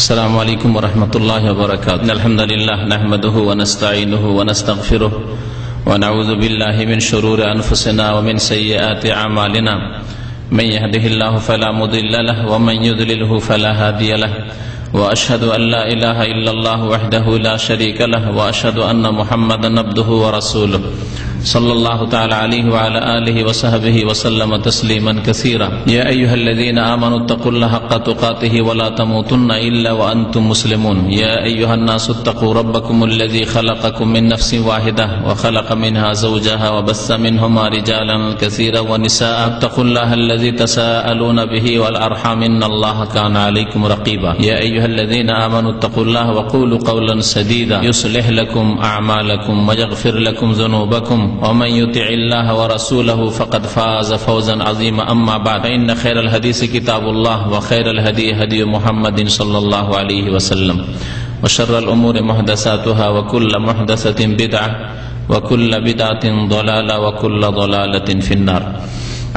السلام عليكم ورحمة الله وبركاته. الحمد لله نحمده ونستعينه ونستغفره ونعوذ بالله من شرور أنفسنا ومن سيئات أعمالنا من يهده الله فلا مضل له ومن يضلله فلا هادي له وأشهد أن لا إله إلا الله وحده لا شريك له وأشهد أن محمدا عبده ورسوله صلى الله تعالى عليه وعلى آله وصحبه وسلم تسليما كثيرا. يا أيها الذين آمنوا اتقوا الله حق تقاته ولا تموتن إلا وأنتم مسلمون. يا أيها الناس اتقوا ربكم الذي خلقكم من نفس واحدة وخلق منها زوجها وبث منهما رجالا كثيرا ونساء. اتقوا الله الذي تساءلون به والأرحام إن الله كان عليكم رقيبا. يا أيها الذين آمنوا اتقوا الله وقولوا قولا سديدا يصلح لكم أعمالكم ويغفر لكم ذنوبكم ومن يطع الله ورسوله فقد فاز فوزا عظيما. أما بعد فإن خير الحديث كتاب الله وخير الهدي هدي محمد صلى الله عليه وسلم وشر الأمور محدثاتها وكل محدثة بدعة وكل بدعة ضلالة وكل ضلالة في النار.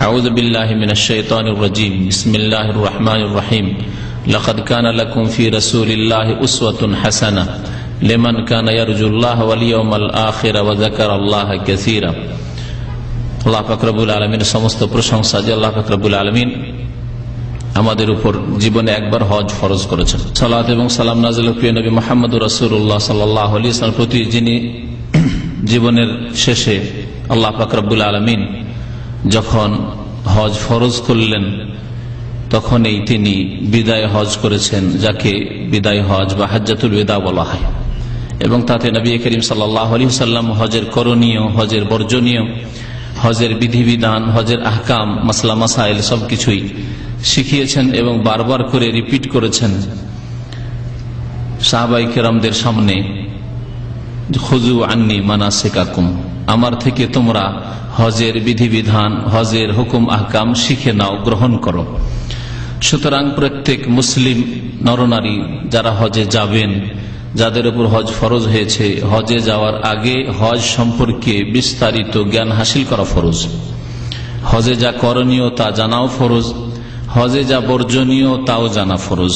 أعوذ بالله من الشيطان الرجيم. بسم الله الرحمن الرحيم. لقد كان لكم في رسول الله أسوة حسنة লিমান কানা ইয়ারজুল্লাহ ওয়াল ইয়াউমাল আখির ওয়া যাকারাল্লাহ কাসীরা। আল্লাহ পাক রব্বুল আলামিনের সমস্ত প্রশংসা যে আল্লাহ পাক রব্বুল আলামিন আমাদের উপর জীবনে একবার হজ ফরজ করেছেন। সালাত এবং সালাম নাযিল প্রিয় নবী মুহাম্মদুর রাসূলুল্লাহ সাল্লাল্লাহু আলাইহি ওয়াসাল্লাম প্রতি, যিনি জীবনের শেষে আল্লাহ পাক রব্বুল আলামিন যখন হজ ফরজ করলেন তখনই তিনি বিদায় হজ করেছেন, যাকে বিদায় হজ বা হাজ্জাতুল বিদা বলা হয়। এবং তাতে নবী করিম সাল্লাল্লাহু আলাইহি ওয়াসাল্লাম হজের করণীয়, হজের বর্জনীয়, হজের বিধিবিধান, হজের আহকাম, মাসলা মাসাইল সবকিছুই শিখিয়েছেন এবং বারবার করে রিপিট করেছেন সাহাবায়ে কেরামদের সামনে, খুযু আন্নী মানাসিকাকুম, আমার থেকে তোমরা হজের বিধিবিধান, হজের হুকুম আহকাম শিখে নাও, গ্রহণ করো। সুতরাং প্রত্যেক মুসলিম নরনারী যারা হজে যাবেন, যাদের উপর হজ ফরজ হয়েছে, হজে যাওয়ার আগে হজ সম্পর্কে বিস্তারিত জ্ঞান হাসিল করা ফরজ। হজে যা করণীয় তা জানাও ফরজ, হজে যা বর্জনীয় তাও জানা ফরজ।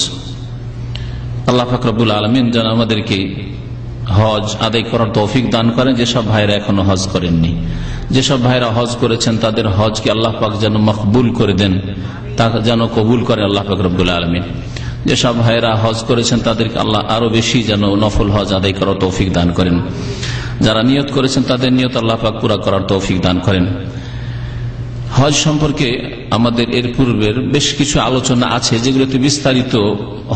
আল্লাহ পাক রব্বুল আলামিন যেন আমাদেরকে হজ আদায় করার তৌফিক দান করেন। যেসব ভাইরা এখনো হজ করেননি, যেসব ভাইরা হজ করেছেন তাদের হজকে আল্লাহ পাক যেন মকবুল করে দেন, তা যেন কবুল করেন আল্লাহ পাক রব্বুল আলামিন। যেসব ভাইরা হজ করেছেন তাদেরকে আল্লাহ আরো বেশি যেন নফল হজ আদায় করার তৌফিক দান করেন। যারা নিয়ত করেছেন তাদের নিয়ত আল্লাহ পাক পুরা করার তৌফিক দান করেন। হজ সম্পর্কে আমাদের এর পূর্বের বেশ কিছু আলোচনা আছে, যেগুলোতে বিস্তারিত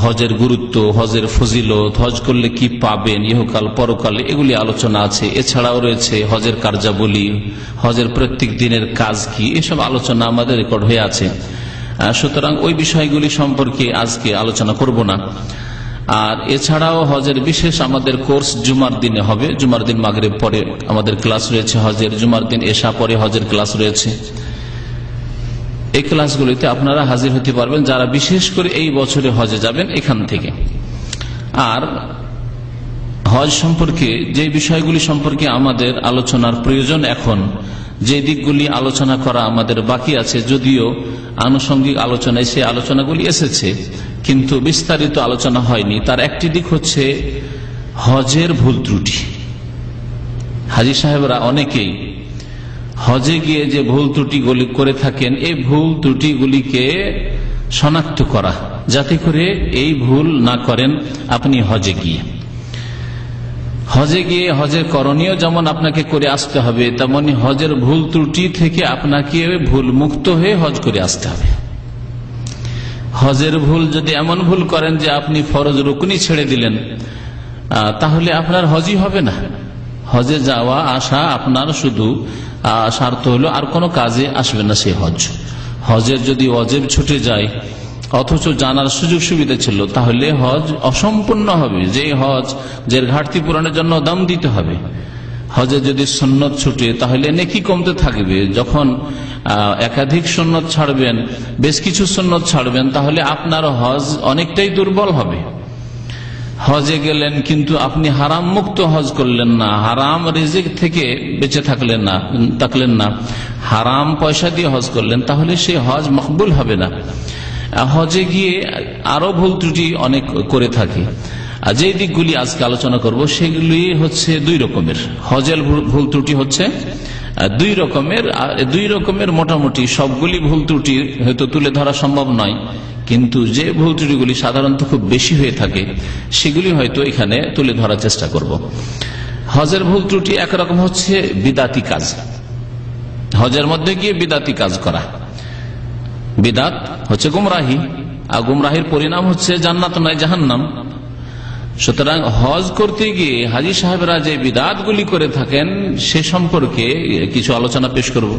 হজের গুরুত্ব, হজের ফজিলত, হজ করলে কি পাবেন ইহকাল পরকালে, এগুলি আলোচনা আছে। এছাড়াও রয়েছে হজের কার্যাবলী, হজের প্রত্যেক দিনের কাজ কি, এসব আলোচনা আমাদের রেকর্ড হয়ে আছে। সুতরাং ওই বিষয়গুলি সম্পর্কে আজকে আলোচনা করব না। আর এছাড়াও হজের বিশেষ আমাদের কোর্স জুমার দিনে হবে। জুমার দিন মাগরিব পরে আমাদের ক্লাস রয়েছে হজের, জুমার দিন এশা পরে হজের ক্লাস রয়েছে। এই ক্লাসগুলিতে আপনারা হাজির হতে পারবেন যারা বিশেষ করে এই বছরে হজে যাবেন এখান থেকে। আর হজ সম্পর্কে যে বিষয়গুলি সম্পর্কে আমাদের আলোচনার প্রয়োজন, এখন যে দিকগুলি আলোচনা করা আমাদের বাকি আছে, যদিও আনুষঙ্গিক আলোচনায় সেই আলোচনাগুলি এসেছে কিন্তু বিস্তারিত আলোচনা হয়নি, তার একটি দিক হচ্ছে হজের ভুল ত্রুটি। হাজী সাহেবরা অনেকেই হজে গিয়ে যে ভুল ত্রুটিগুলি করে থাকেন, এই ভুল ত্রুটিগুলিকে শনাক্ত করা, যাতে করে এই ভুল না করেন আপনি হজে গিয়ে। হজে গিয়ে হজের করণীয় যেমন আপনাকে করে আসতে হবে, তেমনি হজের ভুল ত্রুটি থেকে আপনাকে ভুল মুক্ত হয়ে হজ করে আসতে হবে। হজের ভুল যদি এমন ভুল করেন যে আপনি ফরজ রুকনি ছেড়ে দিলেন, তাহলে আপনার হজই হবে না। হজে যাওয়া আসা আপনার শুধু স্বার্থ হলো, আর কোনো কাজে আসবে না সেই হজ। হজের যদি ওয়াজিব ছুটে যায় অথচ জানার সুযোগ সুবিধা ছিল, তাহলে হজ অসম্পূর্ণ হবে। যে হজ যে ঘাটতি পূরণের জন্য দাম দিতে হবে। হজে যদি সুন্নত ছুটে তাহলে নেকি কমতে থাকবে। যখন একাধিক সুন্নত ছাড়বেন, বেশ কিছু সুন্নত ছাড়বেন, তাহলে আপনার হজ অনেকটাই দুর্বল হবে। হজে গেলেন কিন্তু আপনি হারাম মুক্ত হজ করলেন না, হারাম রিজিক থেকে বেঁচে থাকলেন না, হারাম পয়সা দিয়ে হজ করলেন, তাহলে সেই হজ মকবুল হবে না। হজে গিয়ে আরো ভুল ত্রুটি অনেক করে থাকে। আর যে দিকগুলি আজকে আলোচনা করব সেগুলি হচ্ছে দুই রকমের। হজের ভুল ত্রুটি হচ্ছে দুই রকমের মোটামুটি সবগুলি ভুল ত্রুটি হয়তো তুলে ধরা সম্ভব নয়, কিন্তু যে ভুল ত্রুটিগুলি সাধারণত খুব বেশি হয়ে থাকে সেগুলি হয়তো এখানে তুলে ধরার চেষ্টা করব। হজের ভুল ত্রুটি একরকম হচ্ছে বিদাতি কাজ, হজের মধ্যে গিয়ে বিদাতি কাজ করা। বিদাত হচ্ছে গুমরাহি, আর গুমরাহির পরিণাম হচ্ছে জান্নাত নয় জাহান্নাম। সুতরাং হজ করতে গিয়ে হাজী সাহেবরা যে বিদাতগুলি করে থাকেন সে সম্পর্কে কিছু আলোচনা পেশ করব।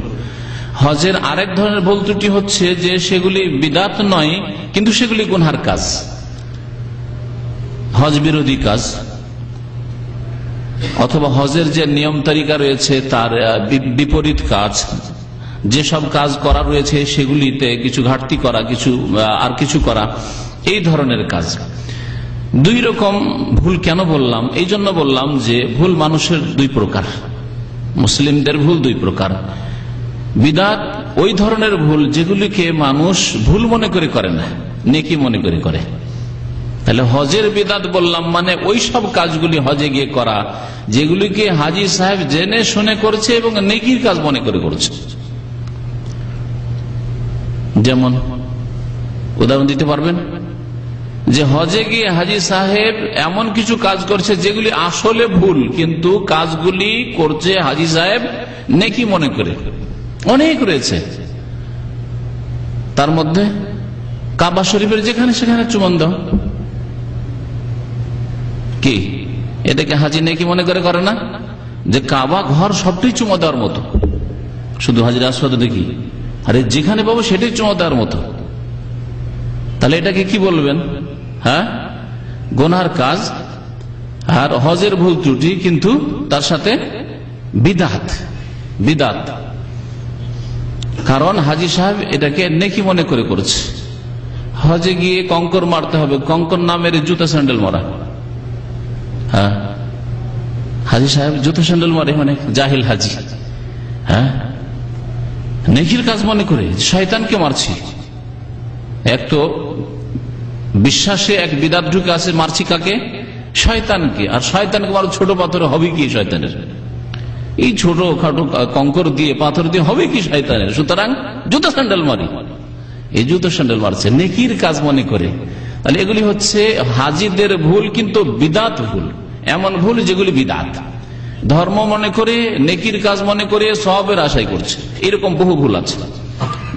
হজের আরেক ধরনের ভুল ত্রুটি হচ্ছে যে সেগুলি বিদাত নয় কিন্তু সেগুলি গুনহার কাজ, হজ বিরোধী কাজ, অথবা হজের যে নিয়ম তালিকা রয়েছে তার বিপরীত কাজ, যেসব কাজ করা রয়েছে সেগুলিতে কিছু ঘাটতি করা, কিছু করা, এই ধরনের কাজ। দুই রকম ভুল কেন বললাম? এই জন্য বললাম যে ভুল মানুষের দুই প্রকার, মুসলিমদের ভুল দুই প্রকার। বিদাত ওই ধরনের ভুল যেগুলিকে মানুষ ভুল মনে করে না, নেকি মনে করে। তাহলে হজের বিদাত বললাম মানে ওই সব কাজগুলি হজে গিয়ে করা যেগুলিকে হাজী সাহেব জেনে শুনে করছে এবং নেকির কাজ মনে করে করছে। যেমন উদাহরণ দিতে পারবেন যে হজে গিয়ে হাজী সাহেব এমন কিছু কাজ করছে যেগুলি আসলে ভুল, কিন্তু কাজগুলি করছে হাজী সাহেব নেকি মনে করে। অনেক রয়েছে, তার মধ্যে কাবা শরীফের যেখানে সেখানে চুমন দাও, কি এটাকে হাজী নেকি মনে করে না? যে কাবা ঘর সবটাই চুমো দেওয়ার মতো, শুধু হাজরে আসওয়াদ দেখি, আরে যেখানে পাবো সেটাই চুমো দেওয়ার মতো। তাহলে এটাকে কি বলবেন? হ্যাঁ, গুনার কাজ আর হজের ভুল ত্রুটি, কিন্তু তার সাথে বিদাত। কারণ হাজী সাহেব এটাকে নেকি মনে করে করছে। হজে গিয়ে কঙ্কর মারতে হবে, কঙ্কর নামের জুতা স্যান্ডেল মারা। হ্যাঁ, হাজী সাহেব জুতা স্যান্ডেল মারে মানে জাহিল হাজী। হ্যাঁ, নেকির কাজ মনে করে শয়তানকে মারছি। এক তো বিশ্বাসে এক বিদাত ঢুকে আছে, মারছি কাকে? শয়তানকে। আর শয়তানকে মারো ছোট পাথরে হবে কি শয়তানের? এই ছোট খাটো কঙ্কর দিয়ে পাথর দিয়ে হবে কি শয়তানের? সুতরাং জুতো স্যান্ডেল মারি, এই জুতো স্যান্ডেল মারছে নেকির কাজ মনে করে। তাহলে এগুলি হচ্ছে হাজীদের ভুল, কিন্তু বিদাত ভুল, এমন ভুল যেগুলি বিদাত। ধর্ম মনে করে, নেকির কাজ মনে করে, সওয়াবের আশাই করছে। এরকম বহু ভুল আছে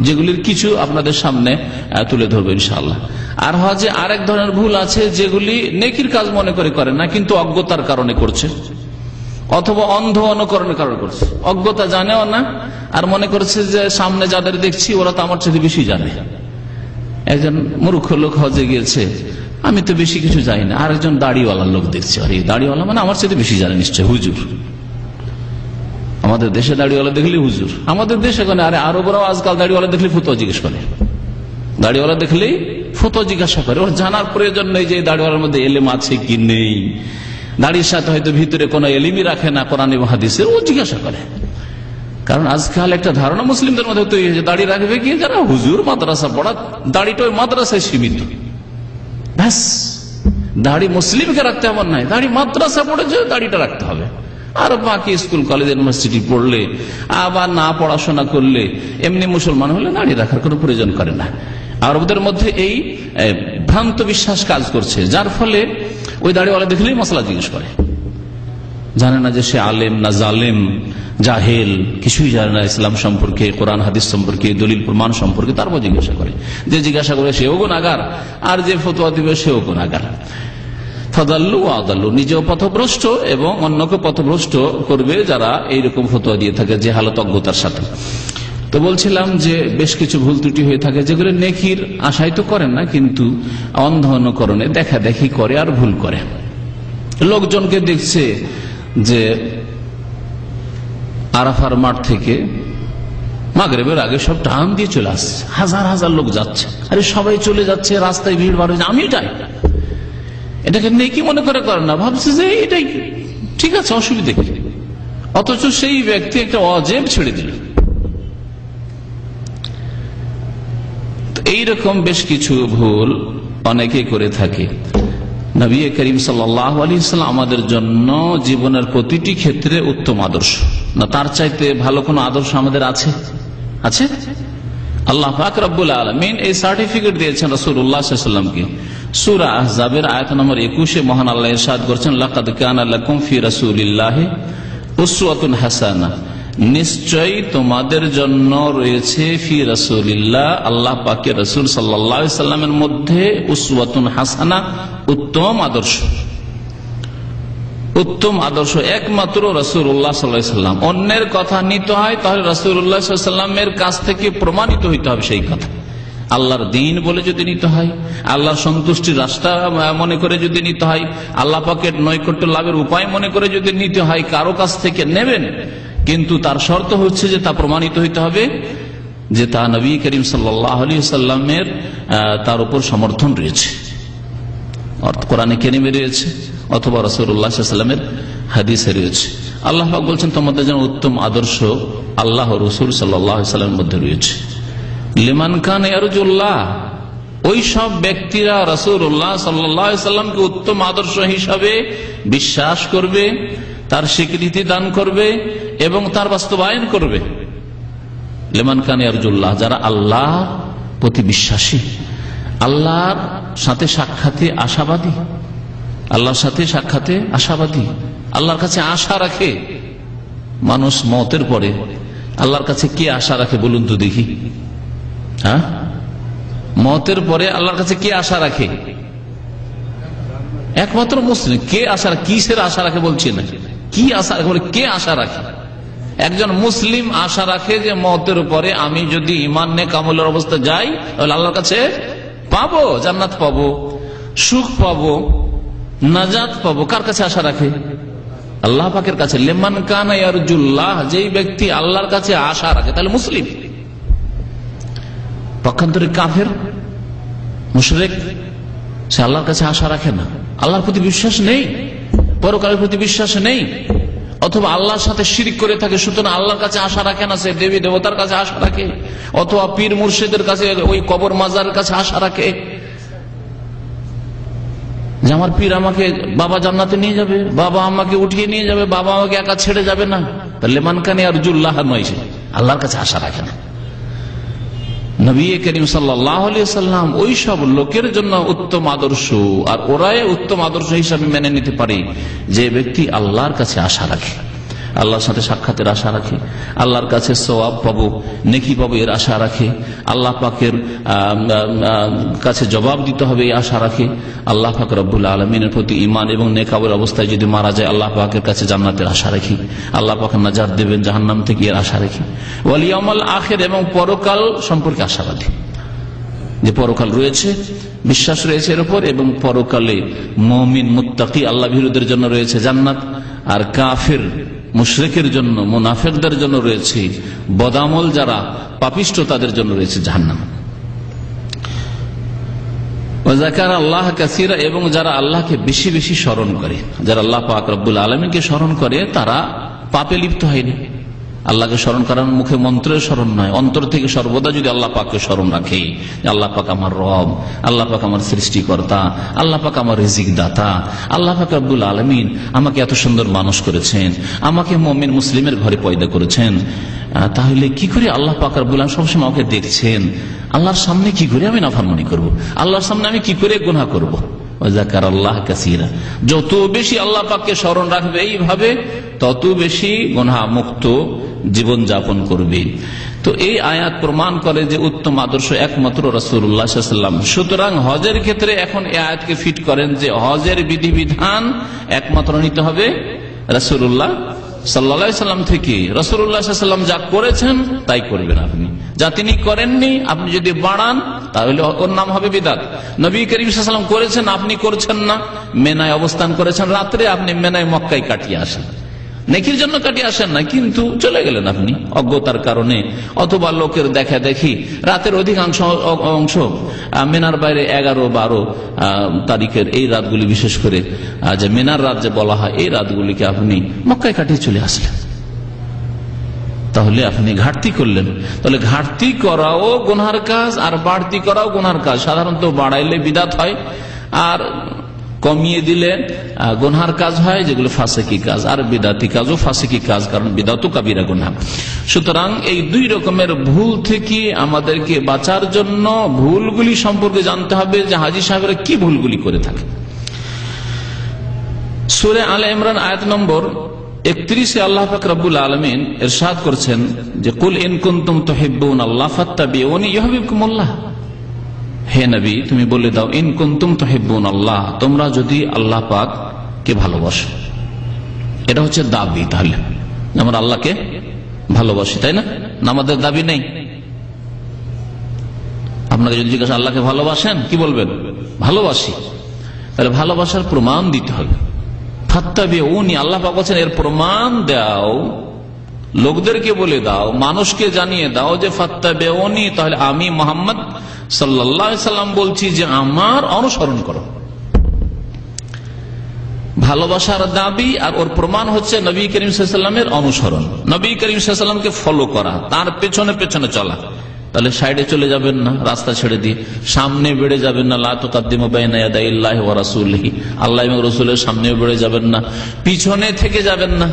যেগুলির কিছু আপনাদের সামনে তুলে ধরবো ইনশাআল্লাহ। আর হজে আরেক ধরনের ভুল আছে যেগুলি নেকির কাজ মনে করে না, কিন্তু অজ্ঞতার কারণে করছে, অথবা অন্ধ অনুকরণের কারণে করছে। অজ্ঞতা জানেও না, আর মনে করছে যে সামনে যাদের দেখছি ওরা তো আমার চেয়ে বেশি জানে। একজন মূর্খ লোক হজে গিয়েছে, আমি তো বেশি কিছু জানি না। আর একজন দাড়িওয়ালা লোক দেখছে, আরে দাড়িওয়ালা মানে আমার চেয়ে বেশি জানে নিশ্চয়, হুজুর। আমাদের দেশে দাড়িওয়ালা দেখলে হুজুর, আমাদের দেশে কেন, আরে আরবরাও আজকাল দাড়িওয়ালা দেখলে ফতোয়া জিজ্ঞেস করে। দাড়িওয়ালা দেখলেই ফতোয়া জিজ্ঞাসা করে, ওর জানার প্রয়োজন নেই যে দাড়িওয়ালার মধ্যে এলেম আছে কি নেই। দাড়ির সাথে হয়তো ভিতরে কোনো এলিমই রাখে না কোরআন এবং হাদিসের, ও জিজ্ঞাসা করে। কারণ আজকাল একটা ধারণা মুসলিমদের মধ্যে তৈরি হয়েছে, দাড়ি রাখবে কি যারা হুজুর মাদ্রাসা পড়া, দাড়িটা ওই মাদ্রাসায় সীমিত। ব্যাস, দাড়ি মুসলিমকে রাখতে হবে নাই, দাড়ি মাদ্রাসা পড়েছে দাড়িটা রাখতে হবে। আর বাকি স্কুল কলেজ ইউনিভার্সিটি পড়লে আবার না পড়াশোনা করলে এমনি মুসলমান হলে দাড়ি রাখার কোনো প্রয়োজন করে না। আরবদের মধ্যে এই ভ্রান্ত বিশ্বাস কাজ করছে, যার ফলে ওই দাড়িওয়ালা দেখলেই মশলা জিজ্ঞেস করে। জানে না যে সে আলেম না জালেম, জাহেল, কিছুই জানে না ইসলাম সম্পর্কে, কোরআন হাদিস সম্পর্কে, দলিল প্রমাণ সম্পর্কে। তারপর জিজ্ঞাসা করে, যে জিজ্ঞাসা করে সেও গুনাহগার, আর যে ফতোয়া দিবে সেও গুনাহগার। ফাদাল্লু আদাল্লু, নিজেও পথভ্রষ্ট এবং অন্যকে পথভ্রষ্ট করবে যারা এইরকম ফতোয়া দিয়ে থাকে যে হালত অজ্ঞতার সাথে। তো বলছিলাম যে বেশ কিছু ভুল ত্রুটি হয়ে থাকে যেগুলো নেকির আশাই তো করেন না, কিন্তু অন্ধ অনুকরণে দেখা দেখি করে আর ভুল করে। লোকজনকে দেখছে যে আরাফার মাঠ থেকে মাগরিবের আগে সব টান দিয়ে চলে আসছে, হাজার হাজার লোক যাচ্ছে, আরে সবাই চলে যাচ্ছে, রাস্তায় ভিড় বার হয়েছে, আমি যাই। এটাকে নেকি মনে করে না, ভাবছে যে এটাই ঠিক আছে, অসুবিধা কি। অথচ সেই ব্যক্তি একটা ওয়াজিব ছেড়ে দিল। এইরকম বেশ কিছু ভুল অনেকে করে থাকে। নবী করিম সাল্লাল্লাহু আলাইহি ওয়াসাল্লাম আমাদের জন্য জীবনের প্রতিটি ক্ষেত্রে উত্তম আদর্শ, না তার চাইতে ভালো কোন আদর্শ আমাদের আছে? আছে? আল্লাহ পাক রব্বুল আলামিন এই সার্টিফিকেট দিয়েছেন রাসূলুল্লাহ সাল্লাল্লাহু আলাইহি ওয়াসাল্লামকে। সূরা আহজাবের আয়াত নম্বর 21-এ মহান আল্লাহ ইরশাদ করেছেন, লাকাদ কানা লাকুম ফি রাসূলিল্লাহি উসওয়াতুন হাসানাহ, নিশ্চয়ই তোমাদের জন্য রয়েছে ফি রাসূলিল্লাহ, আল্লাহ পাকের রাসূল সাল্লাল্লাহু আলাইহি ওয়াসাল্লামের মধ্যে উসওয়াতুন হাসানাহ, উত্তম আদর্শ। উত্তম আদর্শ একমাত্র রাসূলুল্লাহ সাল্লাল্লাহু আলাইহি ওয়াসাল্লাম। অন্যের কথা নিতে হয় তাহলে রাসূলুল্লাহ সাল্লাল্লাহু আলাইহি ওয়াসাল্লামের কাছ থেকে প্রমাণিত হইতে হবে সেই কথা। আল্লাহর দ্বীন বলে যদি নিতে হয়, আল্লাহর সন্তুষ্টির রাস্তা মনে করে যদি নিতে হয়, আল্লাহ পাকের নৈকট্য লাভের উপায় মনে করে যদি নিতে হয়, কারো কাছ থেকে নেবেন, কিন্তু তার শর্ত হচ্ছে যে তা প্রমাণিত হইতে হবে যে তা নবী করিম সাল্লাল্লাহু আলাইহি ওয়াসাল্লামের তার উপর সমর্থন রয়েছে, কোরআনে কারিমে রয়েছে অথবা রাসূলুল্লাহ সাল্লাল্লাহু আলাইহি ওয়াসাল্লামের হাদিসে রয়েছে। আল্লাহ পাক বলছেন তোমাদের জন্য উত্তম আদর্শ আল্লাহ ও রাসূল সাল্লাল্লাহু আলাইহি ওয়াসাল্লামের মধ্যে রয়েছে। লিমান কানা ইয়ারজুল্লাহ, ওই সব ব্যক্তিরা রাসূলুল্লাহ সাল্লাল্লাহু আলাইহি ওয়াসাল্লামকে উত্তম আদর্শ হিসাবে বিশ্বাস করবে, তার স্বীকৃতি দান করবে এবং তার বাস্তবায়ন করবে। লিমান কানা ইয়ারজুল্লাহ, যারা আল্লাহ প্রতি বিশ্বাসী, আল্লাহর সাথে সাক্ষাতে আশাবাদী, আল্লাহর সাথে সাক্ষাতে আশাবাদী, আল্লাহর কাছে আশা রাখে। মানুষ মওতের পরে আল্লাহর কাছে কে আশা রাখে বলুন তো দেখি? হ্যাঁ, মওতের পরে আল্লাহর কাছে কে আশা রাখে? একমাত্র মুসলিম। কে আশা, কিসের আশা রাখে বলছি না, কি আশা রাখে বলে, কে আশা রাখে? একজন মুসলিম আশা রাখে যে মওতের পরে আমি যদি ঈমান নেক আমলের অবস্থা যাই তাহলে আল্লাহর কাছে পাবো, জান্নাত পাবো, সুখ পাবো, নাজাত পাবো। কার কাছে আশা রাখে? আল্লাহ পাকের কাছে। লিমান কানা ইয়ারজুল্লাহ, যেই ব্যক্তি আল্লাহর কাছে আশা রাখে তাহলে মুসলিম। পক্ষান্তরে কাফের মুশরিক সে আল্লাহর কাছে আশা রাখে না, আল্লাহর প্রতি বিশ্বাস নেই, পরকালের প্রতি বিশ্বাস নেই, অথবা আল্লাহর সাথে শিরক করে থাকে, সুতরাং আল্লাহর কাছে আশা রাখে না, সে দেবী দেবতার কাছে আশা রাখে, অথবা পীর মুর্শিদের কাছে, ওই কবর মাজারের কাছে আশা রাখে যে আমার পীর আমাকে বাবা জান্নাতে নিয়ে যাবে, বাবা আমাকে উঠিয়ে নিয়ে যাবে, বাবা আমাকে একা ছেড়ে যাবে না। তাহলে মান কানা ইয়ারজুল্লাহ নয়, সে আল্লাহর কাছে আশা রাখে না। নবী করিম সাল্লাল্লাহু আলাইহি ওয়াসাল্লাম ওই সব লোকের জন্য উত্তম আদর্শ, আর ওরাই উত্তম আদর্শ হিসাবে মেনে নিতে পারে যে ব্যক্তি আল্লাহর কাছে আশা রাখে, আল্লাহর সাথে সাক্ষাতের আশা রাখে, আল্লাহর কাছে সওয়াব পাবো, নেকি পাবো এর আশা রাখে, আল্লাহ পাকের কাছে জবাব দিতে হবে এই আশা রাখে, আল্লাহ পাক রব্বুল আলামিনের প্রতি ঈমান এবং নেক আমলের অবস্থায় যদি মারা যায় আল্লাহ পাকের কাছে জান্নাতের আশা রাখি, আল্লাহ পাক নাজাত দেবেন জাহান্নাম থেকে এর আশা রাখি, ওয়াল ইয়াউমুল আখির এবং পরকাল সম্পর্কে আশাবাদী, যে পরকাল রয়েছে, বিশ্বাস রয়েছে এর উপর, এবং পরকালে মুমিন মুত্তাকি আল্লাহ ভীরুদের জন্য রয়েছে জান্নাত, আর কাফির মুশরিকের জন্য, মুনাফিকদের জন্য রয়েছে, বদামল যারা পাপিষ্ঠ তাদের জন্য রয়েছে জাহান্নাম। আল্লাহ কাসীরা, এবং যারা আল্লাহকে বেশি বেশি স্মরণ করে, যারা আল্লাহ পাক রব্বুল আলামিনকে স্মরণ করে তারা পাপে লিপ্ত হয়নি। আল্লাহকে স্মরণ করার মুখে মন্ত্রের স্মরণ নয়, অন্তর থেকে সর্বদা যদি আল্লাহ পাককে স্মরণ রাখে, আল্লাহ পাক আমার রব, আল্লাহ পাক আমার সৃষ্টিকর্তা, আল্লাহ পাক আমার রিজিক দাতা, আল্লাহ পাক রব্বুল আলামিন আমাকে এত সুন্দর মানুষ করেছেন, আমাকে মুমিন মুসলিমের ঘরে পয়দা করেছেন, তাহলে কি করে আল্লাহ পাক রব্বুল আলামিন সবসময় আমাকে দেখছেন, আল্লাহর সামনে কি করে আমি নাফরমানি করব, আল্লাহর সামনে আমি কি করে গুনাহ করব। আল্লাহ কাসীরা, যত বেশি আল্লাহ পাককে স্মরণ রাখবে এইভাবে তত বেশি গুনাহ মুক্ত জীবন যাপন করবে। তো এই আয়াত প্রমাণ করে যে উত্তম আদর্শ একমাত্র রাসূলুল্লাহ সাল্লাল্লাহু আলাইহি ওয়াসাল্লাম। সুতরাং হজের ক্ষেত্রে এখন এই আয়াতকে ফিট করেন যে হজের বিধিবিধান একমাত্র নিতে হবে রাসূলুল্লাহ সাল্লাল্লাহু আলাইহি ওয়াসাল্লাম থেকে। রাসূলুল্লাহ সাল্লাল্লাহু আলাইহি ওয়াসাল্লাম যা করেছেন তাই করবেন আপনি, যা তিনি করেননি আপনি যদি বাড়ান তাহলে ওর নাম হবে বিদআত। নবী করিম সাল্লাল্লাহু আলাইহি ওয়াসাল্লাম করেছেন, আপনি করছেন না, মেনায় অবস্থান করেছেন, রাত্রে আপনি মেনায় মক্কায় কাটিয়ে আসেন, নেকির জন্য কাটিয়ে আসেন না, কিন্তু চলে গেলেন আপনি অজ্ঞতার কারণে, অথবা লোকের দেখা দেখি রাতের অধিকাংশ অংশ মেনার বাইরে 11-12 তারিখের এই রাতগুলি, বিশেষ করে যে মেনার রাত যে বলা হয়, এই রাতগুলিকে আপনি মক্কায় কাটিয়ে চলে আসলেন। তাহলে আপনি ঘাটতি করলেন। তাহলে ঘাটতি করাও গুনার কাজ আর বাড়তি করাও গুনার কাজ। সাধারণত বাড়াইলে বিদাত হয় আর কমিয়ে দিলে গুনার কাজ হয়, যেগুলো ফাসিকি কাজ, আর বিদাতি কাজও ফাসিকি কাজ, কারণ বিদাতও কাবিরা গুনাহ। সুতরাং এই দুই রকমের ভুল থেকে আমাদেরকে বাঁচার জন্য ভুলগুলি সম্পর্কে জানতে হবে যে হাজী সাহেবরা কি ভুলগুলি করে থাকে। সূরা আলে ইমরান আয়াত নম্বর 31-এ আল্লাহ পাক রব্বুল আলামিন ইরশাদ করছেন যে কুল ইন কুনতুম তুহিব্বুনাল্লাহ ফাত্তাবিউনি ইউহিব্বুকুমুল্লাহ। হে নবী, তুমি বলে দাও, ইন কুনতুম তুহিব্বুনাল্লাহ, তোমরা যদি আল্লাহ পাককে ভালোবাসো। এটা হচ্ছে দাবি। তাহলে আমরা আল্লাহকে ভালোবাসি, তাই না? আমাদের দাবি নেই। আপনাকে যদি জিজ্ঞাসা আল্লাহকে ভালোবাসেন, কি বলবেন? ভালোবাসি। তাহলে ভালোবাসার প্রমাণ দিতে হবে। ফাত্তাবিউনি, আল্লাহ পাক বলেন এর প্রমাণ দাও, লোকদেরকে বলে দাও, মানুষকে জানিয়ে দাও যে ফাত্তাবিউনি, তাহলে আমি মুহাম্মদ সাল্লাল্লাহু আলাইহি সাল্লাম বলছি যে আমার অনুসরণ করো। ভালোবাসার দাবি আর ওর প্রমাণ হচ্ছে নবী করিম সাল্লাল্লাহু আলাইহি ওয়াসাল্লামের অনুসরণ, নবী করিম সাল্লাল্লাহু আলাইহি ওয়াসাল্লামকে ফলো করা, তার পেছনে পেছনে চলা। তাহলে সাইডে চলে যাবেন না, রাস্তা ছেড়ে দিয়ে সামনে বেড়ে যাবেন না। লা তুকাদ্দিমু বাইনা ইয়াদাইল্লাহি ওয়া রাসূলিহি, আল্লাহ এবং রাসূলের সামনে বেড়ে যাবেন না, পিছনে থেকে যাবেন না।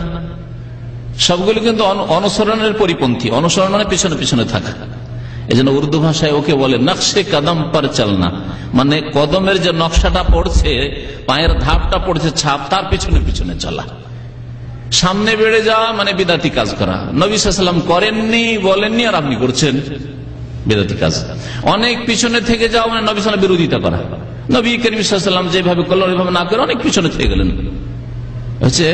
সবগুলো কিন্তু অনুসরণের পরিপন্থী। অনুসরণ মানে পিছনে পিছনে থাকা। এই জন্য উর্দু ভাষায় ওকে বলে নকশে কদম পর চলনা, মানে কদমের যে নকশাটা পড়ছে, পায়ের ধাপটা পড়ছে, ছাপ, তার পিছনে পিছনে চলা। সামনে বেড়ে যাওয়া মানে বিদাতি কাজ করা। নবী সাল্লাল্লাহু আলাইহি ওয়াসাল্লাম করেননি, বলেননি, আর আপনি করছেন বিদাতি কাজ। অনেক পিছনে থেকে যাওয়া মানে নবী সাল্লাল্লাহু আলাইহি ওয়াসাল্লাম বিরোধিতা করা। নবী করিম সাল্লাল্লাহু আলাইহি ওয়াসাল্লাম যেভাবে করলেন ওইভাবে না করে অনেক পিছনে থেকে গেলেন। হচ্ছে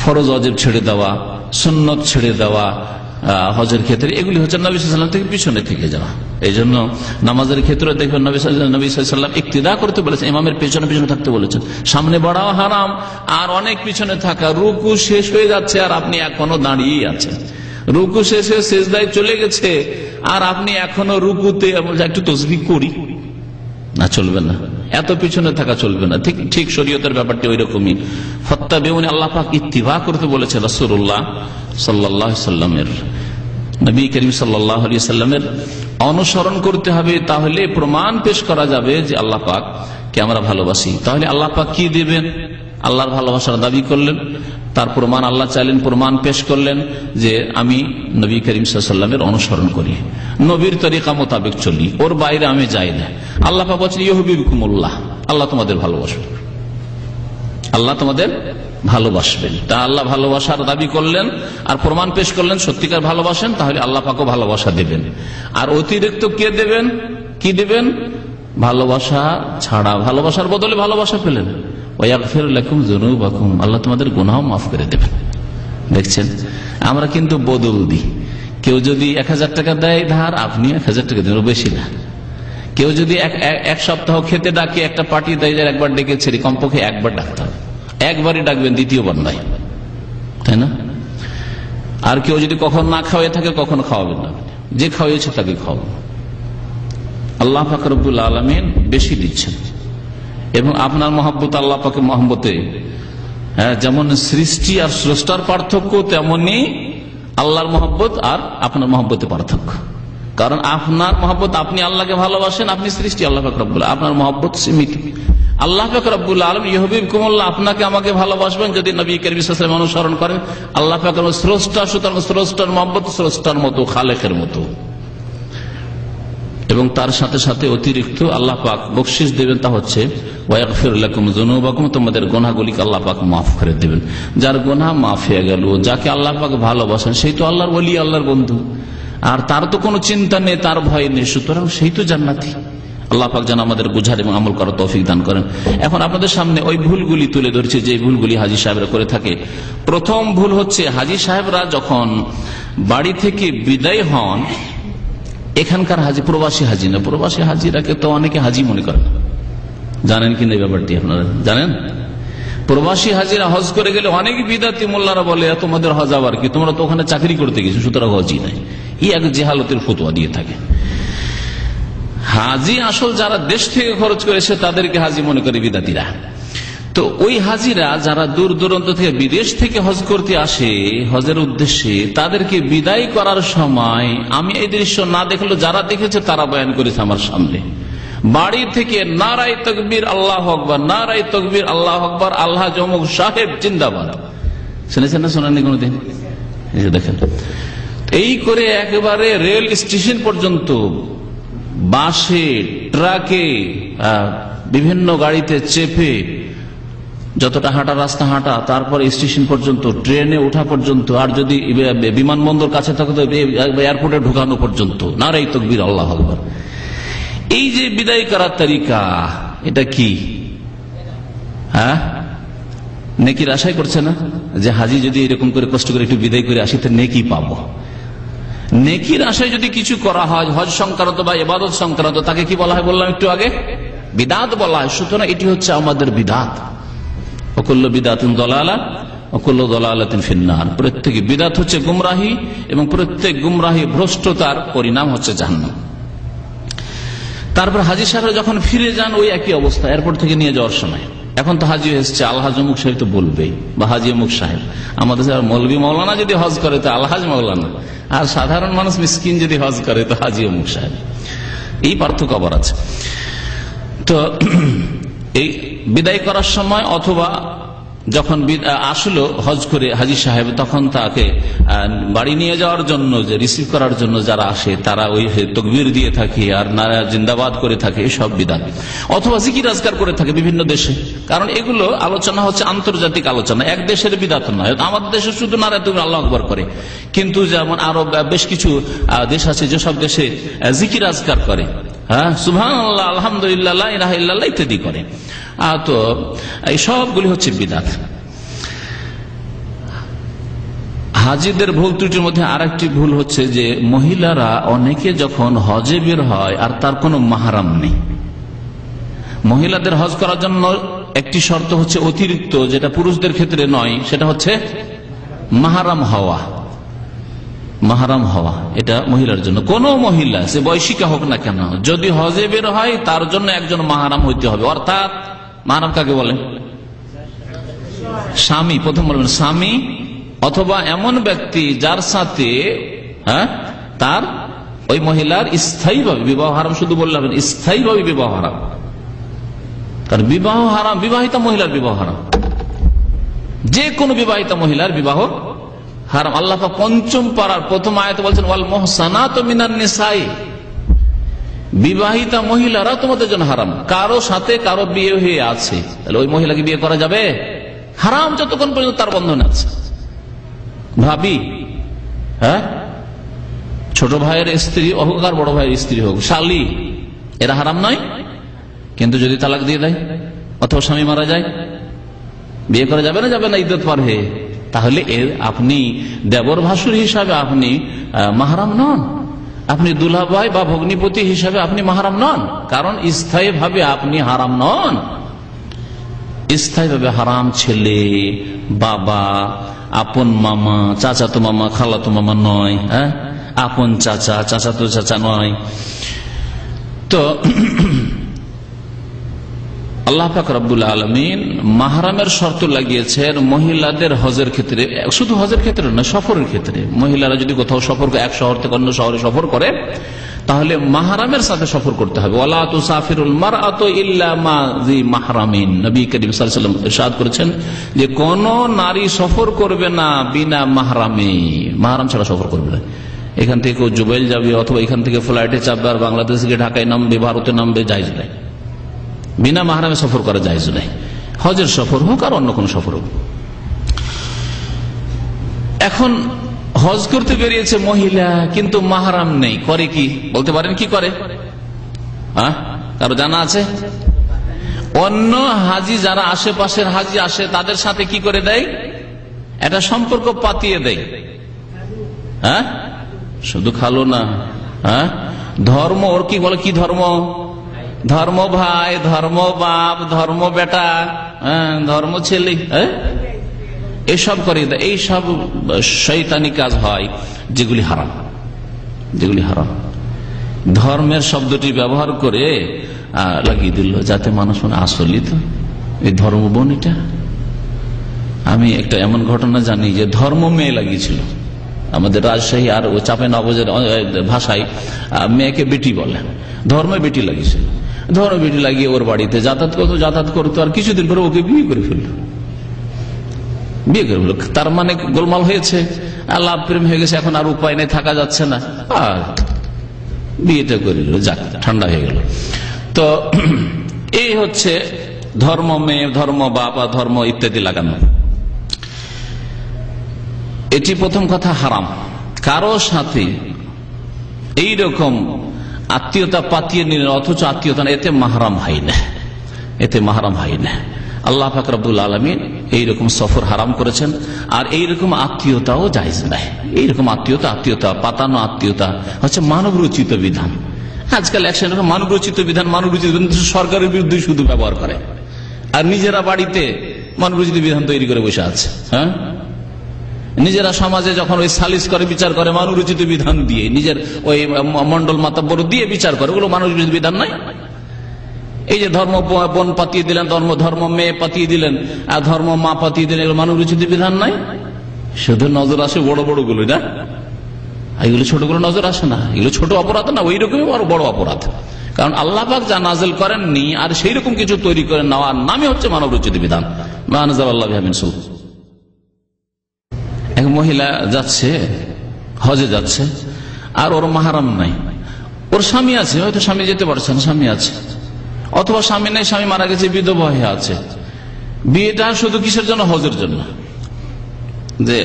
ফরজ ওয়াজিব ছেড়ে দেওয়া, সুন্নত ছেড়ে দেওয়া হজের ক্ষেত্রে, এগুলি হচ্ছে নবী সাল্লাল্লাহু আলাইহি ওয়াসাল্লাম থেকে পিছনে থেকে যাওয়া। এই জন্য নামাজের ক্ষেত্রে দেখবেন নবী সাল্লাল্লাহু আলাইহি ওয়াসাল্লাম ইক্তিদা করতে বলেছেন, ইমামের পেছনে পিছনে থাকতে বলেছেন। সামনে বাড়াও হারাম, আর অনেক পিছনে থাকা। রুকু শেষ হয়ে যাচ্ছে আর আপনি এখনো দাঁড়িয়েই আছেন। রুকু শেষে সিজদায় চলে গেছে আর আপনি এখনো রুকুতে একটু তাসবিহ করি না, চলবে না। এত পিছনে থাকা চলবে না। ঠিক ঠিক শরীয়তের ব্যাপারটি ওই রকমই। ফাত্তাবিউনি, আল্লাহ পাক ইত্তিবা করতে বলেছে রাসূলুল্লাহ সাল্লাল্লাহু আলাইহি ওয়াসাল্লামের, নবী করিম সাল্লাল্লাহু আলাইহি ওয়াসাল্লামের অনুসরণ করতে হবে। তাহলে প্রমাণ পেশ করা যাবে যে আল্লাহ পাক কে আমরা ভালোবাসি। তাহলে আল্লাহ পাক কি দিবেন? আল্লাহর ভালোবাসার দাবি করলেন, তার প্রমাণ আল্লাহ চাইলেন, প্রমাণ পেশ করলেন যে আমি নবী করিম সাল্লাল্লাহু আলাইহি ওয়াসাল্লামের অনুসরণ করি, নবীর তরিকা মোতাবেক চলি, ওর বাইরে আমি যাই না। আল্লাহ পাক বলেন ইউহিব্বুকুমুল্লাহ, আল্লাহ তোমাদের ভালোবাসবেন, আল্লাহ তোমাদের ভালোবাসবেন। তা আল্লাহ ভালোবাসার দাবি করলেন আর প্রমাণ পেশ করলেন সত্যিকার ভালোবাসেন, তাহলে আল্লাহ পাকও ভালোবাসা দেবেন। আর অতিরিক্ত কে দেবেন? কি দেবেন? ভালোবাসা ছাড়া, ভালোবাসার বদলে ভালোবাসা পেলেন। ওয়াগফির লাকুম যুনুবাকুম, আল্লাহ তোমাদের গুনাহ মাফ করে দেবেন। দেখছেন, আমরা কিন্তু বদল দিই। কেউ যদি 1000 টাকা দেয় ধার, আপনি 1000 টাকা দেন, বেশি না। কেউ যদি এক সপ্তাহ খেতে ডাকে, একটা পার্টি দেয়, একবার ডেকেছে, কমপক্ষে একবার ডাকতে হবে। একবারই ডাকবেন, দ্বিতীয়বার নয়, তাই না? আর কেউ যদি কখন না খাওয়াই থাকে, কখনো খাওয়াবেন না, যে খাওয়াইছে তাকে খাওয়াবেন। আল্লাহ পাক রব্বুল আলামিন বেশি দিচ্ছেন, এবং আপনার মহব্বত আল্লাহ পাকের মহব্বতে, যেমন সৃষ্টি আর স্রষ্টার পার্থক্য, তেমনি আল্লাহর মহব্বত আর আপনার মহব্বতে পার্থক্য। কারণ আপনার মহব্বত, আপনি আল্লাহকে ভালোবাসেন, আপনি সৃষ্টি আল্লাহ পাক রব্বুল, আপনার মহব্বত সীমিত। আল্লাহ পাক রব্বুল আলামিন ইউহিব্বুকুমুল্লাহ, আপনাকে আমাকে ভালোবাসবেন যদি নবী করিম সাল্লাল্লাহু আলাইহি ওয়াসাল্লাম অনুসরণ করেন। আল্লাহ পাক স্রষ্টা, সুতরাং স্রষ্টার মহব্বত স্রষ্টার মতো, খালেকের মতো। এবং তার সাথে সাথে অতিরিক্ত আল্লাহ পাক বকশিশ দেবেন, তা হচ্ছে ওয়াগফির লাকুম যুনুবাকুম, তোমাদের গুনাহগুলিকে আল্লাহ পাক মাফ করে দেবেন। যার গুনাহ মাফ হয়ে গেল, যাকে আল্লাহ পাক ভালোবাসেন, সেই তো আল্লাহর ওলি, আল্লাহর বন্ধু, আর তার তো কোনো চিন্তা নেই, তার ভয় নেই, সুতরাং সেই তো জান্নাতি। আল্লাহ পাক যেন আমাদের বুঝার এবং আমল করার তৌফিক দান করেন। এখন আপনাদের সামনে ওই ভুলগুলি তুলে ধরছে, যে ভুলগুলি হাজী সাহেবরা করে থাকে। প্রথম ভুল হচ্ছে, হাজী সাহেবরা যখন বাড়ি থেকে বিদায় হন, এখানকার হাজি, প্রবাসী হাজি না, প্রবাসী হাজিরাকে তো অনেকে হাজি মনে করেন। জানেন কিনা এই ব্যাপারটি? আপনারা জানেন? প্রবাসী হাজিরা হজ করে গেলে অনেক বিদাতি মোল্লারা বলে, তোমাদের হজ আবার কি, তোমরা তো ওখানে চাকরি করতে গেছো, সুতরাং হজই নাই। এই এক জেহালতের ফতোয়া দিয়ে থাকে। হাজি আসল যারা দেশ থেকে খরচ করেছে তাদেরকে হাজি মনে করে বিদাতিরা। তো ওই হাজিরা যারা দূর দূরান্ত থেকে বিদেশ থেকে হজ করতে আসে হজের উদ্দেশ্যে, তাদেরকে বিদায় করার সময় আমি এই দৃশ্য না দেখলো, যারা দেখেছে তারা বয়ান করেছে আমার সামনে, বাড়ি থেকে নারায়ে তাকবীর আল্লাহু আকবার, নারায়ে তাকবীর আল্লাহু আকবার, আল্লাহ জমুক সাহেব জিন্দাবাদ। শুনেছেন না শোনেননি কোনদিন? দেখেন, এই করে একেবারে রেল স্টেশন পর্যন্ত, বাসে, ট্রাকে, বিভিন্ন গাড়িতে চেপে যতটা হাঁটা রাস্তা হাঁটা, তারপরে স্টেশন পর্যন্ত, ট্রেনে ওঠা পর্যন্ত, আর যদি বিমানবন্দর কাছে থাকে তো এয়ারপোর্টে ঢুকানো পর্যন্ত নারায়ে তাকবীর আল্লাহু আকবার। এই যে বিদায় করার তরিকা, এটা কি? হ্যাঁ, নেকির আশাই করছে না যে হাজি যদি এরকম করে কষ্ট করে একটু বিদায় করে আসি তো নেকি পাবো। নেকির আশায় যদি কিছু করা হয় হজ সংক্রান্ত বা ইবাদত সংক্রান্ত, তাকে কি বলা হয় বললাম একটু আগে? বিদআত বলা হয়। সুতরাং এটি হচ্ছে আমাদের বিদআত। ওয়াকুল্লু বিদআতিন দালালা ওয়াকুল্লু দালালাতিন ফিন্নার। প্রত্যেক বিদআত হচ্ছে গুমরাহি এবং প্রত্যেক গুমরাহি ভ্রষ্টতার পরিণাম হচ্ছে জাহান্নাম। তারপর হাজি সাহেব যখন ফিরে যান ওই একই অবস্থা, এয়ারপোর্ট থেকে নিয়ে যাওয়ার সময়। এখন তো হাজি এসছে, আলহাজ অমুক সাহেব তো বলবেই, বা হাজি অমুক সাহেব। আমাদের মৌলভী মৌলানা যদি হজ করে তো আলহাজ মৌলানা, আর সাধারণ মানুষ মিসকিন যদি হজ করে তো হাজি অমুক সাহেব। এই পার্থক্য আবার আছে। তো এই বিদায় করার সময় অথবা যখন আসলো হজ করে হাজি সাহেব, তখন তাকে বাড়ি নিয়ে যাওয়ার জন্য, যে রিসিভ করার জন্য যারা আসে তারা ওই তাকবীর দিয়ে থাকে আর নারা জিন্দাবাদ করে থাকে, এসব বিদআত। অথবা জিকির আজকার করে থাকে বিভিন্ন দেশে, কারণ এগুলো আলোচনা হচ্ছে আন্তর্জাতিক আলোচনা, এক দেশের বিদআত নয়। আমাদের দেশে শুধু নারায়ে তাকবীর আল্লাহু আকবার করে, কিন্তু যেমন আরো বেশ কিছু দেশ আছে যেসব দেশে জিকির আজকার করে, হ্যাঁ, সুবহানাল্লাহ, আলহামদুলিল্লাহ, লা ইলাহা ইল্লাল্লাহ ইত্যাদি করে। তো এই সবগুলি হচ্ছে বিদআত। হাজিদের ভুল ত্রুটির মধ্যে আরেকটি ভুল হচ্ছে যে মহিলারা অনেকে যখন হজে বের হয় আর তার কোনো মাহরাম নেই। মহিলাদের হজ করার জন্য একটি শর্ত হচ্ছে অতিরিক্ত, যেটা পুরুষদের ক্ষেত্রে নয়, সেটা হচ্ছে মাহরাম হওয়া। মাহরাম হওয়া এটা মহিলার জন্য, কোন মহিলা সে বয়সিকা হোক না কেন, যদি হজে বের হয় তার জন্য একজন মাহরাম হইতে হবে। অর্থাৎ মাহরাম কাকে বলে? স্বামী। প্রথম বলবেন স্বামী, অথবা এমন ব্যক্তি যার সাথে তার ওই মহিলার স্থায়ীভাবে বিবাহ হারাম। শুধু বললে হবে স্থায়ীভাবে বিবাহ হারাম, কারণ বিবাহ হারাম, বিবাহিতা মহিলার বিবাহ হারাম, যে কোনো বিবাহিতা মহিলার বিবাহ হারাম। আল্লাহ পাক পঞ্চম পারার প্রথম আয়াতে বলছেন ওয়াল মুহসানাতু মিনান নিসাই, বিবাহিতা মহিলারা তোমাদের জন্য হারাম। কারো সাথে কারো বিয়ে হয়ে আছে, তাহলে ওই মহিলাকে বিয়ে করা যাবে? হারাম, যতক্ষণ পর্যন্ত তার বন্ধন আছে। ভাবি, হ্যাঁ, ছোট ভাইয়ের স্ত্রী হোক আর বড় ভাইয়ের স্ত্রী হোক, শালি, এরা হারাম নয়। কিন্তু যদি তালাক দিয়ে দেয় অথবা স্বামী মারা যায়, বিয়ে করা যাবে না? যাবে না, ইদ্যত পার হয়ে। তাহলে আপনি দেবর ভাসুর হিসাবে আপনি মাহরাম নন, আপনি দুলাভাই বা ভগ্নিপতি হিসাবে আপনি মাহরাম নন, কারণ স্থায়ীভাবে আপনি হারাম নন। স্থায়ীভাবে হারাম ছেলে, বাবা, আপন মামা, চাচাতো মামা, খালাতো মামা নয়, হ্যাঁ, আপন চাচা, চাচাতো চাচা নয়। তো আল্লাহ পাক রব্বুল আলামিন মাহরামের শর্ত লাগিয়েছেন মহিলাদের হজের ক্ষেত্রে। শুধু হজের ক্ষেত্রে না, সফরের ক্ষেত্রে মহিলারা যদি কোথাও সফর, এক শহর থেকে অন্য শহরে সফর করে, তাহলে মাহরামের সাথে সফর করতে হবে। ওয়ালা তুসাফিরুল মারআতু ইল্লা মা যি মাহরামিন। নবী করিম সাল্লাল্লাহু আলাইহি ওয়াসাল্লাম ইরশাদ করেছেন যে কোন নারী সফর করবে না বিনা মাহরামে, মাহরাম ছাড়া সফর করবে না। এখান থেকে কেউ জুবাইল যাবে অথবা এখান থেকে ফ্লাইটে চাপবে আর বাংলাদেশ থেকে ঢাকায় নামবে, ভারতে নামবে, জায়েজ নাই। বিনা মাহরামে সফর করা জায়েজ নাই, হজের সফর হোক আর অন্য কোন সফর হোক। এখন হজ করতে বেরিয়েছে মহিলা, কিন্তু মাহরাম নেই, করে কি বলতে পারেন? কি করে? কারো জানা আছে? অন্য হাজি যারা আশেপাশের হাজি আসে তাদের সাথে কি করে দেয়? একটা সম্পর্ক পাতিয়ে দেয়। হ্যাঁ, শুধু খালো না, হ্যাঁ, ধর্ম ওর কি বলে, কি ধর্ম? ধর্ম ভাই, ধর্ম বাপ, ধর্ম বেটা, হ্যাঁ, ধর্ম ছেলে, হ্যাঁ, এসব করে দেয়। এইসব শয়তানি কাজ হয় যেগুলি হারাম, যেগুলি হারাম। ধর্মের শব্দটি ব্যবহার করে লাগিয়ে দিল যাতে মানুষ মানে আসলেই তো এই ধর্ম বোন এটা। আমি একটা এমন ঘটনা জানি যে ধর্ম মেয়ে লাগিয়েছিল আমাদের রাজশাহী আর ও চাঁপাইনবাবগঞ্জের ভাষায় মেয়েকে বেটি বলে, ধর্মে বেটি লাগিয়েছিল। ধর্মে বেটি লাগিয়ে ওর বাড়িতে যাতায়াত করতো আর কিছুদিন পরে ওকে বিয়ে করে ফেলল। তার মানে গোলমাল হয়েছে, লাভ প্রেম হয়ে গেছে, এখন আর উপায় নেই, থাকা যাচ্ছে না, আর বিয়েটা করে দিল, যাক ঠান্ডা হয়ে গেল। তো এই হচ্ছে ধর্ম মেয়ে, ধর্ম বাবা, ধর্ম ইত্যাদি লাগানো। এটি প্রথম কথা হারাম। কারো সাথে এইরকম আত্মীয়তা পাতিয়ে নিলেন অথচ আত্মীয়তা এতে মাহরাম হয় না, এতে মাহরাম হয় না। আল্লাহ পাক রব্বুল আলামিন এইরকম সফর হারাম করেছেন। আর এইরকম আত্মীয়তাও জায়েজ নাই। এইরকম আত্মীয়তা পাতানো আত্মীয়তা হচ্ছে মানব রচিত বিধান। আজকাল একসাথে মানব রচিত বিধান সরকারের বিরুদ্ধে শুধু ব্যবহার করে, আর নিজেরা বাড়িতে মানব রচিত বিধান তৈরি করে বসে আছে। হ্যাঁ, নিজেরা সমাজে যখন ওই সালিস করে বিচার করে মানব রচিত বিধান দিয়ে, নিজের ওই মন্ডল মাতাব্বর দিয়ে বিচার করে, ওগুলো মানব রচিত বিধান নাই। এই যে ধর্ম বোন পাতিয়ে দিলেন, ধর্ম মেয়ে পাতিয়ে দিলেন, আর ধর্ম মা পাতিয়ে দিলেন, এগুলো মানব রচিত বিধান নাই। শুধু নজর আসে বড় বড় গুলো, না এগুলো ছোটগুলো নজর আসে না। এগুলো ছোট অপরাধ না, ওই রকমই বড় অপরাধ। কারণ আল্লাহ পাক যা নাজিল করেননি আর সেই রকম কিছু তৈরি করে নেওয়ার নামই হচ্ছে মানব রচিত বিধান। এক মহিলা যাচ্ছে, হজে যাচ্ছে, আর ওর মাহরাম নাই। ওর স্বামী আছে, হয়তো স্বামী যেতে পারছে না, স্বামী আছে, অথবা স্বামী নেই, স্বামী মারা গেছে, বিধবা হয়ে আছে। বিয়েটা শুধু কিসের জন্য? হজের জন্য। যে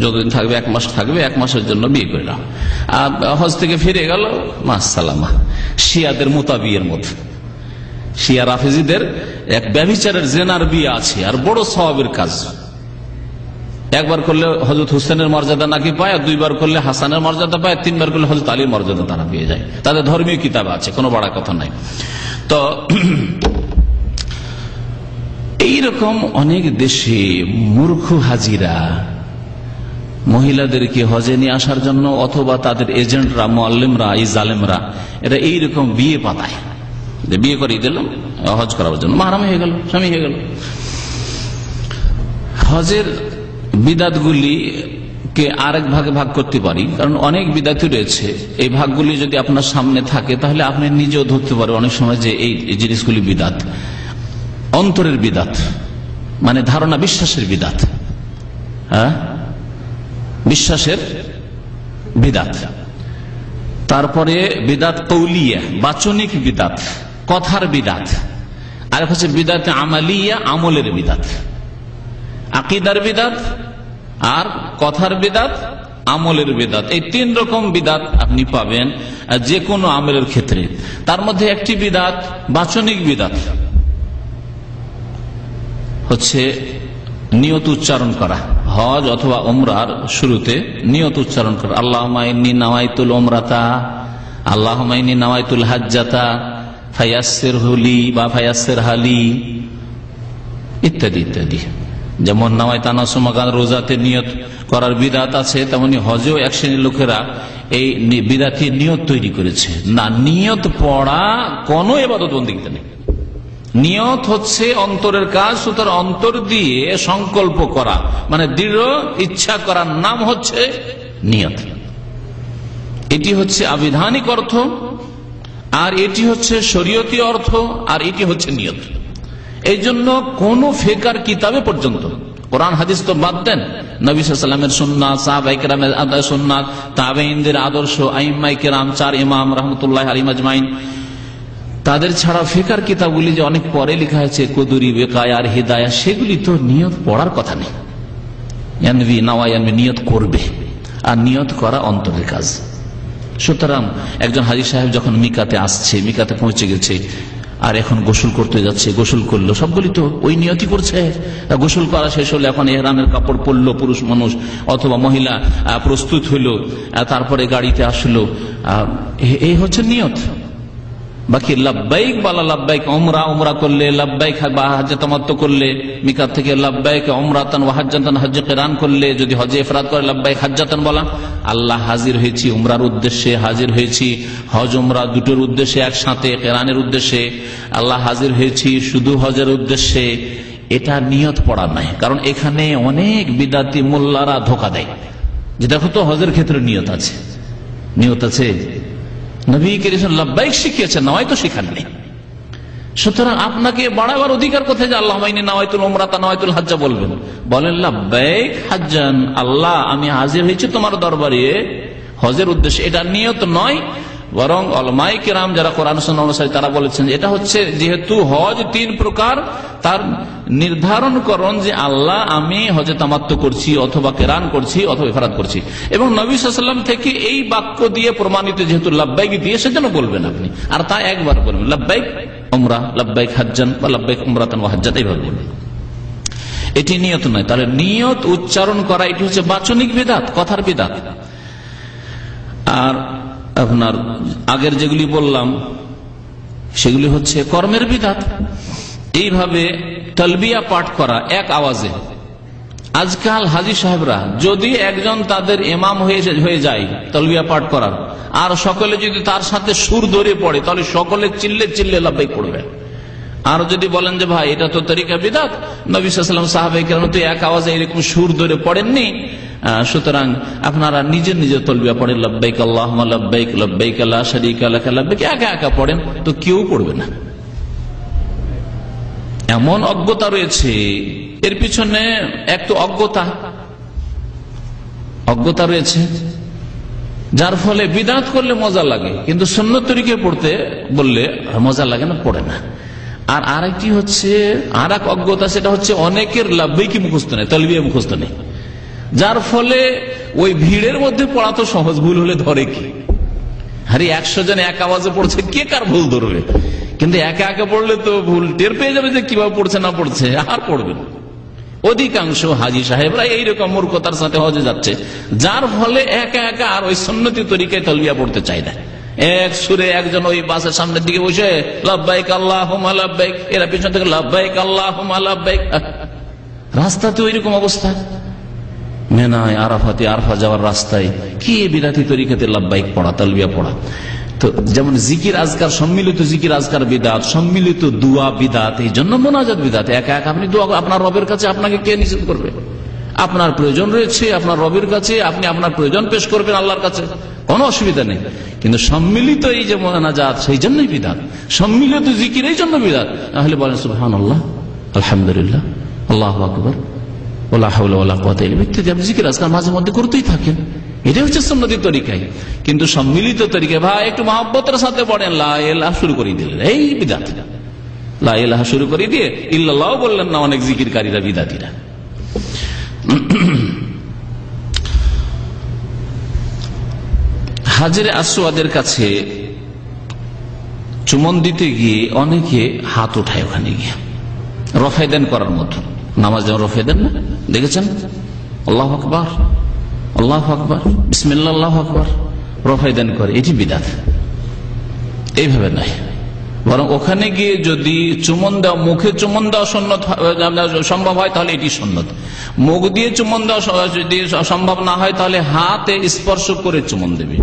যতদিন থাকবে, 1 মাস থাকবে, 1 মাসের জন্য বিয়ে করলাম। আর হজ থেকে ফিরে গেল, মাসালামা। শিয়াদের মোতাবিয়ের মধ্যে, শিয়া রাফেজিদের এক ব্যভিচারের জেনার বিয়ে আছে, আর বড় সওয়াবের কাজ। একবার করলে হযরত হুসেনের মর্যাদা নাকি পায়, আর 2বার করলে হাসানের মর্যাদা পায়, 3বার করলে হযরত আলীর মর্যাদা তারা পেয়ে যায়। তাদের ধর্মীয় কিতাব আছে, কোনো বড় কথা নাই। তো এইরকম অনেক দেশে মূর্খ হাজিরা মহিলাদেরকে হজে নিয়ে আসার জন্য, অথবা তাদের এজেন্টরা, মুআল্লিমরা, এই জালেমরা, এরা এইরকম বিয়ে পাতায়, যে বিয়ে করিয়ে দিলাম হজ করার জন্য, মাহরাম হয়ে গেল, স্বামী হয়ে গেল। হজের বিদাতগুলিকে আরেক ভাগে ভাগ করতে পারি, কারণ অনেক বিদাতি রয়েছে। এই ভাগগুলি যদি আপনার সামনে থাকে তাহলে আপনি নিজেও ধরতে পারেন অনেক সময় যে এই জিনিসগুলি বিদাত। অন্তরের বিদাত মানে ধারণা, বিশ্বাসের বিদাত। হ্যাঁ, বিশ্বাসের বিদাত। তারপরে বিদাত কৌলিয়া, বাচনিক বিদাত, কথার বিদাত। আর হচ্ছে বিদাতে আমালিয়া, আমলের বিদাত। আকীদার বিদাত, আর কথার বিদাত, আমলের বিদাত। এই 3 রকম বিদাত আপনি পাবেন যে কোনো আমলের ক্ষেত্রে। তার মধ্যে একটি বিদাত বাচনিক বিদাত, হচ্ছে নিয়ত উচ্চারণ করা। হজ অথবা উমরার শুরুতে নিয়ত উচ্চারণ করা, আল্লাহুম্মা ইন্নী নাওয়াইতুল উমরাতা, আল্লাহুম্মা ইন্নী নাওয়াইতুল হাজ্জাতা ফায়াসসিরহু লি বা ফায়াসসিরহা লি, ইত্যাদি ইত্যাদি। যেমন নাওয়াইতু আনাসুমা, রোজাতে নিয়ত করার বিদাত আছে, তেমনি হজেও এক শ্রেণীর লোকেরা এই বিদাতি নিয়ত তৈরি করেছে। না, নিয়ত পড়া কোন ইবাদত বন্দেগীতে নেই। নিয়ত হচ্ছে অন্তরের কাজ, সুতরাং অন্তর দিয়ে সংকল্প করা, মানে দৃঢ় ইচ্ছা করার নাম হচ্ছে নিয়ত। এটি হচ্ছে আবিধানিক অর্থ, আর এটি হচ্ছে শরীয়তি অর্থ, আর এটি হচ্ছে নিয়ত। এই জন্য কোন ফিকহের কিতাবে পর্যন্ত, কোরআন হাদিস তো বাদ দেন, নবী সাল্লাল্লাহু আলাইহি ওয়াসাল্লামের সুন্নাত, সাহাবায়ে কেরামের সুন্নাত, তাবেঈনদের আদর্শ, আইম্মায়ে কেরাম, 4 ইমাম রাহমাতুল্লাহি আলাইহিম আজমাইন, তাদের ছাড়া ফিকহের কিতাবগুলি যে অনেক পরে লেখা হয়েছে, কুদুরি, বেকায়া আর হিদায়া, সেগুলি তো নিয়ত পড়ার কথা নেই। ইয়ানভি নাওয়া, ইয়ানভি নিয়ত করবে, আর নিয়ত করা অন্তরের কাজ। সুতরাং একজন হাজী সাহেব যখন মিকাতে আসছে, মিকাতে পৌঁছে গেছে, আর এখন গোসল করতে যাচ্ছে, গোসল করলো, সবগুলি তো ওই নিয়তি করছে। গোসল করা শেষ হলো, এখন ইহরামের কাপড় পরলো পুরুষ মানুষ অথবা মহিলা, প্রস্তুত হইল, তারপরে গাড়িতে আসলো, এই হচ্ছে নিয়ত। বাকি লাব্বাইক বলা, লাব্বাইক উমরা করলে, লাব্বাইক হাজ্জে তামাত্তু করলে, মিকাত থেকে লাব্বাইক উমরাতান ওয়া হাজ্জাতান, হজ্জে কিরান করলে, যদি হজ্জে ইফরাদ করে লাব্বাইক হাজ্জাতান বলা। আল্লাহ হাজির হয়েছি উমরার উদ্দেশ্যে, হাজির হয়েছি হজ উমরা দুটোর উদ্দেশ্যে একসাথে, কিরানের উদ্দেশ্যে, আল্লাহ হাজির হয়েছি শুধু হজের উদ্দেশ্যে, এটা নিয়ত পড়া নাই। কারণ এখানে অনেক বিদাতি মোল্লারা ধোকা দেয় যে দেখো তো হজের ক্ষেত্রে নিয়ত আছে, নিয়ত আছে। নবী করিম লাব্বাইক শিখিয়েছেন, নয় তো শিখাননি। সুতরাং আপনাকে বাড়াবার অধিকার কোথায় যে আল্লাহ নাওয়াইতুল উমরাতা নাওয়াইতুল হাজ্জা বলবেন? বলেন লাব্বাইক হাজ্জান, আল্লাহ আমি হাজির হয়েছি তোমার দরবারে হজের উদ্দেশ্যে। এটা নিয়ত নয়, বরং উলামায়ে কিরাম যারা কোরআন সুন্নাহ অনুসারী তারা বলেছেন এটা হচ্ছে যেহেতু হজ 3 প্রকার, তার নির্ধারণকরণ যে আল্লাহ আমি হজে তামাত্তু করছি অথবা কিরান করছি অথবা ইফরাদ করছি। এবং নবী সাল্লাল্লাহু আলাইহি ওয়াসাল্লাম থেকে এই বাক্য দিয়ে প্রমাণিত, যেহেতু লাব্বাইক দিয়ে সেজন্য বলবেন আপনি, আর তা একবার বলবেন লাব্বাইক উমরা, লাব্বাইক হাজ্জান বা লাব্বাইক উমরাতান ওয়া হাজ্জাত, এইভাবে বলবেন। এটি নিয়ত নয়। তাহলে নিয়ত উচ্চারণ করা এটি হচ্ছে বাচনিক বিদআত, কথার বিদআত। আর আপনার আগের যেগুলি বললাম সেগুলি হচ্ছে কর্মের বিদআত। এইভাবে তালবিয়া পাঠ করা এক আওয়াজে, আজকাল হাজী সাহেবরা যদি একজন তাদের ইমাম হয়ে যায় তালবিয়া পাঠ করার, আর সকলে যদি তার সাথে সুর ধরে পড়ে তাহলে সকলে চিল্লে চিল্লে লাব্বাইক পড়বে। আর যদি বলেন যে ভাই এটা তো তরিকা বিদআত, নবী সাল্লাল্লাহু আলাইহি ওয়াসাল্লাম সাহাবায়ে কেরাম তো এক আওয়াজে এরকম সুর ধরে পড়েননি, সুতরাং আপনারা নিজের নিজের তালবিয়া পড়েন, লাব্বাইক আল্লাহুম্মা লাব্বাইক, লাব্বাইক লা শারীকা লাক লাব্বাইক, একা একা পড়েন, তো কেউ পড়বে না। এমন অজ্ঞতা রয়েছে, এর পিছনে এক তো অজ্ঞতা রয়েছে, যার ফলে বিদআত করলে মজা লাগে, কিন্তু সুন্নত তরিকায় পড়তে বললে মজা লাগে না, পড়ে না। আর আরেকটি হচ্ছে আর এক অজ্ঞতা, সেটা হচ্ছে অনেকের লাব্বাইকি মুখস্থ নেই, তালবিয়া মুখস্থ নেই, যার ফলে ওই ভিড়ের মধ্যে পড়া তো সহজ, ভুল হলে ধরে কি? আরে 100 জন এক আওয়াজে পড়ছে, কে কার ভুল ধরবে? কিন্তু একা একা পড়লে তো ভুল টের পেয়ে যাবে যে কিভাবে পড়ছে না পড়ছে, আর পড়বে না। অধিকাংশ হাজী সাহেবরা এইরকম মূর্খতার সাথে হজে যাচ্ছে, যার ফলে একা একা আর ওই সুন্নতি তরিকায় তালবিয়া পড়তে চায় না। এক সুরে একজন ওই বাসের সামনের দিকে বসে লাব্বাইক আল্লাহুম্মা লাব্বাইক, এরা পিছন থেকে লাব্বাইক আল্লাহুম্মা লাব্বাইক। রাস্তাতে ওইরকম অবস্থা, মেনায় আরাফাতে, আরফা যাওয়ার রাস্তায় কি বিদাতি তরিকাতে লাব্বাইক পড়া, তালবিয়া পড়া। তো যেমন জিকির আজকার, সম্মিলিত জিকির আজকার বিদআত, সম্মিলিত দুয়া বিদআত, এই জন্য মোনাজাত বিদআত। একা একা আপনি দোয়া আপনার রবের কাছে, আপনাকে কে নিষেধ করবে? আপনার প্রয়োজন রয়েছে আপনার রবের কাছে, আপনি আপনার প্রয়োজন পেশ করবেন আল্লাহর কাছে, কোনো অসুবিধা নেই। কিন্তু সম্মিলিত এই যে মোনাজাত, সেই জন্যই বিদআত। সম্মিলিত জিকির এই জন্য বিদআত। তাহলে বলেন সুবহানাল্লাহ, আলহামদুলিল্লাহ, আল্লাহু আকবার, ওয়ালা হাওলা ওয়ালা কুওয়াতা ইল্লা বিল্লাহ ইত্যাদি আপনি জিকির আজকার মাঝে মধ্যে করতেই থাকেন, এটাই হচ্ছে সুন্নতি তরিকায়। কিন্তু সম্মিলিত তরিকায় ভাই একটু মহব্বতের সাথে পড়েন, লা ইলাহা শুরু করে দিলেন, এই বিদআত। লা ইলাহা শুরু করে দিয়ে ইল্লাল্লাহ বললেন না অনেক জিকিরকারীরা, বিদআতীরা। হাজরে আসওয়াদের কাছে চুমন দিতে গিয়ে অনেকে হাত উঠায়, ওখানে গিয়ে রফায়দান করার মতো, নামাজ যেমন রফায়দান না দেখেছেন, আল্লাহু আকবার, আল্লাহু আকবার, বিসমিল্লাহ, আল্লাহু আকবার, রফায়দান করে, এটি বিদআত। এইভাবে নাই, বরং ওখানে গিয়ে যদি চুমন দেওয়া, মুখে চুমন দেওয়া সম্ভব হয় তাহলে এটি সুন্নত। মুখ দিয়ে চুমন দেওয়া যদি সম্ভব না হয় তাহলে হাতে স্পর্শ করে চুমন দেবে।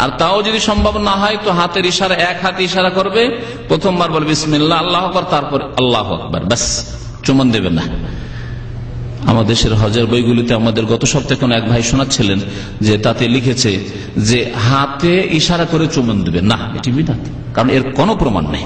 আর তাও যদি সম্ভব না হয় তো হাতের ইশারা, এক হাতে ইশারা করবে, প্রথমবার বলবে বিসমিল্লাহ, আল্লাহু আকবার, তারপর আল্লাহু আকবার, ব্যাস, চুমন দেবে না। আমাদের দেশের হজের বইগুলিতে আমাদের গত সপ্তাহে কোন এক ভাই শোনাচ্ছিলেন যে তাতে লিখেছে যে হাতে ইশারা করে চুমন দেবে না, এটি বিদআত, কারণ এর কোনো প্রমাণ নেই।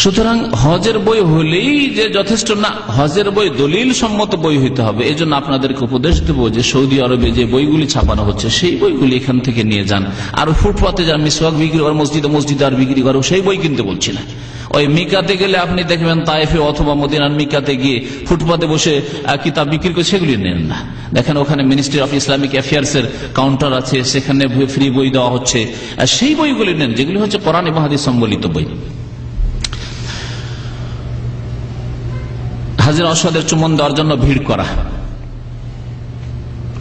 সুতরাং হজের বই হলেই যে যথেষ্ট না, হজের বই দলিল সম্মত বই হইতে হবে। এই জন্য আপনাদেরকে উপদেশ দেবো যে সৌদি আরবে যে বইগুলি ছাপানো হচ্ছে সেই বইগুলি এখান থেকে নিয়ে যান। আর ফুটপাতে যান, মিসওয়াক বিক্রি করে মসজিদে আর বিক্রি করে, সেই বই কিনতে বলছি না। ওই মিকাতে গেলে আপনি দেখবেন তায়েফে অথবা মদিনার মিকাতে গিয়ে ফুটপাতে বসে কিতাব বিক্রি করে, সেগুলি নেন না। দেখেন ওখানে মিনিস্ট্রি অফ ইসলামিক অ্যাফেয়ার্স এর কাউন্টার আছে, সেখানে ফ্রি বই দেওয়া হচ্ছে, সেই বইগুলি নেন যেগুলি হচ্ছে কোরআন এবং হাদিস সম্বলিত বই। হাজরে আসওয়াদের চুম্বন দেওয়ার জন্য ভিড় করা,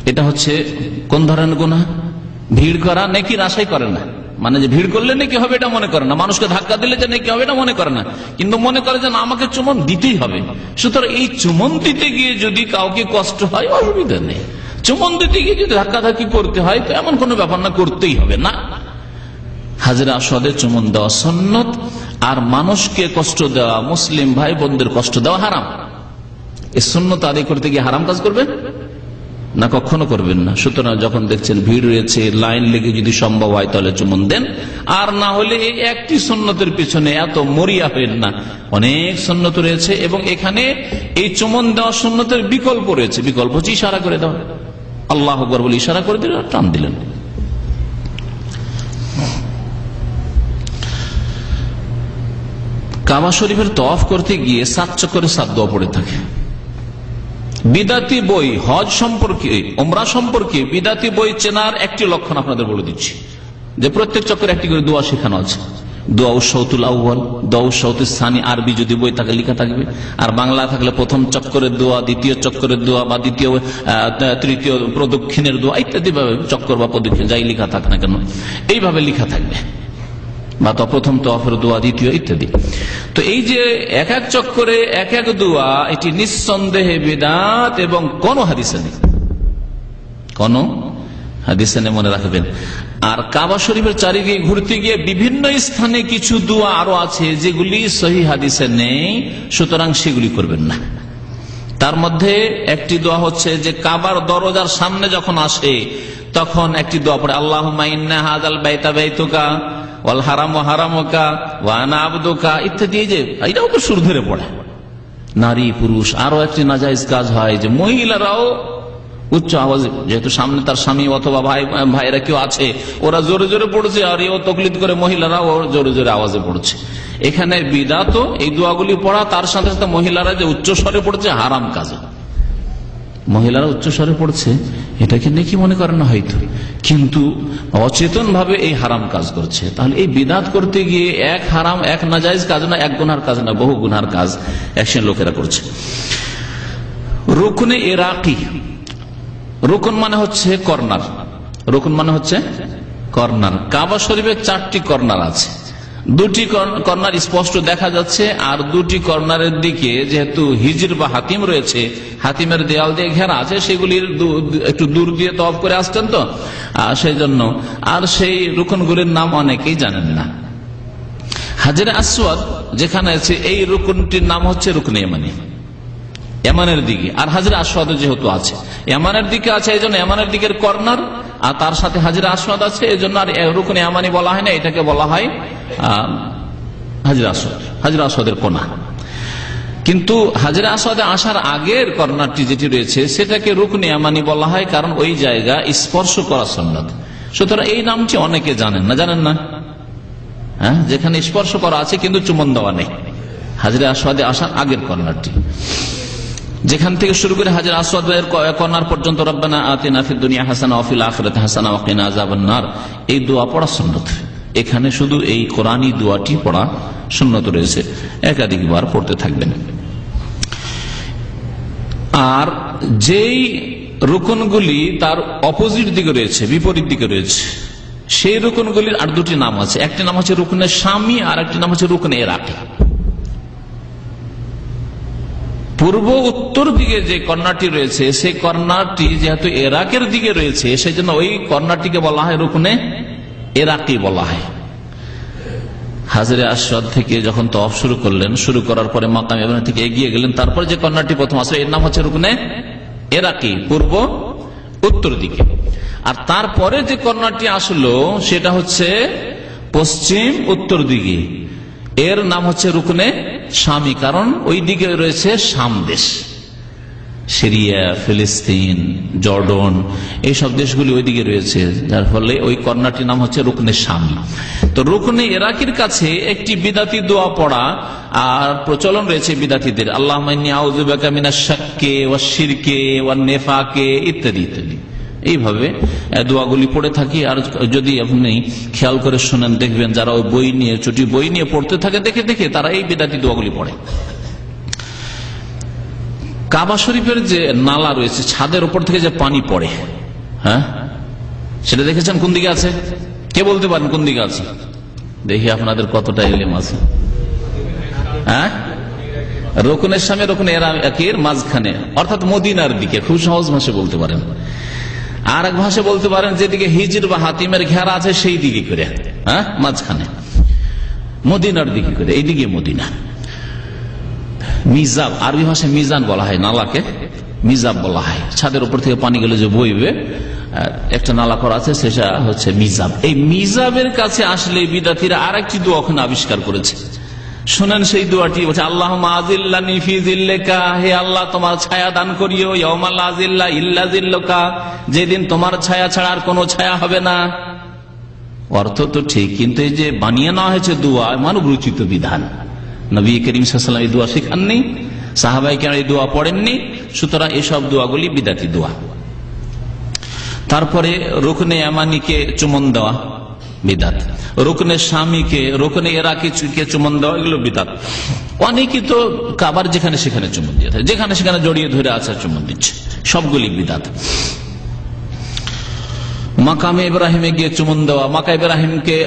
এটা হচ্ছে কোন ধরনের গুনাহ? ভিড় করা নেকির আশাই করে না, মানে যে ভিড় করলে নাকি হবে এটা মনে করে না, মানুষকে ধাক্কা দিলে যে নাকি হবে এটা মনে করে না, কিন্তু মনে করে যে না আমাকে চুমন দিতেই হবে। সুতরাং এই চুমন দিতে গিয়ে যদি কাউকে কষ্ট হয় অসুবিধা নেই, চুমন দিতে গিয়ে যদি ধাক্কাধাক্কি করতে হয় তো এমন কোনো ব্যাপার না, করতেই হবে না। হাজরে আসওয়াদে চুমন দেওয়া সুন্নত, আর মানুষকে কষ্ট দেওয়া, মুসলিম ভাই বোনদের কষ্ট দেওয়া হারাম। এই সুন্নত আদায় করতে গিয়ে হারাম কাজ করবেন না, কখনো করবেন না। সুতরাং যখন দেখছেন ভিড় রয়েছে, লাইন লেগে যদি সম্ভব হয় তাহলে চুমন দেন, আর না হলে এই একটি সুন্নতের পিছনে এত মরিয়া হবেন না। অনেক সুন্নত রয়েছে এবং এখানে এই চুমন দেওয়া সুন্নতের বিকল্প রয়েছে। বিকল্প হচ্ছে ইশারা করে দেওয়া, আল্লাহু আকবার বলে ইশারা করে দিলেন, টান দিলেন। কাবা শরীফের তওয়াফ করতে গিয়ে 7 চক্করে 7 দোয়া পড়ে থাকে। বিদাতি বই হজ সম্পর্কে, উমরা সম্পর্কে বিদাতি বই চেনার একটি লক্ষণ আপনাদের বলে দিচ্ছি, যে প্রত্যেক চক্করে একটি করে দোয়া শেখানো আছে। দোয়া উস-শাউতুল আউয়াল, দোয়া উস-শাউতুস সানি, আরবি যদি বই থাকে লেখা থাকবে, আর বাংলা থাকলে প্রথম চক্করের দোয়া, দ্বিতীয় চক্করের দোয়া বা দ্বিতীয় তৃতীয় প্রদক্ষিণের দোয়া ইত্যাদি ভাবে চক্কর বা প্রদক্ষিণ যাই লেখা থাক না কেন এইভাবে লেখা থাকবে, বা তো প্রথম তওয়াফের দোয়া, দ্বিতীয় ইত্যাদি। তো এই যে এক এক চক্করে এক এক দোয়া, এটি নিঃসন্দেহে বিদআত এবং কোন হাদিসে নেই, কোন হাদিসে নেই, মনে রাখবেন। আর কাবা শরীফের চারিদিকে ঘুরতে গিয়ে বিভিন্ন স্থানে কিছু দোয়া আরো আছে যেগুলি সহিহ হাদিসে নেই, সুতরাং সেগুলি করবেন না। তার মধ্যে একটি দোয়া হচ্ছে যে কাবার দরজার সামনে যখন আসে তখন একটি দোয়া পড়ে, আল্লাহুম্মা ইন্না হাযাল বাইতা বাইতুকা ওয়াল হারামু হারামুকা ওয়া আনা আবদুকা ইত্যাদি। যে এটাও তো সুর ধরে পড়ে। নারী পুরুষ আরো একটি নাজায়েজ কাজ হয় যে মহিলারাও উচ্চ আওয়াজে, যেহেতু সামনে তার স্বামী অথবা ভাইরা কেউ আছে, ওরা জোরে জোরে পড়ছে আর এও তকলিদ করে মহিলারাও জোরে জোরে আওয়াজে পড়ছে। এখানে বিদআত এই দোয়াগুলি পড়া, তার সাথে সাথে মহিলারা যে উচ্চ স্বরে পড়ছে হারাম কাজে। মহিলারা উচ্চ স্বরে পড়ছে এটাকে নেকি মনে করে না হয়তো, কিন্তু অচেতন ভাবে এই হারাম কাজ করছে। তাহলে এই বিদআত করতে গিয়ে এক হারাম, এক নাজায়েজ কাজ না, এক গুনার কাজ না, বহু গুনার কাজ একসঙ্গে লোকেরা করছে। রুকনে ইরাকি, রুকন মানে হচ্ছে কর্নার, রুকন মানে হচ্ছে কর্নার। কাবা শরীফে 4টি কর্নার আছে, 2টি কর্নার স্পষ্ট দেখা যাচ্ছে, আর 2টি কর্নারের দিকে যেহেতু হিজর বা হাতিম রয়েছে, হাতিমের দেয়াল দিয়ে ঘেরা আছে, সেগুলির একটু দূর দিয়ে তওয়াফ করে আসতেন তো সেই জন্য। আর সেই রুকনগুলির নাম অনেকেই জানেন না। হাজরে আসওয়াদ যেখানে আছে এই রুকনটির নাম হচ্ছে রুকনে ইয়ামানি, ইয়ামানের দিকে। আর হাজরে আসওয়াদ যেহেতু আছে ইয়ামানের দিকে আছে, এই জন্য ইয়ামানের দিকের কর্নার, আর তার সাথে হাজরে আসওয়াদ আছে, এই জন্য আর রুকনে ইয়ামানি বলা হয় না, এটাকে বলা হয় হাজরে আসওয়াদ, হাজরে আসওয়াদের কোনা। কিন্তু হাজরে আসওয়াদে আসার আগের কর্নারটি যেটি রয়েছে সেটাকে রুকনে ইয়ামানি বলা হয়, কারণ ওই জায়গা স্পর্শ করা সুন্নাত। সুতরাং এই নামটি অনেকে জানেন না, জানেন না, হ্যাঁ, যেখানে স্পর্শ করা আছে কিন্তু চুমন দেওয়া নেই, হাজরে আসওয়াদে আসার আগের কর্নারটি। যেখান থেকে শুরু করে হাজরে আসওয়াদের কর্নার পর্যন্ত রব্বানা আতিনা ফিদ দুনিয়া হাসানা ওয়া ফিল আখিরাতি হাসানা ওয়া কিনা আযাবান নার, এই দোয়া পড়া সুন্নাত। এখানে শুধু এই কোরআনী দোয়াটি পড়া সুন্নাত রয়েছে, একাধিকবার পড়তে থাকবেন। আর যেই রুকনগুলি তার অপোজিট দিকে রয়েছে, বিপরীত দিকে রয়েছে, সেই রুকনগুলির আর 2টি নাম আছে। একটি নাম হচ্ছে রুকনে শামি, আর একটি নাম হচ্ছে রুকনে ইরাকি। পূর্ব উত্তর দিকে যে কর্নারটি রয়েছে সেই কর্নারটি যেহেতু ইরাকের দিকে রয়েছে, সেই জন্য ওই কর্নারটিকে বলা হয় রুকনে ইরাকি বলা হয়। হাজরে আসওয়াদ থেকে যখন তওয়াফ শুরু করলেন, শুরু করার পরে মাকাম ইব্রাহিম থেকে এগিয়ে গেলেন, তারপরে যে কর্নারটি প্রথম আসলো এর নাম হচ্ছে রুকনে ইরাকি, পূর্ব উত্তর দিকে। আর তারপরে যে কর্নারটি আসলো সেটা হচ্ছে পশ্চিম উত্তর দিকে, এর নাম হচ্ছে রুকনে শামি, কারণ ওই দিকে রয়েছে শাম দেশ, সিরিয়া, ফিলিস্তিন, জর্ডন, এইসব দেশগুলি ওইদিকে রয়েছে, যার ফলে ওই কর্নারটির নাম হচ্ছে রুকনে শামি। তো রুকনে ইরাকির কাছে একটি বিদাতি দোয়া পড়া আর প্রচলন রয়েছে বিদাতিদের, আল্লাহুম্মা ইন্নী আউযু বিকা মিনাশ শাক্কি ওয়াশ শিরকি ওয়ান নিফাকি ইত্যাদি ইত্যাদি। এইভাবে দোয়াগুলি পড়ে থাকি। আর যদি আপনি খেয়াল করে শুনেন দেখবেন যারা ওই বই নিয়ে, ছোটি বই নিয়ে পড়তে থাকে, দেখে দেখে তারা এই বিদাতি দোয়াগুলি পড়ে। কাবা শরীফের যে নালা রয়েছে, ছাদের উপর থেকে যে পানি পড়ে, হ্যাঁ, সেটা দেখেছেন কোন দিকে আছে? কে বলতে পারেন কোন দিকে আছে? দেখি আপনাদের কতটা ইলম আছে। হ্যাঁ, রুকনের সামনে, রুকনে এর মাঝখানে, অর্থাৎ মদিনার দিকে। খুব সহজ ভাষায় বলতে পারেন। আর এক ভাষায় বলতে পারেন যেদিকে হিজর বা হাতিমের ঘেরা আছে সেই দিকে করে, হ্যাঁ, মাঝখানে মদিনার দিকে করে, এইদিকে মদিনা। মিজাব, আরবি ভাষায় মিজান বলা হয়, নালাকে মিজাব বলা হয়। ছাদের উপর থেকে পানি গেলে যে বইবে, একটা নালা করা আছে, সেটা হচ্ছে মিজাব। এই মিজাবের কাছে আসলে বিদাতিরা আর একটি দোয়া ওখানে আবিষ্কার করেছে। শোনেন সেই দোয়াটি, বলছে আল্লাহুম্মা আজিল্লানি ফি জিল্লিকা, হে আল্লাহ তোমার ছায়া দান করিও, ইয়াউমা লা জিল্লা ইল্লা জিল্লুকা, যেদিন তোমার ছায়া ছাড়া আর কোনো ছায়া হবে না। অর্থ তো ঠিক, কিন্তু এই যে বানিয়ে নেওয়া হয়েছে দোয়া, মানব রচিত বিধান। নবী করিম সাল্লাল্লাহু আলাইহি ওয়াসাল্লাম এই দোয়া শেখাননি, সাহাবায়ে কেরাম এই দোয়া পড়েননি, সুতরাং এসব দোয়াগুলি বিদাতি দোয়া। তারপরে রুকনে ইয়ামানিকে চুমন দেওয়া বিদাত, রুকনে শামিকে, রুকনে ইরাকিকে চুমন দেওয়া, এগুলো বিদাত। অনেকে তো কাবার যেখানে সেখানে চুমন দিয়ে থাকে, যেখানে সেখানে জড়িয়ে ধরে আছে চুমন দিচ্ছে, সবগুলি বিদাত। মাকামে ইব্রাহিমে গিয়ে চুমন দেওয়া, মাকা ইব্রাহিমকে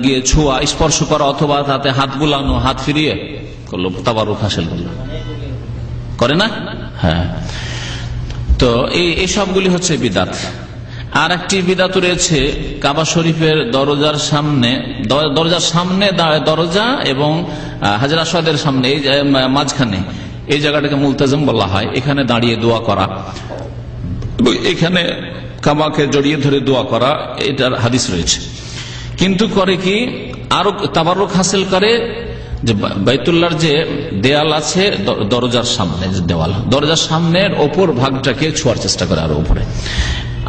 গিয়ে ছোঁয়া, স্পর্শ করা, অথবা তাতে হাত বুলানো, হাত ফিরিয়ে করলো, তাবারুক হাসিল করলো, করে না? হ্যাঁ, তো এই সবগুলি হচ্ছে বিদাত। আর একটি বিদাত রয়েছে কাবা শরীফের দরজার সামনে, দরজা এবং হাজর আসওয়াদের সামনে, এই মাঝখানে এই জায়গাটাকে মুলতাজিম বলা হয়, এখানে দাঁড়িয়ে দোয়া করা, এখানে কাবাকে জড়িয়ে ধরে দোয়া করা, এটার হাদিস রয়েছে। কিন্তু করে কি, আরো তাবারুক হাসিল করে যে বাইতুল্লাহর যে দেয়াল আছে, দরজার সামনে যে দেওয়াল, দরজার সামনের ওপর ভাগটাকে ছোঁয়ার চেষ্টা করে আরো উপরে,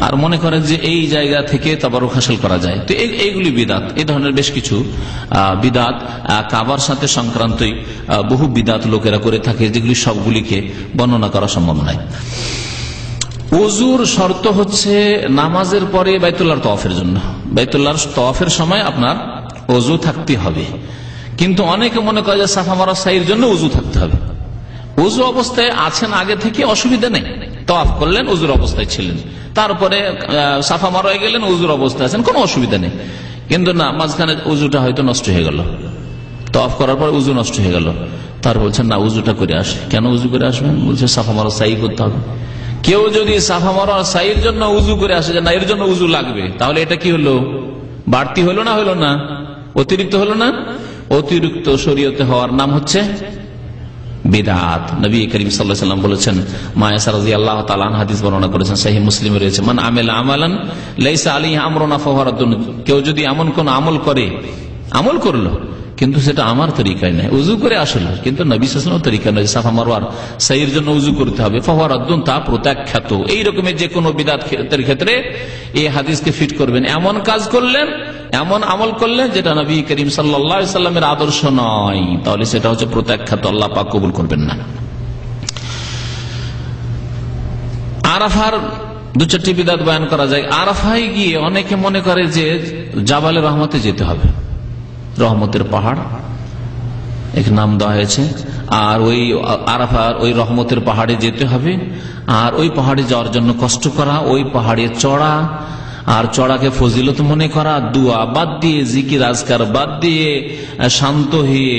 আর মনে করেন যে এই জায়গা থেকে তাবারুক হাসিল করা যায়। তো এইগুলি বিদাত। এই ধরনের বেশ কিছু বিদাত কাবার সাথে সংক্রান্তই বহু বিদাত লোকেরা করে থাকে, যেগুলি সবগুলিকে বর্ণনা করা সম্ভব নয়। ওযুর শর্ত হচ্ছে নামাজের পরে বাইতুল্লাহর তওয়াফের জন্য, বাইতুল্লাহর তওয়াফের সময় আপনার ওযু থাকতে হবে। কিন্তু অনেকে মনে করে যে সাফা মারওয়া সাইয়ের জন্য ওযু থাকতে হবে। ওযু অবস্থায় আছেন আগে থেকে, অসুবিধা নেই, তওয়াফ করলেন, ওযুর অবস্থায় ছিলেন, তারপরে সাফা মারওয়ায় গেলেন, ওযুর অবস্থায় আছেন, কোনো অসুবিধা নেই। কিন্তু না, মাঝখানে ওযুটা হয়তো নষ্ট হয়ে গেল, তওয়াফ করার পর ওযু নষ্ট হয়ে গেল, তার বলছেন না, ওযুটা করে আসে। কেন ওযু করে আসবেন? বলছে সাফা মারওয়া সাই করতে হবে। কেউ যদি সাফা মারওয়া সাইয়ের জন্য উযু করে আসে, যে না এর জন্য উযু লাগবে, তাহলে এটা কি হলো? বাড়তি হলো না, হলো না? অতিরিক্ত হলো না? অতিরিক্ত শরীয়তে হওয়ার নাম হচ্ছে বিদআত। নবী করিম সাল্লাল্লাহু আলাইহি ওয়াসাল্লাম বলেছেন, মা আয়েশা রাদিয়াল্লাহু তাআলা আনহা হাদিস বর্ণনা করেছেন, সহিহ মুসলিমে রয়েছে, মান আমিলা আমালান লাইসা আলাইহি আমরুনা ফাহুয়া রাদ্দুন। কেউ যদি এমন কোন আমল করে, আমল করলো কিন্তু সেটা আমার তরিকায় নয়, উযু করে আসলো, কিন্তু নবী সাল্লাল্লাহু আলাইহি ওয়াসাল্লামের তরিকা নয়, সাফা মারওয়ার সাইয়ের জন্য উযু করতে হবে, ফাহুয়া রাদ্দুন, তা প্রত্যাখ্যাত। এই রকমের যে কোনো বিদআতের ক্ষেত্রে এই হাদিসকে ফিট করবেন। এমন কাজ করলেন, এমন আমল করলেন যেটা নবী করিম সাল্লাল্লাহু আলাইহি ওয়াসাল্লামের আদর্শ নয়, তাহলে সেটা হচ্ছে প্রত্যাখ্যাত, আল্লাহ পাক কবুল করবেন না। আরাফার দু চারটি বিদআত বয়ান করা যায়। আরাফায় গিয়ে অনেকে মনে করে যে জাবালে রহমতে যেতে হবে, রহমতের পাহাড় এক নাম দেওয়া হয়েছে, আর ওই আরাফার ওই রহমতের পাহাড়ে যেতে হবে, আর ওই পাহাড়ে যাওয়ার জন্য কষ্ট করা, ওই পাহাড়ে চড়া, আর চড়াকে ফজিলত মনে করা, দুয়া বাদ দিয়ে, জিকির আজকার বাদ দিয়ে, শান্ত হয়ে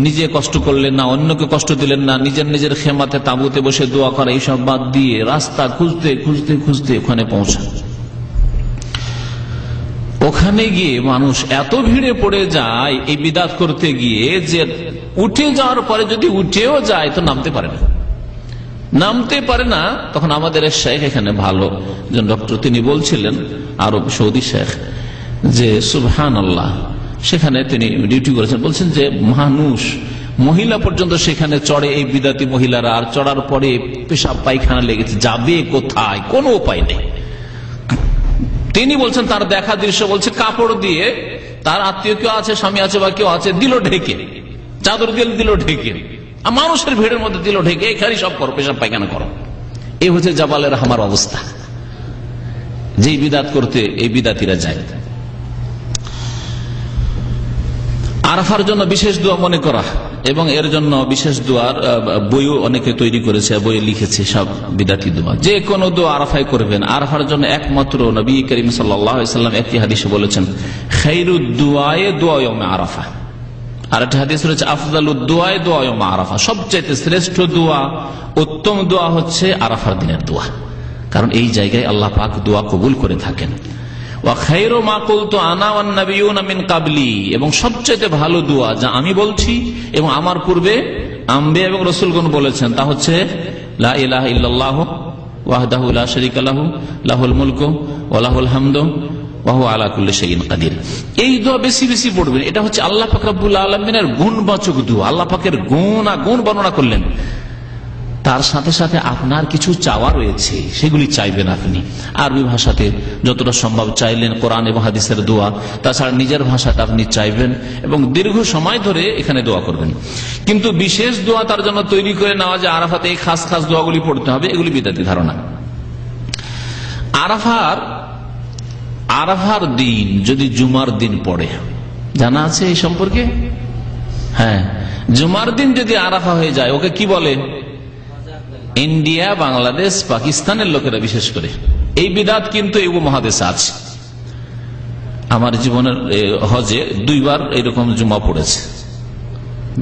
নিজে কষ্ট করলেন না, অন্যকে কষ্ট দিলেন না, নিজের নিজের খেমাতে তাঁবুতে বসে দোয়া করা, এইসব বাদ দিয়ে রাস্তা খুঁজতে খুঁজতে খুঁজতে ওখানে পৌঁছা। ওখানে গিয়ে মানুষ এত ভিড়ে পড়ে যায় এই বিদআত করতে গিয়ে, যে উঠে যাওয়ার পরে যদি উঠেও যায় তো নামতে পারে না, নামতে পারে না। তখন আমাদের শেখ এখানে ভালো একজন ডক্টর, তিনি বলছিলেন, আরব সৌদি শেখ, যে সুবহানাল্লাহ, সেখানে তিনি ডিউটি করেছেন, বলছেন যে মানুষ, মহিলা পর্যন্ত সেখানে চড়ে, এই বিদাতি মহিলারা, আর চড়ার পরে পেশাব পায়খানা লেগেছে, যাবে কোথায়, কোনো উপায় নেই। তিনি বলছেন তার দেখা দৃশ্য, বলছে কাপড় দিয়ে তার আত্মীয় কেউ আছে, স্বামী আছে বা কেউ আছে, দিল ঢেকে, চাদর দিয়ে দিল ঢেকে, মানুষের ভিড়ের মধ্যে দিল ঢেকে, এখানে সব করো, পেশাব পায়খানা করো। এই হচ্ছে জাবালের আমার অবস্থা, যেই বিদাত করতে এই বিদাতিরা যায়। আরাফার জন্য বিশেষ দোয়া মনে করা, এবং এর জন্য বিশেষ দোয়ার বইও অনেকে তৈরি করেছে, বইয়ে লিখেছে সব বিদাতি দোয়া। যে কোনো দোয়া আরাফায় করবেন। আরাফার জন্য একমাত্র নবী করিম সাল্লাল্লাহু আলাইহি ওয়াসাল্লাম একটি হাদিসে বলেছেন, খায়রুদ দুআয়ে দুআ ইয়াউমে আরাফা। আর একটা হাদিস রয়েছে, আফজালুদ দুআয়ে দুআ ইয়াউমে আরাফা। সবচেয়ে শ্রেষ্ঠ দোয়া, উত্তম দোয়া হচ্ছে আরাফার দিনের দোয়া, কারণ এই জায়গায় আল্লাহ পাক দোয়া কবুল করে থাকেন। এবং সবচেয়ে ভালো দোয়া যা আমি বলছি এবং আমার পূর্বে আম্বিয়া এবং রাসূলগণ বলেছেন, তা হচ্ছে লা ইলাহা ইল্লাল্লাহু ওয়াহদাহু লা শারীকা লাহু লাহুল মুলকু ওয়া লাহুল হামদু ওয়া হুয়া আলা কুল্লি শাইইন কাদির। এই দোয়া বেশি বেশি পড়বেন। এটা হচ্ছে আল্লাহ পাক রব্বুল আলামিনের গুণবাচক দোয়া। আল্লাহ পাকের গুণ বর্ণনা করলেন, তার সাথে সাথে আপনার কিছু চাওয়া রয়েছে, সেগুলি চাইবেন আপনি। আরবি ভাষাতে যতটা সম্ভব চাইলেন, কোরআন এবং হাদিসের দোয়া। তাছাড়া নিজের ভাষাতে আপনি চাইবেন এবং দীর্ঘ সময় ধরে এখানে দোয়া করবেন। কিন্তু বিশেষ দোয়া তার জন্য তৈরি করে নেওয়া, যে আরাফাতে এই খাস খাস দোয়াগুলি পড়তে হবে, এগুলি বিদাতি ধারণা। আরাফার দিন যদি জুমার দিন পড়ে, জানা আছে এই সম্পর্কে? হ্যাঁ, জুমার দিন যদি আরাফা হয়ে যায়, ওকে কি বলে? ইন্ডিয়া, বাংলাদেশ, পাকিস্তানের লোকেরা বিশেষ করে এই বিদাত কিন্তু এই উপমহাদেশে আছে। আমার জীবনের হজে 2 বার এরকম জুমা পড়েছে,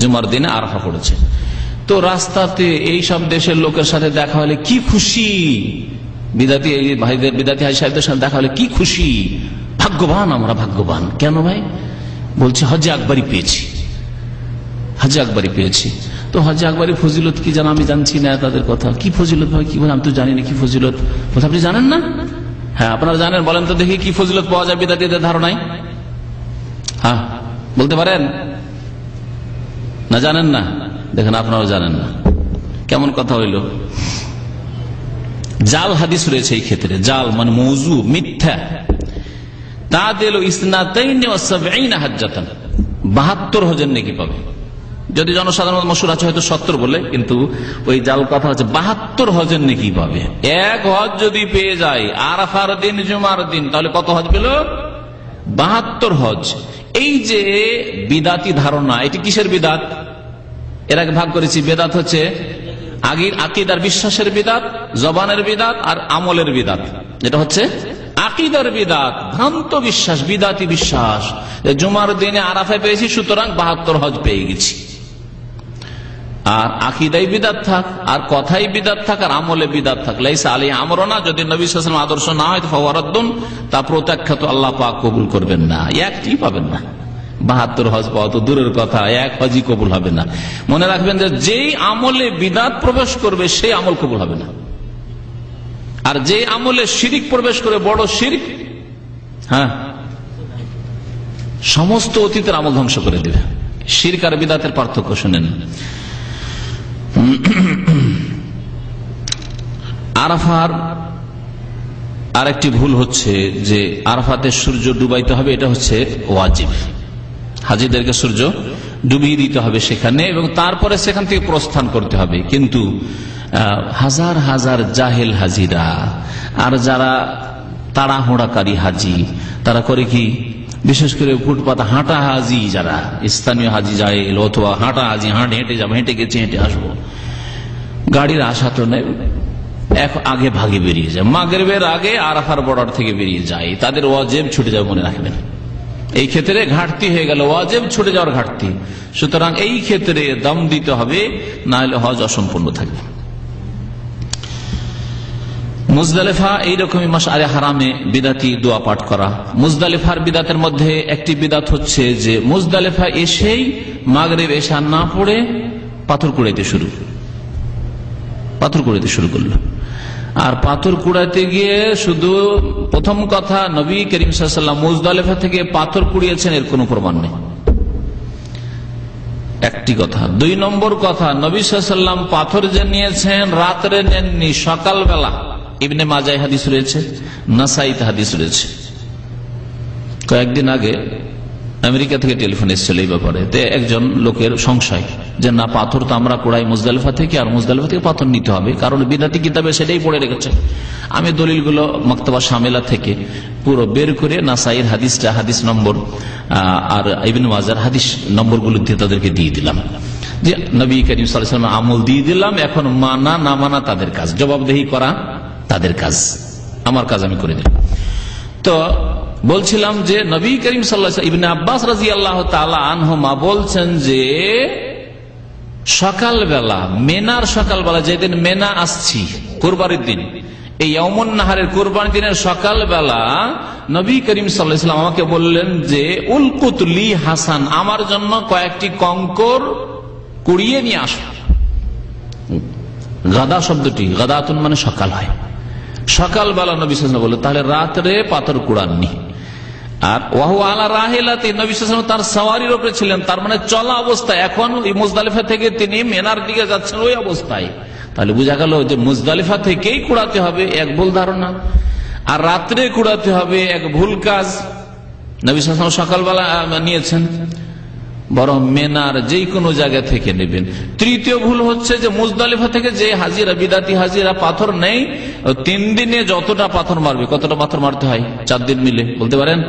জুমার দিনে আরাফা পড়েছে। তো রাস্তাতে এই সব দেশের লোকের সাথে দেখা হলে কি খুশি, বিদাতি ভাইদের, বিদাতি হাজি সাহেবদের সাথে দেখা হলে কি খুশি, ভাগ্যবান আমরা, ভাগ্যবান। কেন ভাই? বলছে হজে আকবরই পেয়েছি, হজে আকবরই পেয়েছি। তো হজে আকবরী ফজিলত কি জানা? আমি জানছি না তাদের কথা। কি ফজিলত ভাই? কি বলে? আমি তো জানি না কি ফজিলত। আপনি জানেন না? হ্যাঁ, আপনারা জানেন, বলেন তো দেখি কি ফজিলত পাওয়া যায় বিদাতীদের ধারণায়। হ্যাঁ, বলতে পারেন না? জানেন না? দেখেন, আপনারাও জানেন না। কেমন কথা হইল? জাল হাদিস রয়েছে এই ক্ষেত্রে। জাল মানে মৌজু, মিথ্যা। তা দিল ইসনাতাইনি ওয়া সাবঈনা হাজ্জাতান, 72 হজের নেকি পাবে। যদি জনসাধারণ মশহুর আছে হয়তো 70 বলে, কিন্তু ওই জাল কথা হচ্ছে 72 হজের নেকি পাবে। এক হজ যদি পেয়ে যায় আরাফার দিন, জুমার দিন, তাহলে কত হজ পেল? 72 হজ। এই যে বিদাতি ধারণা, এটি কিসের বিদাত? এর আগে ভাগ করেছি। বেদাত হচ্ছে আগের আকীদার বিশ্বাসের বিদাত, জবানের বিদাত আর আমলের বিদাত। যেটা হচ্ছে আকীদার বিদাত, ভ্রান্ত বিশ্বাস, বিদাতি বিশ্বাস। জুমার দিনে আরাফায় পেয়েছি, সুতরাং 72 হজ পেয়ে গেছি। আর আকীদাই বিদাত থাক, আর কথাই বিদাত থাক, আর আমলে বিদাত থাক। লাইসা আলাইহি আমরুনা, যদি নবী সাল্লাল্লাহু আলাইহি ওয়াসাল্লাম আদর্শ না হয় তো ফাওয়ারাদ্দুন, তা প্রত্যাখ্যাত, আল্লাহ পাক কবুল করবেন না। একটি পাবেন না। 72 হজ পাওয়া তো দূরের কথা, এক হজই কবুল হবে না। মনে রাখবেন যে যেই আমলে বিদাত প্রবেশ করবে সেই আমল কবুল হবে না। আর যে আমলে শিরিক প্রবেশ করে, বড় শিরিক, হ্যাঁ, সমস্ত অতীতের আমল ধ্বংস করে দেবে। শিরক আর বিদাতের পার্থক্য শুনেন। আরাফার আরেকটি ভুল হচ্ছে যে আরাফাতে সূর্য ডুবাইতে হবে, এটা হচ্ছে ওয়াজিব। হাজিদেরকে সূর্য ডুবিয়ে দিতে হবে সেখানে, এবং তারপরে সেখান থেকে প্রস্থান করতে হবে। কিন্তু হাজার হাজার জাহেল হাজিরা আর যারা তাড়াহুড়াকারী হাজি, তারা করে কি, বিশেষ করে ফুটপাত হাঁটা হাজি, যারা স্থানীয় হাজি যায় অথবা হাঁটা হাজি, হেঁটে যাবো, হেঁটে গেছি, হেঁটে আসবো, গাড়ির আশা তো নেই, আগে ভাগে বেরিয়ে যায়, মাগরিবের আগে আরাফার বর্ডার থেকে বেরিয়ে যায়, তাদের ওয়াজিব ছুটে যাবে। মনে রাখবেন, এই ক্ষেত্রে ঘাটতি হয়ে গেল, ওয়াজিব ছুটে যাওয়ার ঘাটতি। সুতরাং এই ক্ষেত্রে দম দিতে হবে, না হলে হজ অসম্পূর্ণ থাকবে। মুজদালিফা এইরকমই মাশআরে হারামে বিদাতি দোয়া পাঠ করা। মুজদালিফার বিদাতের মধ্যে একটি বিদাত হচ্ছে যে মুজদালিফা এসেই মাগরিব এশা না পড়ে পাথর কুড়াইতে শুরু করলো। আর পাথর কুড়াইতে গিয়ে শুধু প্রথম কথা, নবী করিম সাল্লাল্লাহু আলাইহি ওয়াসাল্লাম মুজদালিফা থেকে পাথর কুড়িয়েছেন এর কোনো প্রমাণ নেই, একটি কথা। 2 নম্বর কথা, নবী সাল্লাল্লাহু আলাইহি ওয়াসাল্লাম পাথর যে নিয়েছেন রাত্রে নেননি, সকালবেলা। ইবনে মাজাহ হাদিস রয়েছে, নাসাইতে হাদিস রয়েছে। কয়েকদিন আগে আমেরিকা থেকে টেলিফোন এসেছিল এই ব্যাপারে। একজন লোকের সংশয়, যে না, পাথর তো আমরা কুড়াই মুজদালিফা থেকে, আর মুজদালিফা থেকে পাথর নিতে হবে, কারণ বিদাতি কিতাবে সেটাই পড়ে রেখেছে। আমি দলিলগুলো মাকতাবা শামিলা থেকে পুরো বের করে নাসাইর হাদিসটা, হাদিস নম্বর আর ইবনে মাজার হাদিস নম্বরগুলো দিয়ে তাদেরকে দিয়ে দিলাম, যে নবী করিম সাল্লাল্লাহু আলাইহি ওয়াসাল্লাম আমল দিয়ে দিলাম। এখন মানা না মানা তাদের কাজ, জবাবদেহি করা তাদের কাজ, আমার কাজ আমি করে দিলাম। তো বলছিলাম যে নবী করিম সাল্লাল্লাহু আলাইহি ওয়াসাল্লাম, ইবনে আব্বাস রাদিয়াল্লাহু তাআলা আনহুমা বলছেন যে সকালবেলা, মেনার সকালবেলা, যেদিন মেনা আসছি কুরবানির দিন, এই ইয়াউমুন নাহারের কুরবানির দিনের সকালবেলা নবী করিম সাল্লাল্লাহু আলাইহি ওয়াসাল্লাম আমাকে বললেন যে উলকুত লি হাসান, আমার জন্য কয়েকটি কঙ্কর কুড়িয়ে নিয়ে আসো। গাদা শব্দটি, গাদাতুন মানে সকাল হয়, সকালবেলা নবী সাল্লাল্লাহু আলাইহি ওয়াসাল্লাম বললেন, তাহলে রাত্রে পাথর কুড়াননি। আর ওয়াহু আলা রাহিলাতি, নবী সাল্লাল্লাহু আলাইহি ওয়াসাল্লাম তার সওয়ারির উপরে ছিলেন, তার মানে চলা অবস্থায়, এখন মুজদালিফা থেকে তিনি মেনার দিকে যাচ্ছেন ওই অবস্থায়। তাহলে বোঝা গেল যে মুজদালিফা থেকেই কুড়াতে হবে, এক ভুল ধারণা, আর রাত্রে কুড়াতে হবে এক ভুল কাজ। নবী সাল্লাল্লাহু আলাইহি ওয়াসাল্লাম সকালবেলা নিয়েছেন, বরং মেনার যে কোনো জায়গা থেকে নেবেন। তৃতীয় ভুল হচ্ছে যে মুজদালিফা থেকে যে হাজিরা, বিদাতি হাজিরা পাথর নেই, 3 দিনে যতটা পাথর মারবে, কতটা পাথর মারতে হয় 4 দিন মিলে বলতে পারেন?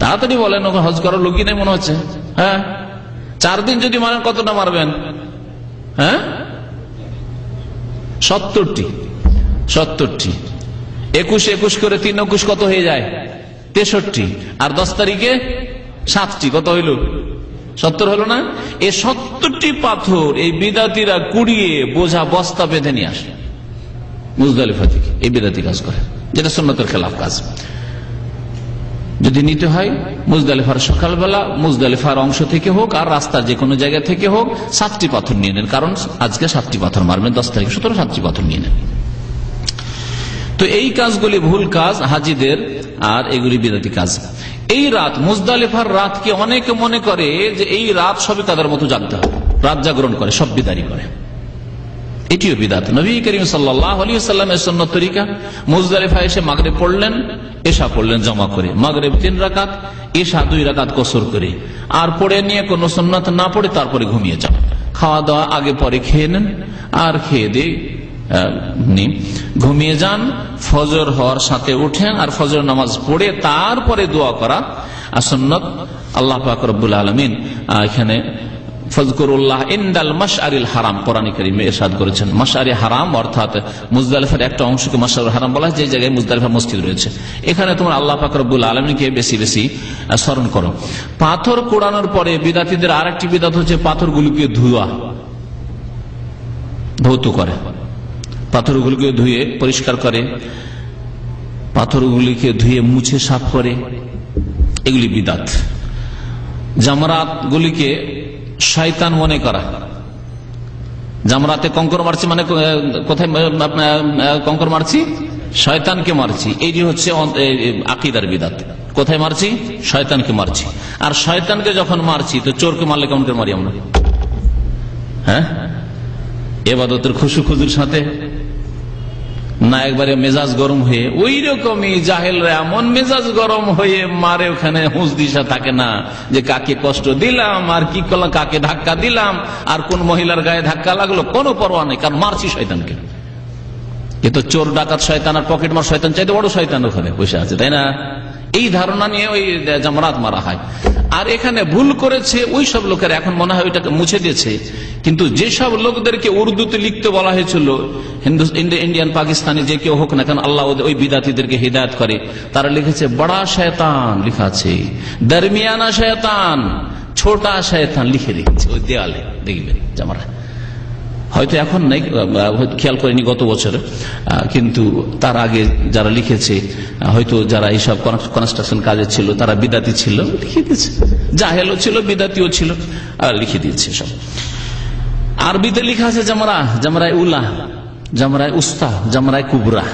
তাড়াতাড়ি বলেন, ওখানে হজ করার লোকই নেই মনে হচ্ছে। হ্যাঁ, 4 দিন যদি মারেন কতটা মারবেন? হ্যাঁ, 70টি। 21 করে 3 21 কত হয়ে যায়? 63। আর 10 তারিখে 7টি, কত হইল? 70 হলো না? এই 70টি পাথর এই বিদাতিরা কুড়িয়ে বোঝা বস্তা বেঁধে নিয়ে আসে মুজদালিফা থেকে। এই বিদাতি কাজ করে, যেটা সুন্নতের খেলাফ কাজ। যদি নিতে হয় মুজদালিফার সকালবেলা, মুজদালিফার অংশ থেকে হোক আর রাস্তার যে কোনো জায়গা থেকে হোক, 7টি পাথর নিয়ে নেন, কারণ আজকে 7টি পাথর মারবেন, 10 তারিখ, সুতরাং 7টি পাথর নিয়ে নেন। তো এই কাজগুলি ভুল কাজ হাজিদের, আর এগুলি বিদাতি কাজ। এই রাত, মুজদালিফার রাতকে অনেকে মনে করে যে এই রাত সবে তাদের মতো জাগতে হবে, রাত জাগরণ করে, সব বিদারি করে, এটিও বিদাত। নবী করিম সাল্লাল্লাহু আলাইহি ওয়াসাল্লামের সুন্নাত তরিকা, মুজদালিফা এসে মাগরিব পড়লেন, এশা পড়লেন জমা করে, মাগরিব 3 রাকাত, এশা 2 রাকাত কসর করে, আর পড়ে নিয়ে কোনো সুন্নাত না পড়ে তারপরে ঘুমিয়ে যান। খাওয়া দাওয়া আগে পরে খেয়ে নেন, আর খেয়ে দিয়ে ঘুমিয়ে যান। ফজর হওয়ার সাথে উঠেন, আর ফজর নামাজ পড়ে তারপরে দোয়া করা আর সুন্নাত। আল্লাহ পাক রব্বুল আলামিন এখানে ফজকুরুল্লাহ ইনদাল মাশআরিল হারাম কোরআন কারীমে ইরশাদ করেছেন। মাশআরি হারাম অর্থাৎ মুজদালিফার একটা অংশকে মাশআরুল হারাম বলা হয়, যে জায়গায় মুজদালিফা মসজিদ রয়েছে। এখানে তোমরা আল্লাহ পাক রব্বুল আলামিনকে বেশি বেশি স্মরণ করো। পাথর কোড়ানোর পরে বিদাতীদের আরেকটি বিদাত হচ্ছে পাথরগুলোকে ধৌত করে, পাথরগুলিকে ধুয়ে পরিষ্কার করে, পাথরগুলিকে ধুয়ে মুছে সাফ করে, এগুলি বিদাত। জামরাত গুলিকে শয়তান মনে করা, জামরাতে কঙ্কর মারছি মানে কোথায় কঙ্কর মারছি? শয়তানকে মারছি, এই যে হচ্ছে আকীদার বিদাত। কোথায় মারছি? শয়তানকে মারছি। আর শয়তানকে যখন মারছি তো চোরকে মারলে কেমন করে মারি আমরা? হ্যাঁ, ইবাদতের খুশু খুজুর সাথে না, একবারে মেজাজ গরম হয়ে। ওই রকমই জাহেলরা এমন মেজাজ গরম হয়ে মারে, ওখানে হুঁশ দিশা থাকে না যে কাকে কষ্ট দিলাম আর কি করলাম, কাকে ধাক্কা দিলাম আর কোন মহিলার গায়ে ধাক্কা লাগলো, কোনো পরোয়া নেই, কারণ মারছি শয়তানকে। কিন্তু চোর ডাকাত শয়তান আর পকেট মার শয়তান চাইতে বড় শয়তান ওখানে বসে আছে, তাই না? এই ধারণা নিয়ে ওই জামরাত মারা হয়। আর এখানে ভুল করেছে ওই সব লোকেরা, এখন মনে হয় ওইটাকে মুছে দিয়েছে। কিন্তু যেসব লোকদেরকে উর্দুতে লিখতে বলা হয়েছিল, ইন্ডিয়ান পাকিস্তানি যে কেউ হোক না কেন, আল্লাহ ওই বিদাতীদেরকে হিদায়ত করে, তারা লিখেছে বড়া শয়তান লিখা আছে, দরমিয়ানা শয়তান, ছোটা শয়তান লিখে রেখেছে ওই দেয়ালে, দেখবেন জামারা। হয়তো এখন নাই, খেয়াল করিনি গত বছর, কিন্তু তার আগে যারা লিখেছে, হয়তো যারা এইসব কনস্ট্রাকশন কাজে ছিল তারা বিদাতি ছিল, লিখে দিয়েছে। জাহেলও ছিল, বিদাতিও ছিল, লিখে দিয়েছে সব। আরবিতে লিখা আছে জামরায় উলা, জামরায় উস্তা, জামরায় কুবরা।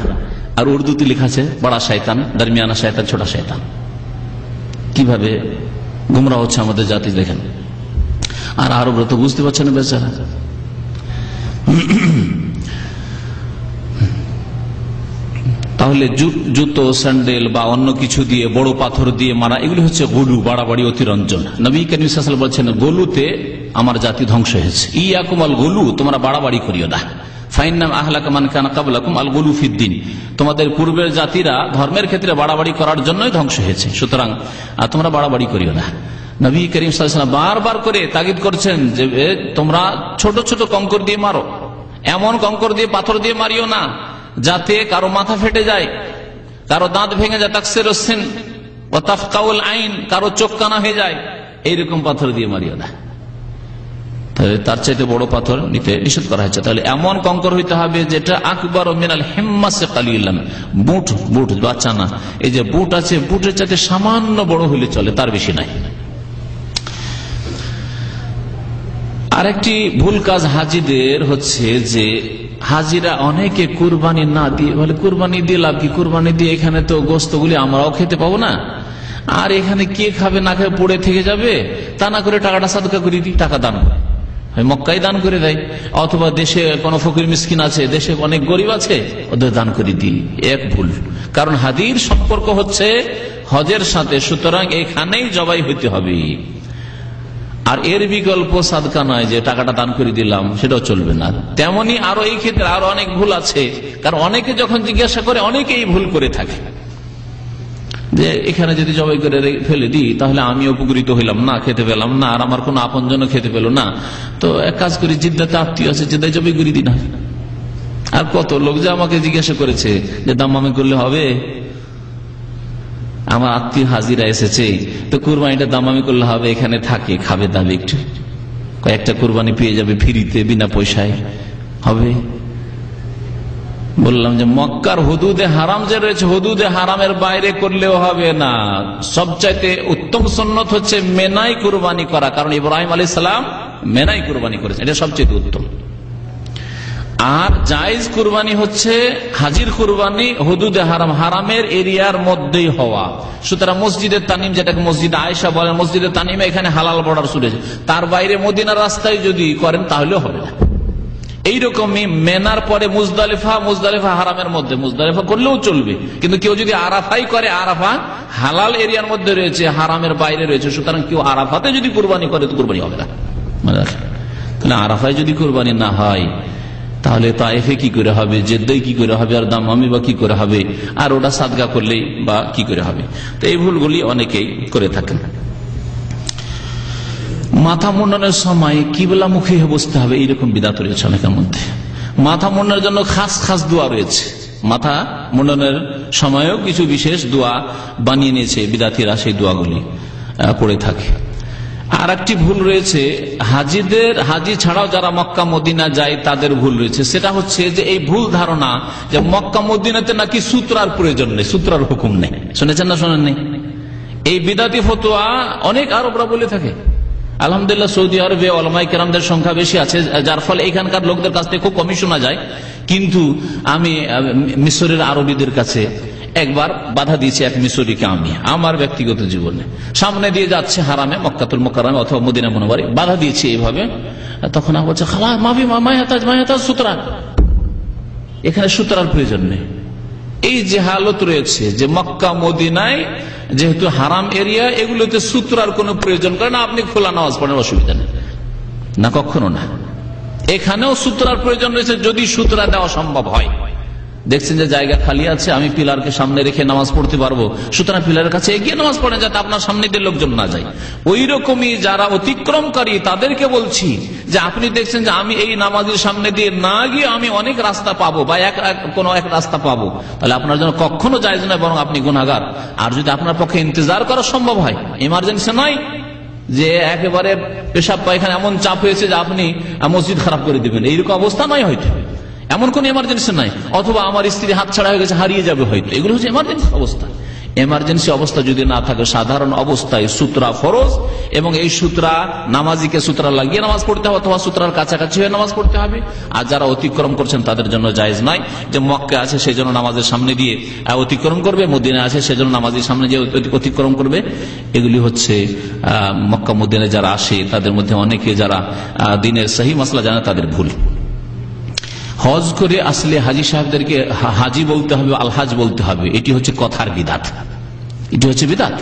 আর উর্দুতে লিখা আছে বড়া শয়তান, দরমিয়ানা শয়তান, ছোটা শয়তান। কিভাবে গুমরা হচ্ছে আমাদের জাতি দেখেন। আর আরবরা তো বুঝতে পারছে না বেচারা। তাহলে জুতো, স্যান্ডেল বা অন্য কিছু দিয়ে, বড় পাথর দিয়ে মারা, এগুলি হচ্ছে গুলু, বাড়াবাড়ি, অতিরঞ্জন। নবী করিম সাল্লাল্লাহু আলাইহি ওয়াসাল্লাম বলছেন, গুলুতে আমার জাতি ধ্বংস হয়েছে। ইয়াকুম আল গুলু, তোমরা বাড়াবাড়ি করিও না। ফাইন্নাম আহলাকা মান কানা ক্বাবলাকুম আল গুলু ফিদ্দিন, তোমাদের পূর্বের জাতিরা ধর্মের ক্ষেত্রে বাড়াবাড়ি করার জন্যই ধ্বংস হয়েছে, সুতরাং তোমরা বাড়াবাড়ি করিও না। নবী করিম সাল্লাল্লাহু আলাইহি ওয়াসাল্লাম বারবার করে তাগিদ করছেন যে তোমরা ছোট ছোট কঙ্কর দিয়ে মারো, এমন কঙ্কর দিয়ে, পাথর দিয়ে মারিও না যাতে কারো মাথা ফেটে যায়, কারো দাঁত ভেঙে যায়, তাকসিরুস সিন ওয়া তাফকাউল আইন, কারো চোখ কানা হয়ে যায়, এইরকম পাথর দিয়ে মারিও না। তার চাইতে বড় পাথর নিতে নিষেধ করা হয়েছে। তাহলে এমন কঙ্কর হইতে হবে যেটা আকবার মিনাল হিম্মাসে কালিলান, বুট, বুট বাচ্চা না, এই যে বুট আছে, বুটের চাইতে সামান্য বড় হইলে চলে, তার বেশি নাই। আরেকটি ভুল কাজ হাজিদের হচ্ছে যে হাজিরা অনেকে কুরবানি না দিয়ে বলে, কুরবানি দিয়ে লাভ কি, কুরবানি দিয়ে এখানে তো গোস্তগুলি আমরাও খেতে পাবো না, আর এখানে কে খাবে না খাবে পড়ে থেকে যাবে, তা না করে টাকাটা সাদকা করে দিই, টাকা দান করে মক্কায় দান করে দেয়, অথবা দেশে কোন ফকির মিসকিন আছে, দেশে অনেক গরিব আছে, ওদের দান করে দিই। এক ভুল, কারণ হাদির সম্পর্ক হচ্ছে হজের সাথে, সুতরাং এখানেই জবাই হইতে হবে। আর এর বিকল্প সাদকা নয় যে টাকাটা দান করে দিলাম, সেটাও চলবে না। তেমনি আরো এই ক্ষেত্রে আরো অনেক ভুল আছে, কারণ অনেকে যখন জিজ্ঞাসা করে অনেকেই ভুল করে থাকে যে এখানে যদি জবাই করে ফেলে দিই তাহলে আমি উপকৃত হইলাম না, খেতে পেলাম না, আর আমার কোনো আপন জন খেতে পেল না, তো এক কাজ করি, জিদ্দাতে আত্মীয় আছে, জিদ্দায় জবাই করে দিই না। আর কত লোক যে আমাকে জিজ্ঞাসা করেছে যে দামামি করলে হবে, আমার আত্মীয় হাজিরা এসেছে, তো কুরবানিটা দামামি করলে হবে, এখানে থাকে, খাবে দাবে, একটু কয়েকটা কুরবানি পেয়ে যাবে ফ্রিতে, বিনা পয়সায় হবে। বললাম যে মক্কার হুদুদে হারাম যে রয়েছে, হুদুদে হারামের বাইরে করলেও হবে না। সবচাইতে উত্তম সুন্নত হচ্ছে মেনাই কুরবানি করা, কারণ ইব্রাহিম আলাইহিস সালাম মেনাই কুরবানি করেছেন, এটা সবচেয়ে উত্তম। আর জায়েজ কুরবানি হচ্ছে হাজির কুরবানি হুদুদে হারাম, হারামের এরিয়ার মধ্যেই হওয়া। সুতরাং মসজিদের তানিম, যেটাকে মসজিদ আয়েশা বলেন, মসজিদের তানিমে এখানে হালাল বর্ডার শুনেছে, তার বাইরে মদিনার রাস্তায় যদি করেন তাহলেও হবে না। এইরকমই মেনার পরে মুজদালিফা, মুজদালিফা হারামের মধ্যে, মুজদালিফা করলেও চলবে, কিন্তু কেউ যদি আরাফাই করে, আরাফা হালাল এরিয়ার মধ্যে রয়েছে, হারামের বাইরে রয়েছে, সুতরাং কেউ আরাফাতে যদি কুরবানি করে তো কুরবানি হবে না। তাহলে আরাফায় যদি কুরবানি না হয় তাহলে তায়েফে কি করে হবে, জেদ্দায় কি করে হবে, আর দামামি বা কি করে হবে, আর ওটা সাদগা করলেই বা কি করে হবে। তো এই ভুলগুলি অনেকেই করে থাকেন। মাথা মুন্ডনের সময় কিবলা মুখে বসতে হবে, এইরকম বিধাত রয়েছে অনেকের মধ্যে। মাথা মুন্ডনের জন্য খাস খাস দোয়া রয়েছে, মাথা মুন্ডনের সময়ও কিছু বিশেষ দোয়া বানিয়ে নিয়েছে বিদাতিরা, সেই দোয়াগুলি পড়ে থাকে। আর একটি ভুল রয়েছে হাজিদের, হাজি ছাড়াও যারা মক্কা মদিনা যায় তাদের ভুল রয়েছে, সেটা হচ্ছে যে এই ভুল ধারণা যে মক্কা মদিনাতে নাকি সূত্রার প্রয়োজন নেই, সূত্রার হুকুম নেই। শুনেছেন না শোনেন নেই? এই বিদাতি ফতোয়া অনেক আরবরা বলে থাকে। আলহামদুলিল্লাহ সৌদি আরবে ওলামায়ে কেরামদের সংখ্যা বেশি আছে, যার ফলে এখানকার লোকদের কাছ থেকে খুব কমই শোনা যায়। কিন্তু আমি মিশরের আরবিদের কাছে একবার বাধা দিয়েছি, এক মিশরীকে আমি আমার ব্যক্তিগত জীবনে সামনে দিয়ে যাচ্ছে হারামে, মক্কাতুল মুকাররমে অথবা মদিনা মুনাওয়ারে, বাধা দিয়েছি এইভাবে। তখন আমি বলছে খালা মাফি মায়াতাজ সুতরাং এখানে সুতরার প্রয়োজন নেই। এই যে হালত রয়েছে যে মক্কা মদিনায় যেহেতু হারাম এরিয়া, এগুলোতে সূত্রার কোনো প্রয়োজন করে না, আপনি খোলা নামাজ পড়েন, অসুবিধা নেই না, কখনো না। এখানেও সূত্রার প্রয়োজন রয়েছে যদি সূত্রা দেওয়া সম্ভব হয়। দেখছেন যে জায়গা খালি আছে, আমি পিলারকে সামনে রেখে নামাজ পড়তে পারবো, সুতরাং পিলারের কাছে এগিয়ে নামাজ পড়েন যাতে আপনার সামনে দিয়ে লোকজন না যায়। ওই রকমই যারা অতিক্রমকারী তাদেরকে বলছি যে আপনি দেখছেন যে আমি এই নামাজের সামনে দিয়ে না গিয়ে আমি অনেক রাস্তা পাবো বা কোনো এক রাস্তা পাবো, তাহলে আপনার জন্য কখনো জায়েজ নয়, বরং আপনি গুনাহগার। আর যদি আপনার পক্ষে ইন্তজার করা সম্ভব হয়, ইমার্জেন্সি নয় যে একেবারে পেশাব পায়খানা এমন চাপ হয়েছে যে আপনি মসজিদ খারাপ করে দিবেন, এইরকম অবস্থা নয়, হয়তো এমন কোন এমার্জেন্সি নাই, অথবা আমার স্ত্রী হাত ছাড়া হয়ে গেছে, হারিয়ে যাবে হয়তো, এগুলো হচ্ছে এমার্জেন্সি অবস্থা। এমার্জেন্সি অবস্থা যদি না থাকে, সাধারণ অবস্থায় সূত্রা ফরজ, এবং এই সূত্রা নামাজিকে সূত্রা লাগিয়ে নামাজ পড়তে হবে অথবা সূত্রার কাছাকাছি হয়ে নামাজ পড়তে হবে। আর যারা অতিক্রম করছেন তাদের জন্য জায়েজ নাই যে মক্কা আছে সেই জন্য নামাজের সামনে দিয়ে অতিক্রম করবে, মদিনা আছে সেই জন্য নামাজের সামনে দিয়ে অতিক্রম করবে। এগুলি হচ্ছে মক্কা মদিনায় যারা আসে তাদের মধ্যে অনেকে যারা দিনের সহি মাসলা জানে তাদের ভুল। হজ করে আসলে হাজি সাহেবদেরকে হাজি বলতে হবে, আলহাজ বলতে হবে, এটি হচ্ছে কথার বিদাত, এটি হচ্ছে বিদাত।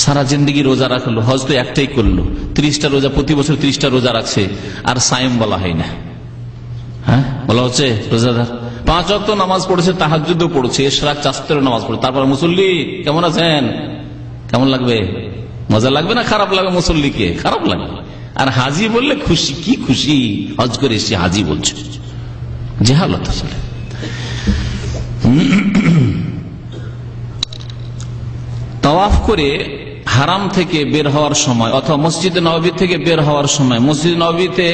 সারা জিন্দগি রোজা রাখলো, হজ তো একটাই করলো, 30টা রোজা, প্রতি বছর 30টা রোজা রাখছে, আর সায়েম বলা হয় না। হ্যাঁ, বলা হচ্ছে রোজাদার। 5 ওয়াক্ত নামাজ পড়েছে, তাহাজ্জুদও পড়ছে, ইশরাক, চাস্তেরও নামাজ পড়ে, তারপর মুসল্লি কেমন আছেন, কেমন লাগবে? মজা লাগবে না খারাপ লাগবে? মুসল্লিকে খারাপ লাগবে। আর হাজি বললে খুশি, কি খুশি, হজ করে এসে হাজি বলছে, জেহালত আসলে। তাওয়াফ করে হারাম থেকে বের হওয়ার সময় অথবা মসজিদে নববী থেকে বের হওয়ার সময়, মসজিদ নববীতে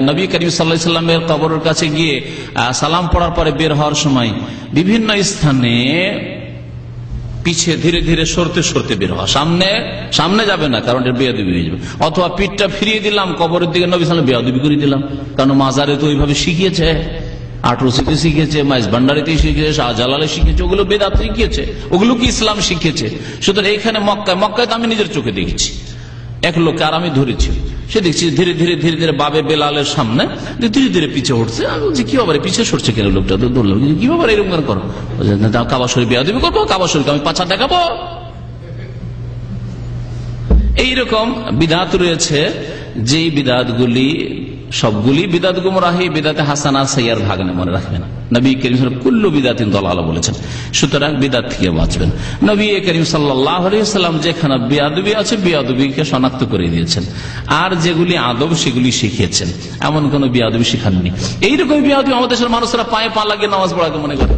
নবী করিম সাল্লাল্লাহু আলাইহি সাল্লামের কবরের কাছে গিয়ে সালাম পড়ার পরে বের হওয়ার সময় বিভিন্ন স্থানে পিছিয়ে ধীরে ধীরে সরতে সরতে বের হওয়া, সামনে যাবে না, কারণ এটা বেয়াদবি হয়ে যাবে। অথবা পিঠটা ফিরিয়ে দিলাম কবরের দিকে, নবী সাল্লাল্লাহু আলাইহি ওয়াসাল্লাম বেয়াদবি করে দিলাম, কারণ মাজারে তো ওইভাবে শিখিয়েছে, আটরসিতে শিখেছে, মাইজ ভান্ডারিতে শিখেছে, শাহজালালে শিখেছে, ওগুলো বেদাত শিখিয়েছে, ওগুলো কি ইসলাম শিখেছে? সুতরাং এইখানে মক্কায় তো আমি নিজের চোখে দেখেছি, এক লোককে আর আমি ধরেছি, সে দেখছি ধীরে ধীরে ধীরে ধীরে বাবে বেলালের সামনে ধীরে ধীরে পিছিয়ে উঠছে। আমি বলছি কি ব্যাপারে পিছিয়ে সরছে কেন লোকটা? তো ধরলাম কি ব্যাপারে এরকম করো, কাবা শরীফ বেয়াদবি করবো, কাবা শরীফ আমি পাছা দেখাবো। এইরকম বিদাত রয়েছে, যেই বিদাতগুলি সবগুলি বিদাত গুমরাহি, বিদাতে হাসানা সাইয়ার ভাগ না, মনে রাখবেন। নবী করিম সাল্লাল্লাহু আলাইহি ওয়াসাল্লাম কুল্লু বিদাতিন দালালা বলেছেন, সুতরাং বিদাত থেকে বাঁচবেন। নবী করিম সাল্লাল্লাহু আলাইহি ওয়াসাল্লাম যেখানে বিয়াদবি আছে বিয়াদবিকে শনাক্ত করে দিয়েছেন, আর যেগুলি আদব সেগুলি শিখিয়েছেন, এমন কোন বিয়াদবি শিখাননি। এইরকম বিয়াদবি আমাদের দেশের মানুষরা পায়ে পা লাগিয়ে নামাজ পড়াকে মনে করে,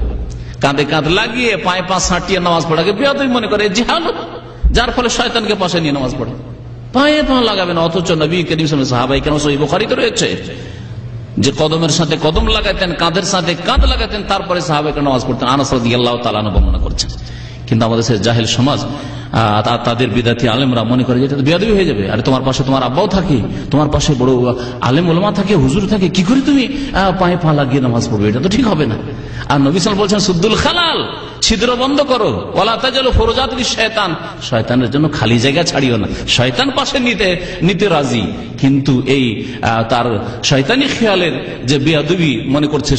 কাঁধে কাঁধ লাগিয়ে পায়ে পা সাঁটিয়ে নামাজ পড়াকে বিয়াদবি মনে করে, জিহালত, যার ফলে শয়তানকে পাশে নিয়ে নামাজ পড়ে। পায়ে পা লাগাবেন, অথচ নবী করিম সাল্লাল্লাহু আলাইহি ওয়াসাল্লাম সাহাবায়ে কেরাম সহিহ বুখারীতে রয়েছে যে কদমের সাথে কদম লাগাতেন, কাঁধের সাথে কাঁধ লাগাতেন, তারপরে সাহাবায়ে কেরাম নামাজ পড়তেন। আনাস রাদিয়াল্লাহু তাআলা আনহু বর্ণনা করছেন। কিন্তু আমাদের জাহেল সমাজ, তাদের বিদাতি আলেমরা মনে করে যে এটা বিয়াদবি হয়ে যাবে। আরে তোমার পাশে তোমার আব্বাও থাকে, তোমার পাশে বড় আলেম ওলামা থাকে, হুজুর থাকে, কি করে তুমি পায়ে পা লাগিয়ে নামাজ পড়বে? এটা তো ঠিক হবে না। আর নবী সাল্লাল্লাহু আলাইহি ওয়াসাল্লাম বলছেন সুদ্দুল খালাল, ছিদ্র বন্ধ করো, ওয়ালা তাজালু ফুরুজাত লিশ-শায়তান, শয়তানের জন্য খালি জায়গা ছাড়িও না। শয়তান পাশে নিতে রাজি, কিন্তু এই তার শয়তানি খেয়ালের যে বিয়াদবি মনে করছে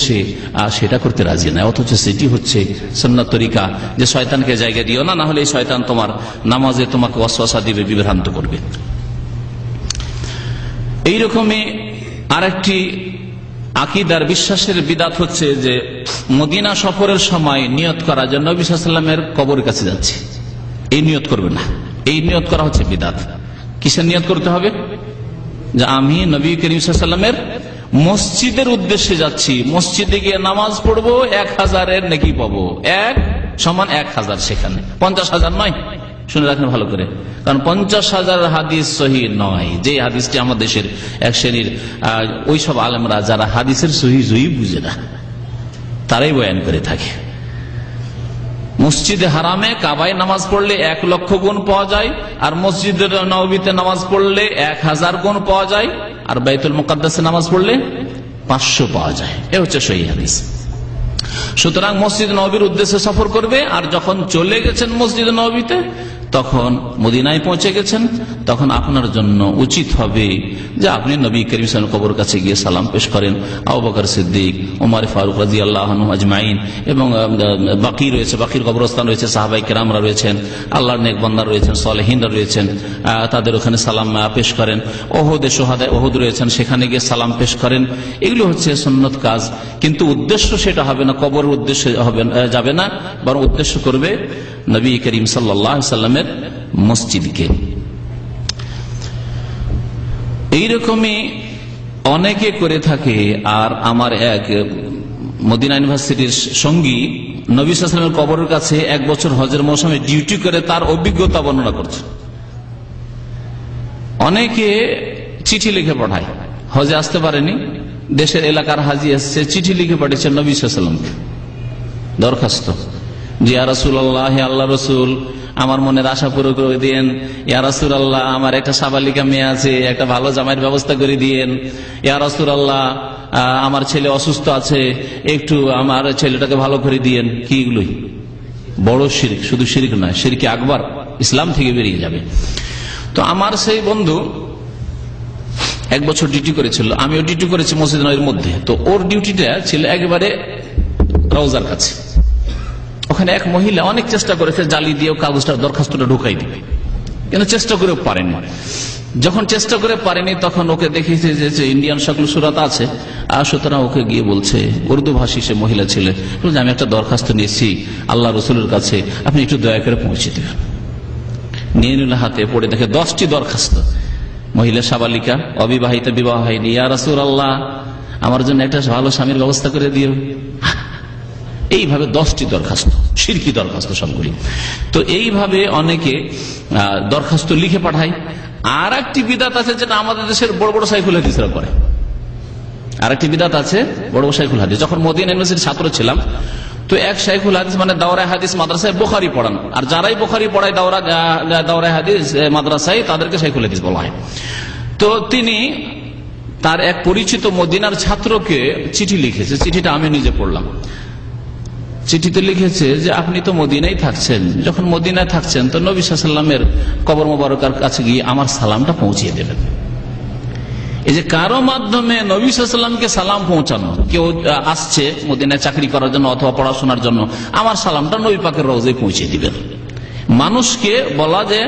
সেটা করতে রাজি না, অথচ সেটি হচ্ছে সুন্নাত তরিকা, যে শয়তানকে জায়গা দিও না, না হলে এই শয়তান তোমার নামাজে তোমাকে ওয়াসওয়াসা দিবে, বিভ্রান্ত করবে। এইরকমই আরেকটি আকীদার বিশ্বাসের বিদাত হচ্ছে যে মদিনা সফরের সময় নিয়ত করা যে নবী সাল্লাল্লাহু আলাইহি ওয়াসাল্লামের কবরের কাছে যাচ্ছে, এই নিয়ত করবে না। এই নিয়ত করা হচ্ছে বিদাত। কিসের নিয়ত করতে হবে? যে আমি নবী করিম সাল্লাল্লাহু আলাইহি ওয়াসাল্লামের মসজিদের উদ্দেশ্যে যাচ্ছি, মসজিদে গিয়ে নামাজ পড়বো, 1000-এর নেকি পাবো, 1 সমান 1000, সেখানে 50,000 নয়। শুনে রাখেন ভালো করে, কারণ 50,000 হাদিস সহিহ নয়। যে হাদিসটি আমার দেশের এক শ্রেণীর ওই সব আলেমরা যারা হাদিসের সহিহ বুঝে না, তারাই বয়ান করে থাকে। মসজিদে হারামে কাবায় নামাজ পড়লে 1,00,000 গুণ পাওয়া যায়, আর মসজিদে নববীতে নামাজ পড়লে 1000 গুণ পাওয়া যায়, আর বাইতুল মুকাদ্দাসে নামাজ পড়লে 500 পাওয়া যায়। এ হচ্ছে সহিহ হাদিস। সুতরাং মসজিদ নববীর উদ্দেশ্যে সফর করবে, আর যখন চলে গেছেন মসজিদ নববীতে, তখন মদিনায় পৌঁছে গেছেন, তখন আপনার জন্য উচিত হবে যে আপনি নবী করিম সাল্লাল্লাহু আলাইহি ওয়াসাল্লামের কবর কাছে গিয়ে সালাম পেশ করেন। আবু বকর সিদ্দিক, ওমর ফারুক রাদিয়াল্লাহু আনহুম আজমাইন, এবং বাকি রয়েছে, বাকির কবরস্থান রয়েছে, সাহাবায়ে কেরামরা রয়েছেন, আল্লাহর নেক বান্দা রয়েছেন, সালেহিনরা রয়েছেন, তাদের ওখানে সালাম পেশ করেন। ওহুদে শুহাদা ওহুদ রয়েছেন, সেখানে গিয়ে সালাম পেশ করেন। এগুলো হচ্ছে সুন্নত কাজ, কিন্তু উদ্দেশ্য সেটা হবে না, কবরের উদ্দেশ্যে যাবে না, বরং উদ্দেশ্য করবে নবী করিম সাল্লাল্লাহু আলাইহি ওয়াসাল্লামের মসজিদকে। এইরকমই অনেকে করে থাকে। আর আমার এক মদিনা ইউনিভার্সিটির সঙ্গী নবী সাল্লাল্লাহু আলাইহি ওয়াসাল্লামের কবরের কাছে 1 বছর হজের মৌসুমে ডিউটি করে তার অভিজ্ঞতা বর্ণনা করছে। অনেকে চিঠি লিখে পাঠায়, হজে আসতে পারেনি, দেশের এলাকার হাজি এসছে, চিঠি লিখে পাঠিয়েছে নবী সাল্লাল্লাহু আলাইহি ওয়াসাল্লামকে, দরখাস্ত, যে ইয়া রাসূলুল্লাহ, হে আল্লাহ রসুল, আমার মনের আশা পুরো করে দিয়েন। ইয়া রাসূলুল্লাহ, আমার একটা সাবালিকা মেয়ে আছে, একটা ভালো জামাইয়ের ব্যবস্থা করে দিয়েন। ইয়া রাসূলুল্লাহ, আমার ছেলে অসুস্থ আছে, একটু আমার ছেলেটাকে ভালো করে দিয়েন। কি এগুলোই বড় শিরক, শুধু শিরক নয়, শিরকে আকবার, ইসলাম থেকে বেরিয়ে যাবে। তো আমার সেই বন্ধু 1 বছর ডিউটি করেছিল, আমিও ডিউটি করেছি মসজিদ নববীর মধ্যে। তো ওর ডিউটিটা ছিল একেবারে রওজার কাছে। ওখানে এক মহিলা অনেক চেষ্টা করেছে জালি দিয়ে কাগজটা দরখাস্তটা ঢুকাই দিবে, কিন্তু চেষ্টা করেও পারেনি। যখন চেষ্টা করে পারেনি তখন ওকে দেখেছে যে ইন্ডিয়ান সকল সুরাত আছে, আর সুতরাং ওকে গিয়ে বলছে, উর্দু ভাষী সে মহিলা ছিল, আমি একটা দরখাস্ত নিয়েছি আল্লাহ রসুলের কাছে, আপনি একটু দয়া করে পৌঁছে দেবেন। নিয়ে নিল হাতে, পড়ে দেখে 10টি দরখাস্ত। মহিলা সাবালিকা, অবিবাহিতা, বিবাহ হয়নি। ইয়া রাসূলুল্লাহ, আমার জন্য একটা ভালো স্বামীর ব্যবস্থা করে দিও। এইভাবে 10টি দরখাস্ত, শিরকি দরখাস্ত সবগুলি। তো এইভাবে অনেকে দরখাস্ত লিখে পাঠায়। আর একটি বিদাত আছে যেটা আমাদের দেশের বড় বড় শাইখুল হাদিসরা করে। আর একটি বিদাত আছে বড় বড় শাইখুল হাদিস। যখন মদিনা ইউনিভার্সিটির ছাত্র ছিলাম, তো এক শাইখুল হাদিস মানে দাওরায়ে হাদিস মাদ্রাসায় বুখারী পড়ান, আর যারাই বুখারী পড়ায় দাওরায়ে হাদিস মাদ্রাসায় তাদেরকে শাইখুল হাদিস বলা হয়। তো তিনি তার এক পরিচিত মদিনার ছাত্রকে চিঠি লিখেছে, চিঠিটা আমি নিজে পড়লাম। চিঠিতে লিখেছে যে আপনি তো মদিনায় থাকছেন, যখন মদিনায় থাকছেন তো নবী সাল্লাল্লাহু আলাইহি ওয়াসাল্লামের কবর মোবারকের কাছে গিয়ে আমার সালামটা পৌঁছিয়ে দেবেন। এই যে কারো মাধ্যমে নবী সাল্লাল্লাহু আলাইহি ওয়াসাল্লামকে সালাম পৌঁছানো, কেউ আসছে মদিনায় চাকরি করার জন্য অথবা পড়াশোনার জন্য, আমার সালামটা নবী পাকের রওজায় পৌঁছিয়ে দিবেন। মানুষকে বলা যে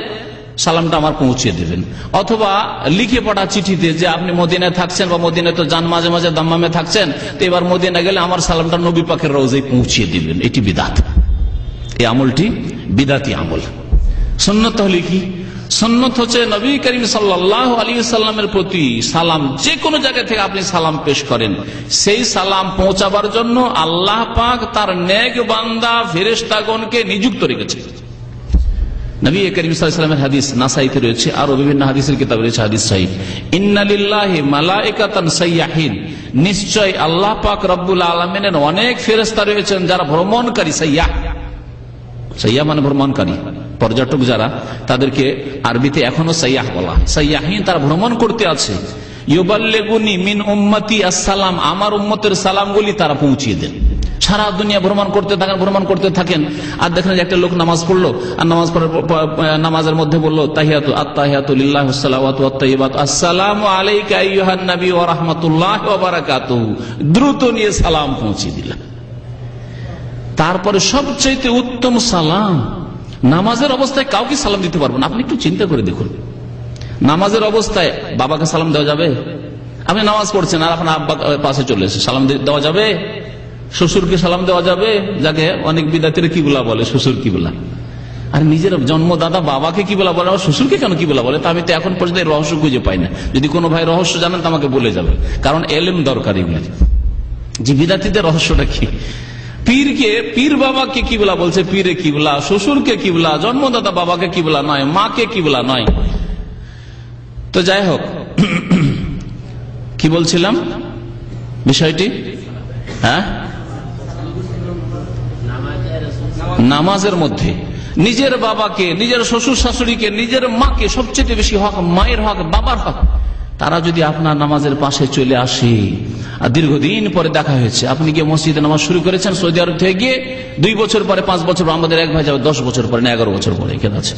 সালামটা আমার পৌঁছিয়ে দেবেন, অথবা লিখে পড়া চিঠিতে যে আপনি মদিনায় থাকছেন বা মদিনায় তো যান মাঝে মাঝে দাম্মামে থাকছেন, তো এবার মদিনা গেলে আমার সালামটা নবী পাকের রওজায় পৌঁছিয়ে দিবেন। এটি বিদাত, এই আমলটি বিদাতি আমল। সুন্নত হলে কি? সুন্নত হচ্ছে নবী করিম সাল্লাল্লাহু আলাইহি ওয়াসাল্লামের প্রতি সালাম, যে কোনো জায়গা থেকে আপনি সালাম পেশ করেন, সেই সালাম পৌঁছাবার জন্য আল্লাহ পাক তার নেক বান্দা ফেরেশতাগণকে নিযুক্ত রেখেছে। নবী করিম সাল্লাল্লাহু আলাইহি ওয়াসাল্লামের হাদিস নাসাইতে রয়েছে, আরো বিভিন্ন হাদিসের কিতাবে রয়েছে হাদিস সহিহ। ইন্না লিল্লাহি মালাইকাতান সাইয়াহিন, নিশ্চয় আল্লাহ পাক রব্বুল আলামিনের অনেক ফেরেশতা রয়েছেন যারা ভ্রমণকারী। সাইয়াহ, সাইয়াহ মানে ভ্রমণকারী, পর্যটক যারা, তাদেরকে আরবিতে এখনো সাইয়াহ বলা হয়। সাইয়াহিন, তারা ভ্রমণ করতে আছে। ইউবাল্লিগুনি মিন উম্মতি আসসালাম, আমার উম্মতের সালামগুলি তারা পৌঁছিয়ে দেন। সারা দুনিয়া ভ্রমণ করতে থাকেন, আর দেখেন যে একটা লোক নামাজ পড়লো, আর নামাজের মধ্যে বললো তাহিয়াতু আত-তাহিয়াতু লিল্লাহি ওয়াস-সালাওয়াতু ওয়াত-তাইয়্যিবাতু আসসালামু আলাইকা আইয়ুহান নবী ওয়া রাহমাতুল্লাহি ওয়া বারাকাতুহু, দ্রুত নিয়ে সালাম পৌঁছে দিলেন। তারপরে সবচেয়ে উত্তম সালাম, নামাজের অবস্থায় কাউকে সালাম দিতে পারবো না। আপনি একটু চিন্তা করে দেখুন, নামাজের অবস্থায় বাবাকে সালাম দেওয়া যাবে? আপনি নামাজ পড়ছেন আর আপনার আব্বা পাশে চলে এসে সালাম দেওয়া যাবে? শ্বশুরকে সালাম দেওয়া যাবে? যাকে অনেক বিদাতিরা কি বলা বলে, শ্বশুর কি বলা। আর নিজের জন্মদাতা বাবাকে কি বলা বলে, আবার শ্বশুরকে কেন কি বলা বলে? তা আমি তো এখন পর্যন্ত রহস্য খুঁজে পাই না। যদি কোনো ভাই রহস্য জানেন তো আমাকে বলে যাবে, কারণ এলেম দরকার এগুলি, যে বিদাতিদের রহস্যটা কি। পীরকে, পীর বাবাকে কি বলা বলছে, পীরে কি বলা, শ্বশুরকে কি বলা, জন্মদাতা বাবাকে কি বলা নয়, মাকে কি বলা নয়। তো যাই হোক, কি বলছিলাম বিষয়টি? হ্যাঁ, নামাজের মধ্যে নিজের বাবাকে, নিজের শ্বশুর শাশুড়িকে, নিজের মাকে, সবচেয়ে বেশি হক মায়ের হক, বাবার হক, তারা যদি আপনার নামাজের পাশে চলে আসে, আর দীর্ঘদিন পরে দেখা হয়েছে, আপনি গিয়ে মসজিদে নামাজ শুরু করেছেন সৌদি আরব থেকে গিয়ে, 2 বছর পরে, 5 বছর, আমাদের এক ভাই যাবে 10 বছর পরে, না 11 বছর পরে, এখানে আছে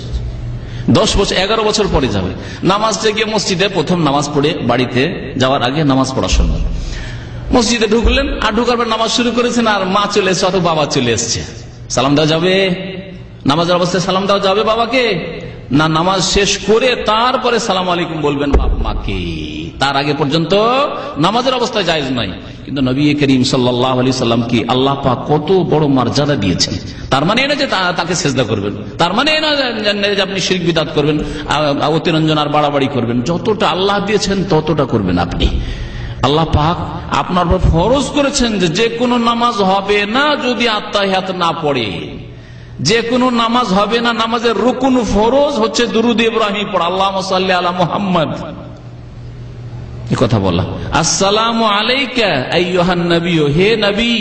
10 বছর, 11 বছর পরে যাবে। নামাজ থেকে মসজিদে প্রথম নামাজ পড়ে বাড়িতে যাওয়ার আগে নামাজ পড়া শুনল, মসজিদে ঢুকলেন, আর ঢুকার পর নামাজ শুরু করেছেন, আর মা চলে এসছে অথবা বাবা চলে এসছে, সালাম দেওয়া যাবে? নামাজের অবস্থায় সালাম দেওয়া যাবে বাবাকে? না, নামাজ শেষ করে তারপরে সালাম আলাইকুম বলবেন বাপ মাকে, তার আগে পর্যন্ত নামাজের অবস্থায় জায়েজ নাই। কিন্তু নবী করিম সাল্লাল্লাহু আলাইহি সাল্লাম কি আল্লাহ পাক কত বড় মর্যাদা দিয়েছেন। তার মানে না যে তাকে সিজদা করবেন, তার মানে না যে আপনি শিরক বিদআত করবেন, অতিরঞ্জন আর বাড়াবাড়ি করবেন। যতটা আল্লাহ দিয়েছেন ততটা করবেন আপনি। আল্লাহ পাক আপনার উপর ফরজ করেছেন যে কোনো নামাজ হবে না যদি আত্তাহিয়াত না পড়ে, যে কোনো নামাজ হবে না, নামাজের রুকুন ফরজ হচ্ছে দুরুদ ইব্রাহিম পড়া, আল্লাহুম্মা সাল্লি আলা মুহাম্মদ, এই কথা বলা। আসসালামু আলাইকা আইয়ুহান নবী, হে নবী,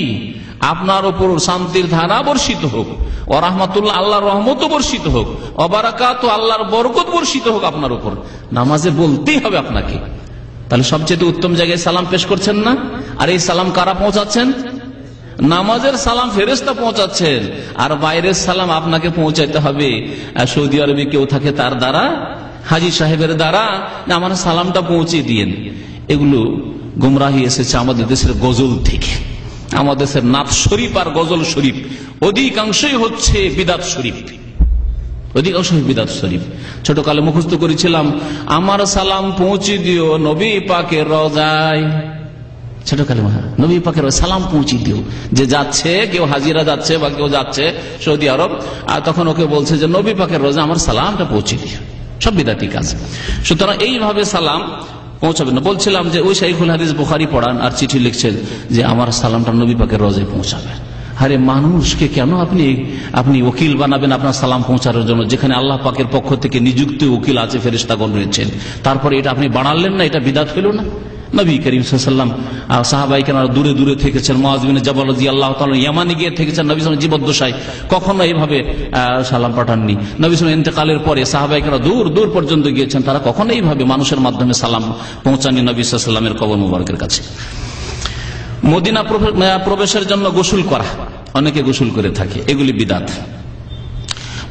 আপনার উপর শান্তির ধারা বর্ষিত হোক, ওয়া রাহমাতুল্লাহ, আল্লাহর রহমত বর্ষিত হোক, ওয়া বারাকাতু, আল্লাহর বরকত বর্ষিত হোক আপনার উপর। নামাজে বলতেই হবে আপনাকে। তাহলে সবচেয়ে উত্তম জায়গায় সালাম পেশ করছেন না? আর এই সালাম কারা পৌঁছাচ্ছেন? নামাজের সালাম ফেরেশতা পৌঁছাচ্ছেন, আর বাইরের সালাম আপনাকে পৌঁছাইতে হবে। সৌদি আরবে কেউ থাকে তার দ্বারা, হাজি সাহেবের দ্বারা, আমার সালামটা পৌঁছে দিয়েন। এগুলো গুমরাহি এসেছে আমাদের দেশের গজল থেকে। আমাদের দেশের নাত শরীফ আর গজল শরীফ অধিকাংশই হচ্ছে বিদাত শরীফ, অধিকাংশই বিদাত শরীফ। ছোটকালে মুখস্থ করেছিলাম, আমার সালাম পৌঁছে দিও নবী পাকের রওজায়। ছোটকালে নবী পাকের সালাম পৌঁছে দিও, যে যাচ্ছে, কেউ হাজিরা যাচ্ছে বা কেউ যাচ্ছে সৌদি আরব, আর তখন ওকে বলছে যে নবী পাকের রওজা আমার সালামটা পৌঁছে দিও। সব বিদাতি কাজ। সুতরাং এইভাবে সালাম পৌঁছাবে না। বলছিলাম যে ওই শাইখুল হাদিস বুখারী পড়ান আর চিঠি লিখছেন যে আমার সালামটা নবী পাকের রওজায় পৌঁছাবে। আরে মানুষকে কেন আপনি ওকিল বানাবেন আপনার সালাম পৌঁছানোর জন্য, যেখানে আল্লাহ পাকের পক্ষ থেকে নিযুক্ত উকিল আছে, ফেরেশতাগণ রয়েছেন। তারপরে এটা আপনি বানালেন না, এটা বিদআত হইল না? নবী করিম সাল্লাল্লাহু আলাইহি ওয়াসাল্লাম সাহাবায়ে কেরাম দূরে দূরে থেকেছেন, মুআয বিন জাবাল রাদিয়াল্লাহু তাআলা ইয়ামানে গিয়ে থেকেছেন, নবী সাল্লাল্লাহু আলাইহি ওয়াসাল্লাম জীবদ্দশায় কখনো এইভাবে সালাম পাঠাননি। নবী সাল্লাল্লাহু আলাইহি ওয়াসাল্লাম ইন্তেকালের পরে সাহাবায়ে কেরাম দূর দূর পর্যন্ত গিয়েছেন, তারা কখনো এইভাবে মানুষের মাধ্যমে সালাম পৌঁছাননি নবী সাল্লাল্লাহু আলাইহি ওয়াসাল্লামের কবর মুবারকের কাছে। মদিনা প্রবেশের জন্য গোসল করা, অনেকে গোসল করে থাকে, এগুলি বিদআত।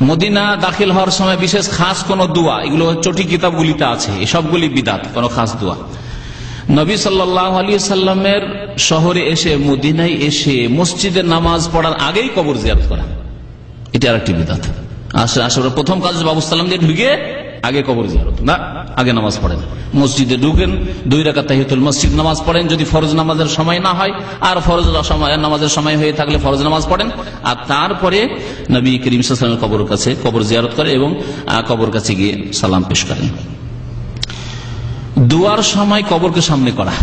মদিনা দাখিল হওয়ার সময় বিশেষ খাস কোন দোয়া, এগুলো চটি কিতাবগুলিতে আছে, এসবগুলি বিদআত, কোন খাস দোয়া। নবী সাল্লাল্লাহু আলাইহি সাল্লামের শহরে এসে, মদিনায় এসে মসজিদে নামাজ পড়ার আগেই কবর জিয়ারত করা, এটা আরেকটি বিদআত। আসলে প্রথম কাজ বাবু সালাম দিয়ে ঢুকে আগে কবর জিয়ারত না, আগে নামাজ পড়েন, মসজিদে ঢুকেন, 2 রাকাত তাহিয়াতুল মসজিদ নামাজ পড়েন যদি ফরজ নামাজের সময় না হয়, আর ফরজ নামাজের সময় হয়ে থাকলে ফরজ নামাজ পড়েন, আর তারপরে নবী করিম সাল্লাল্লাহু আলাইহি ওয়াসাল্লামের কাছে কবর জিয়ারত করে এবং কবর কাছে গিয়ে সালাম পেশ করেন। দোয়ার সময় কবরকে সামনে করা,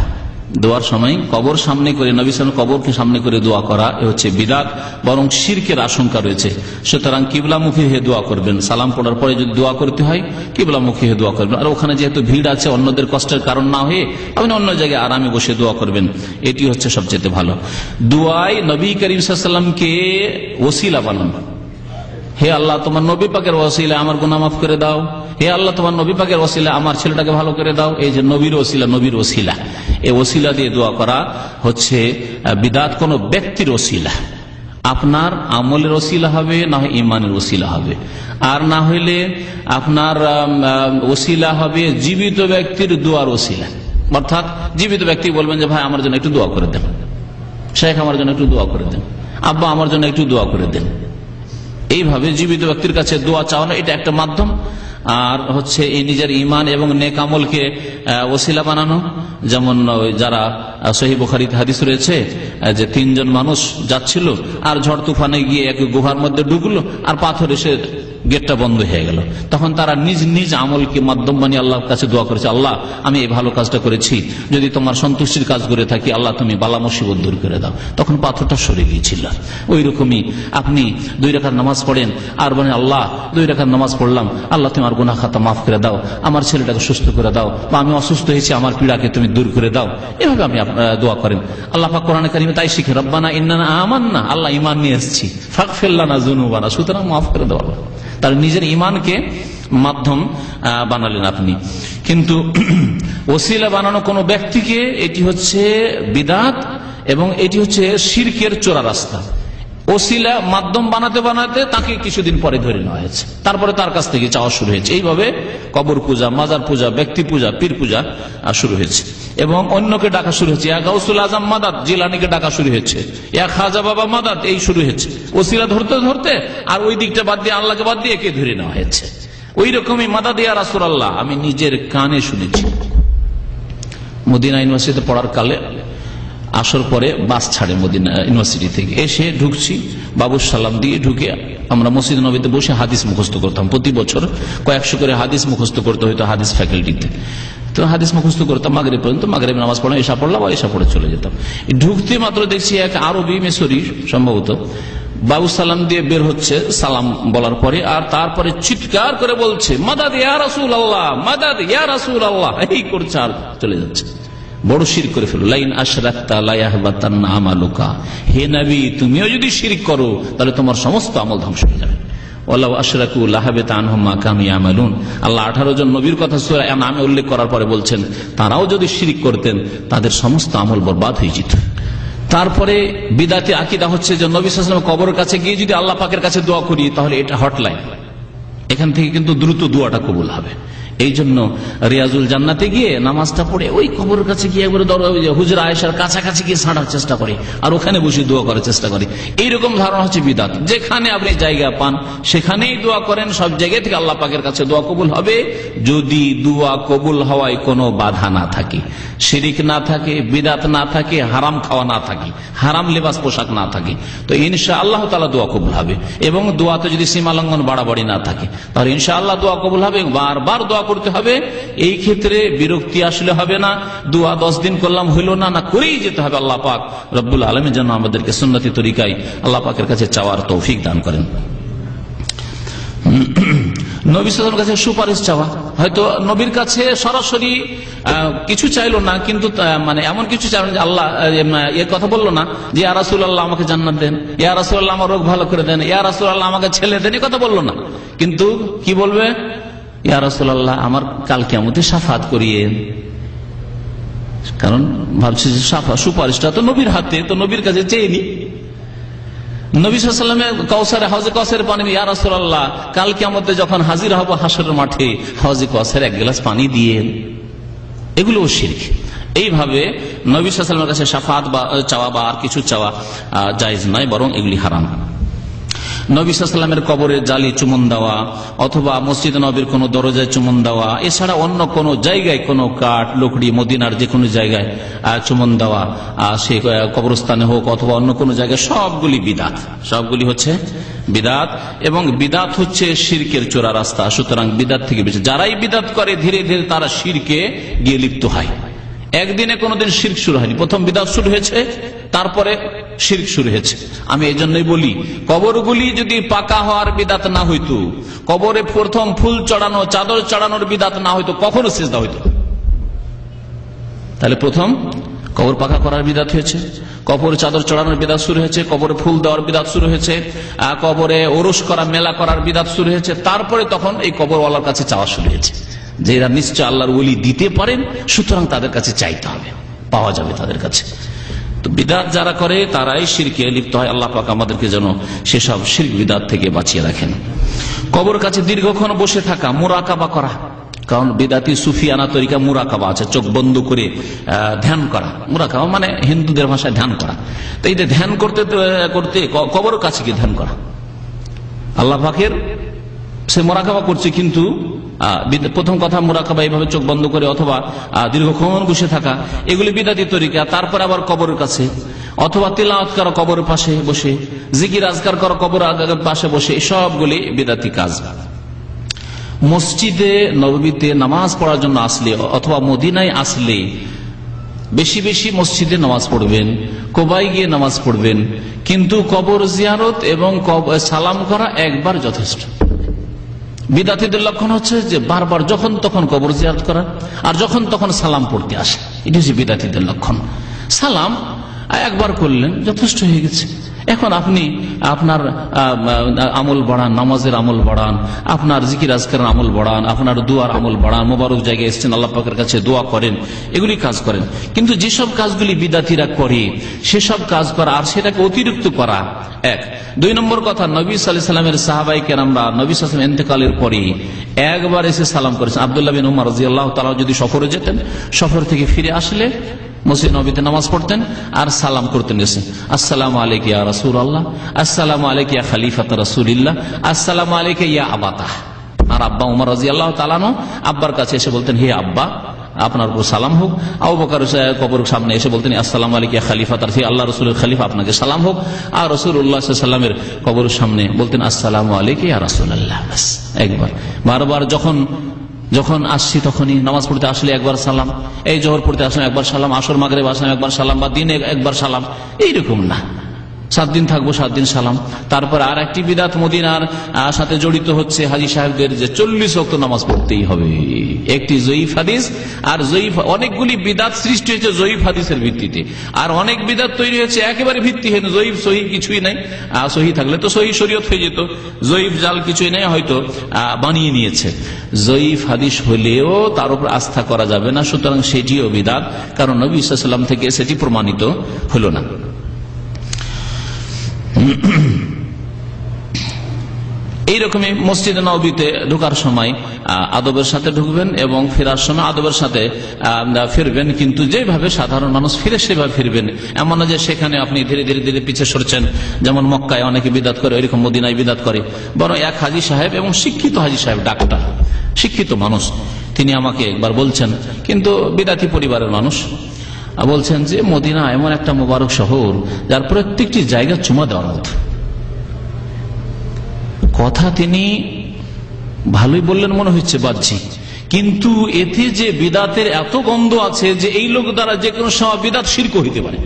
দোয়ার সময় কবর সামনে করে নবী সাল্লাল্লাহু আলাইহি ওয়াসাল্লাম কবরকে সামনে করে দোয়া করা, এ হচ্ছে বিদআত, বরং শিরকের আশঙ্কা রয়েছে। সুতরাং কিবলামুখী হয়ে দোয়া করবেন, সালাম পড়ার পরে যদি দোয়া করতে হয় কিবলামুখী হয়ে দোয়া করবেন। আর ওখানে যেহেতু ভিড় আছে, অন্যদের কষ্টের কারণ না হয়ে আপনি অন্য জায়গায় আরামে বসে দোয়া করবেন, এটি হচ্ছে সবচেয়ে ভালো। দোয়ায় নবী করিম সাল্লাল্লাহু আলাইহি ওয়াসাল্লামকে ওসিলা বানান। হে আল্লাহ, তোমার নবী পাকের ওসিলা আমার গুনাহ মাফ করে দাও। হে আল্লাহ, তোমার নবী পাকের ওসিলা আমার ছেলেটাকে ভালো করে দাও। এই যে নবীর ওসিলা, নবীর ওসিলা, এই ওসিলা দিয়ে দোয়া করা হচ্ছে বিদআত। কোন ব্যক্তির ওসিলা, আপনার আমলের ওসিলা হবে, না হয় ইমানের ওসিলা হবে, আর না হইলে আপনার ওসিলা হবে জীবিত ব্যক্তির দোয়ার ওসিলা। অর্থাৎ জীবিত ব্যক্তি বলবেন যে ভাই আমার জন্য একটু দোয়া করে দেন, শেখ আমার জন্য একটু দোয়া করে দেন, আব্বা আমার জন্য একটু দোয়া করে দেন। এইভাবে জীবিত ব্যক্তির কাছে দোয়া চাওয়ানো, এটা একটা মাধ্যম। আর হচ্ছে এই নিজের ইমান এবং নেক আমলকে ওসিলা বানানো, যেমন যারা সহিহ বুখারীতে হাদিস রয়েছে যে 3 জন মানুষ যাচ্ছিল আর ঝড় তুফানে গিয়ে এক গুহার মধ্যে ঢুকলো আর পাথর এসে গেটটা বন্ধ হয়ে গেল। তখন তারা নিজ নিজ আমলকে মাধ্যম বানিয়ে আল্লাহর কাছে দোয়া করেছে, আল্লাহ আমি এই ভালো কাজটা করেছি, যদি তোমার সন্তুষ্টির কাজ করে থাকি আল্লাহ তুমি বালা মুসিবত দূর করে দাও। তখন পাথরটা সরে গিয়েছিল। ওই রকমই আপনি 2 রাকাত নামাজ পড়েন আর বলেন আল্লাহ 2 রাকাত নামাজ পড়লাম, আল্লাহ তুমি আমার গুনাহ খাতা মাফ করে দাও, আমার ছেলেটাকে সুস্থ করে দাও, বা আমি অসুস্থ হয়েছি আমার পীড়াকে তুমি দূর করে দাও। এভাবে আপনি দোয়া করেন। আল্লাহ পাক কোরআনে কারিমে তাই শিখে, রব্বানা ইন্নানা আমান্না, আল্লাহ ঈমান নিয়ে এসেছি, ফাগফির লানা যুনুবানা, সুতরাং মাফ করে দাও। তার নিজের ঈমানকে মাধ্যম বানালেন আপনি। কিন্তু ওসিলা বানানো কোন ব্যক্তিকে, এটি হচ্ছে বিদআত এবং এটি হচ্ছে শিরকের চোরা রাস্তা। ওসিলা মাধ্যম বানাতে বানাতে তাকে কিছুদিন পরে ধরে নেওয়া হয়েছে, তারপরে তার কাছ থেকে চাওয়া শুরু হয়েছে। এইভাবে কবর পূজা, মাজার পূজা, ব্যক্তি পূজা, পীর পূজা শুরু হয়েছে এবং অন্যকে ডাকা শুরু হয়েছে। ইয়া গাউসুল আজম মাদাদ, জিলানীকে ডাকা শুরু হয়েছে। ইয়া খাজা বাবা মাদাদ, এই শুরু হয়েছে। ওসিলা ধরতে ধরতে আর ওই দিকটা বাদ দিয়ে আল্লাহকে বাদ দিয়ে একে ধরে নেওয়া হয়েছে। ওই রকমই মাদাদ ইয়া রাসূলুল্লাহ আমি নিজের কানে শুনেছি। মদিনা ইউনিভার্সিটিতে পড়ার কালে আসর পরে বাস ছাড়ে মদিনা ইউনিভার্সিটি থেকে, এসে ঢুকছি, বাবুর সালাম দিয়ে ঢুকে আমরা মসজিদ নবীতে বসে হাদিস মুখস্থ করতাম। প্রতি বছর কয়েকশো করে হাদিস মুখস্থ করতে হইতো হাদিস ফ্যাকাল্টিতে। তো হাদিস মুখস্থ করতাম মাগরিব পর্যন্ত, মাগরিব নামাজ পড়ে এশা পড়লাম, এশা পড়ে চলে যেতাম। ঢুকতে মাত্র দেখছি এক আরবি মিশরি সম্ভবত বাবু সালাম দিয়ে বের হচ্ছে সালাম বলার পরে, আর তারপরে চিৎকার করে বলছে মাদাদ ইয়া রাসূলুল্লাহ, মাদাদ ইয়া রাসূলুল্লাহ, এই করছে আর চলে যাচ্ছে। বড় শিরক করে ফেলো। লাইন আশরাকতা লা ইয়াহবাতান্না আমালুকা, হে নবী তুমিও যদি শিরক করো তাহলে তোমার সমস্ত আমল ধ্বংস হয়ে যাবে। ওয়ালাউ আশরাকু লাহাবাতা আনহুম মা কানু ইয়ামালুন। আল্লাহ 18 জন নবীর কথা সূরা আনআমে উল্লেখ করার পরে বলছেন তারাও যদি শিরক করতেন তাদের সমস্ত আমল বরবাদ হয়ে যেত। তারপরে বিদআতি আকীদা হচ্ছে যে নবী সাল্লাল্লাহু আলাইহি ওয়াসাল্লাম কবরের কাছে গিয়ে যদি আল্লাহ পাকের কাছে দোয়া করি তাহলে এটা হটলাইন, এখান থেকে কিন্তু দ্রুত দোয়াটা কবুল হবে। এই জন্য রিয়াজুল জান্নাতে গিয়ে নামাজটা পড়ে ওই কবরের কাছে গিয়ে একবারে হুজরা আয়েশার কাছাকাছি গিয়ে ছাড়ার চেষ্টা করে আর ওখানে বসে দোয়া করার চেষ্টা করে। এইরকম ধারণা হচ্ছে বিদআত। যেখানে আপনি জায়গা পান সেখানেই দোয়া করেন, সব জায়গা থেকে আল্লাহ পাকের কাছে দোয়া কবুল হবে, যদি দোয়া কবুল হওয়ায় কোনো বাধা না থাকে, শিরিক না থাকে, বিদআত না থাকে, হারাম খাওয়া না থাকে, হারাম লেবাস পোশাক না থাকে, তো ইনশাআল্লাহ তাআলা দোয়া কবুল হবে। এবং দোয়াতে যদি সীমালঙ্ঘন বাড়াবাড়ি না থাকে তাহলে ইনশাআল্লাহ দোয়া কবুল হবে। বারবার দোয়া করতে হবে। এই ক্ষেত্রে বিরক্তি আসলে হবে না, দোয়া 10 দিন করলাম হইল না, না করেই যেতে হবে। আল্লাহ পাক রব্বুল আলামিন যেন আমাদেরকে সুন্নতি তরিকায় আল্লাহ পাকের কাছে চাওয়ার তৌফিক দান করেন। নবী সাল্লাল্লাহু আলাইহি ওয়াসাল্লামের কাছে সুপারিশ চাওয়া, হয়তো নবীর কাছে সরাসরি কিছু চাইলো না, কিন্তু মানে এমন কিছু চাইলো যে আল্লাহ এর কথা বললো না যে ইয়া রাসূলুল্লাহ আমাকে জান্নাত দেন, ইয়া রাসূলুল্লাহ আমার রোগ ভালো করে দেন, ইয়া রাসূলুল্লাহ আমাকে ছেলে দেন, এই কথা বললো না। কিন্তু কি বলবে? ইয়া রাসূলুল্লাহ আমার কাল কিয়ামতে শাফাত করিয়েন। কারণ ভাবছি যে সুপারিশটা তো নবীর হাতে, তো নবীর কাছে চেয়েনি। নবী সাল্লাল্লাহু আলাইহি ওয়াসাল্লাম কাউসারে হাউজে কাউসারের পানি, ইয়া রাসূলুল্লাহ কাল কিয়ামতে যখন হাজির হব হাসরের মাঠে হাউজে কাউসারে এক গ্লাস পানি দিয়েন। এগুলো শিরক। এইভাবে নবী সাল্লাল্লাহু আলাইহি ওয়াসাল্লামের কাছে শাফাত বা চাওয়া বা আর কিছু চাওয়া জায়েজ নয়, বরং এগুলি হারাম। নবী সাল্লাল্লাহু আলাইহি ওয়াসাল্লামের কবরে জালি চুমন দেওয়া অথবা মসজিদ নববীর কোনো দরজায় চুমন দেওয়া, এছাড়া অন্য কোনো জায়গায় কোনো কাঠ লকড়ি মদিনার যে কোনো জায়গায় চুমন দেওয়া, সে কবরস্থানে হোক অথবা অন্য কোনো জায়গায়, সবগুলি বিদআত, সবগুলি হচ্ছে বিদআত। এবং বিদআত হচ্ছে শিরকের চোরা রাস্তা। সুতরাং বিদআত থেকে বেঁচে, যারাই বিদআত করে ধীরে ধীরে তারা শিরকে গিয়ে লিপ্ত হয়। একদিনে কোনোদিন শিরক শুরু হয়নি, প্রথম বিদআত শুরু হয়েছে, তারপরে শিরক শুরু হয়েছে। আমি এই জন্যই বলি, কবরগুলি যদি পাকা হওয়ার বিদআত না হইতো, কবরে প্রথম ফুল চড়ানো চাদর চড়ানোর বিদআত না হইতো, কখনো সিজদা হইতো। তাহলে প্রথম কবর পাকা করার বিদআত হয়েছে, কবরে চাদর চড়ানোর বিদআত শুরু হয়েছে, কবরে ফুল দেওয়ার বিদআত শুরু হয়েছে, কবরে ওরস করা মেলা করার বিদআত শুরু হয়েছে। তারপরে তখন এই কবরওয়ালার কাছে চাওয়া শুরু হয়েছে যে এরা নিশ্চয় আল্লাহর ওলি দিতে পারেন, সুতরাং তাদের কাছে চাইতে হবে, পাওয়া যাবে তাদের কাছে। তো বিদআত যারা করে তারাই শিরকে লিপ্ত হয়। আল্লাহ পাক আমাদেরকে যেন সেসব শিরক বিদআত থেকে বাঁচিয়ে রাখেন। কবর কাছে দীর্ঘক্ষণ বসে থাকা, মুরাকাবা করা, কারণ বিদআতি সুফিয়ানা তরিকা মুরাকাবা আছে, চোখ বন্ধ করে ধ্যান করা। মুরাকাবা মানে হিন্দুদের ভাষায় ধ্যান করা। তো এই যে ধ্যান করতে করতে কবর কাছে গিয়ে ধ্যান করা, আল্লাহ পাকের সে মুরাকাবা করছে, কিন্তু প্রথম কথা মুরাকাবা এইভাবে চোখ বন্ধ করে অথবা দীর্ঘক্ষণ বসে থাকা, এগুলি বিদআতি তরিকা। তারপর আবার কবরের কাছে অথবা তিলাওয়াত করা কবরের পাশে বসে, জিকির আজকার করা কবরের পাশে বসে, সবগুলি বিদআতি কাজ। মসজিদে নববীতে নামাজ পড়ার জন্য আসলে অথবা মদিনায় আসলে বেশি বেশি মসজিদে নামাজ পড়বেন, কোবায় গিয়ে নামাজ পড়বেন, কিন্তু কবর জিয়ারত এবং সালাম করা একবার যথেষ্ট। বিদআতীদের লক্ষণ হচ্ছে যে বারবার যখন তখন কবর জিয়ারত করা আর যখন তখন সালাম পড়তে আসে, এটি হচ্ছে বিদআতীদের লক্ষণ। সালাম একবার করলেন যথেষ্ট হয়ে গেছে। এখন আপনি আপনার আমল বাড়ান, নামাজের আমল বাড়ান, আপনার জিকির আজকারের আমল বাড়ান, আপনার দোয়ার আমল বাড়ান, মোবারক জায়গায় এসেছেন আল্লাহ পাকের কাছে দোয়া করেন, এগুলি কাজ করেন। কিন্তু যেসব কাজগুলি বিদআতীরা করে সেসব কাজ করা আর সেটাকে অতিরিক্ত করা এক। 2 নম্বর কথা, নবী সাল্লাল্লাহু আলাইহি ওয়াসাল্লামের সাহাবায়ে কেরামরা নবী সাল্লাল্লাহু আলাইহি ওয়াসাল্লাম ইন্তেকালের পরে একবার এসে সালাম করেছেন। আব্দুল্লাহ বিন উমর রাদিয়াল্লাহু তাআলা যদি সফরে যেতেন, সফর থেকে ফিরে আসলে মসজিদ নববীতে নামাজ পড়তেন আর সালাম করতেন, গেছেন আসসালামু আলাইকা ইয়া রাসূলুল্লাহ, আসসালামু আলাইকা ইয়া খলিফাত রাসূলিল্লাহ, আসসালামু আলাইকা ইয়া আবাতা। আর আব্বা উমর রাদিয়াল্লাহু তাআলা আব্বার কাছে এসে বলতেন, হে আব্বা আপনার উপর সালাম হোক। আবু বকর কবর সামনে এসে বলতেন আসসালামু আলাইকা ইয়া খলিফাত, হে আল্লাহ রাসূলের খলিফা আপনাকে সালাম হোক। আর রাসূলুল্লাহ সাল্লাল্লাহু আলাইহি ওয়াসাল্লামের কবরের সামনে বলতেন আসসালামু আলাইকা ইয়া রাসূলুল্লাহ। বাস একবার। বারবার যখন আসছি তখনই নামাজ পড়তে আসলে একবার সালাম, এই জোহর পড়তে আসলাম একবার সালাম, আসর মাগরিব আসলাম একবার সালাম, বা দিনে একবার সালাম, এইরকম না। 7 দিন থাকবো 7 দিন সালাম। তারপর আর একটি বিদআত মদিনার সাথে জড়িত হচ্ছে হাজী সাহেবদের যে 40 ওয়াক্ত নামাজ পড়তেই হবে, একটি জয়ীফ হাদিস। আর জয়ীফ অনেকগুলি বিদআত সৃষ্টি হয়েছে জয়ীফ হাদিসের ভিত্তিতে, আর অনেক বিদআত তৈরি হয়েছে একেবারে ভিত্তিহীন, জয়ীফ সহিহ কিছুই নাই। সহিহ থাকলে তো সহিহ শরীয়ত হয়ে যেত, জয়ীফ জাল কিছুই নাই, হয়তো বানিয়ে নিয়েছে। জয়ীফ হাদিস হলেও তার উপর আস্থা করা যাবে না, সুতরাং সেটিও বিদআত, কারণ নবী সাল্লাল্লাহু আলাইহি ওয়াসাল্লাম থেকে সেটি প্রমাণিত হলো না। এইরকমই মসজিদে নববীতে ঢোকার সময় আদবের সাথে ঢুকবেন এবং ফেরার সময় আদবের সাথে ফিরবেন, কিন্তু যেভাবে সাধারণ মানুষ ফিরে সেভাবে ফিরবেন। এমন না যে সেখানে আপনি ধীরে ধীরে ধীরে পিছিয়ে সরছেন, যেমন মক্কায় অনেকে বিদাত করে, ওইরকম মদিনায় বিদাত করে। বরং এক হাজী সাহেব, এবং শিক্ষিত হাজী সাহেব, ডাক্তার, শিক্ষিত মানুষ, তিনি আমাকে একবার বলছেন, কিন্তু বিদাতি পরিবারের মানুষ, বলছেন যে মদিনা এমন একটা মোবারক শহর যার প্রত্যেকটি জায়গা চুমা দেওয়ার মতো। কথা তিনি ভালোই বললেন মনে হচ্ছে বাহ্যিক, কিন্তু এতে যে বিদাতের এত গন্ধ আছে যে এই লোক দ্বারা যে কোনো সময় বিদাত শিরক হইতে পারে।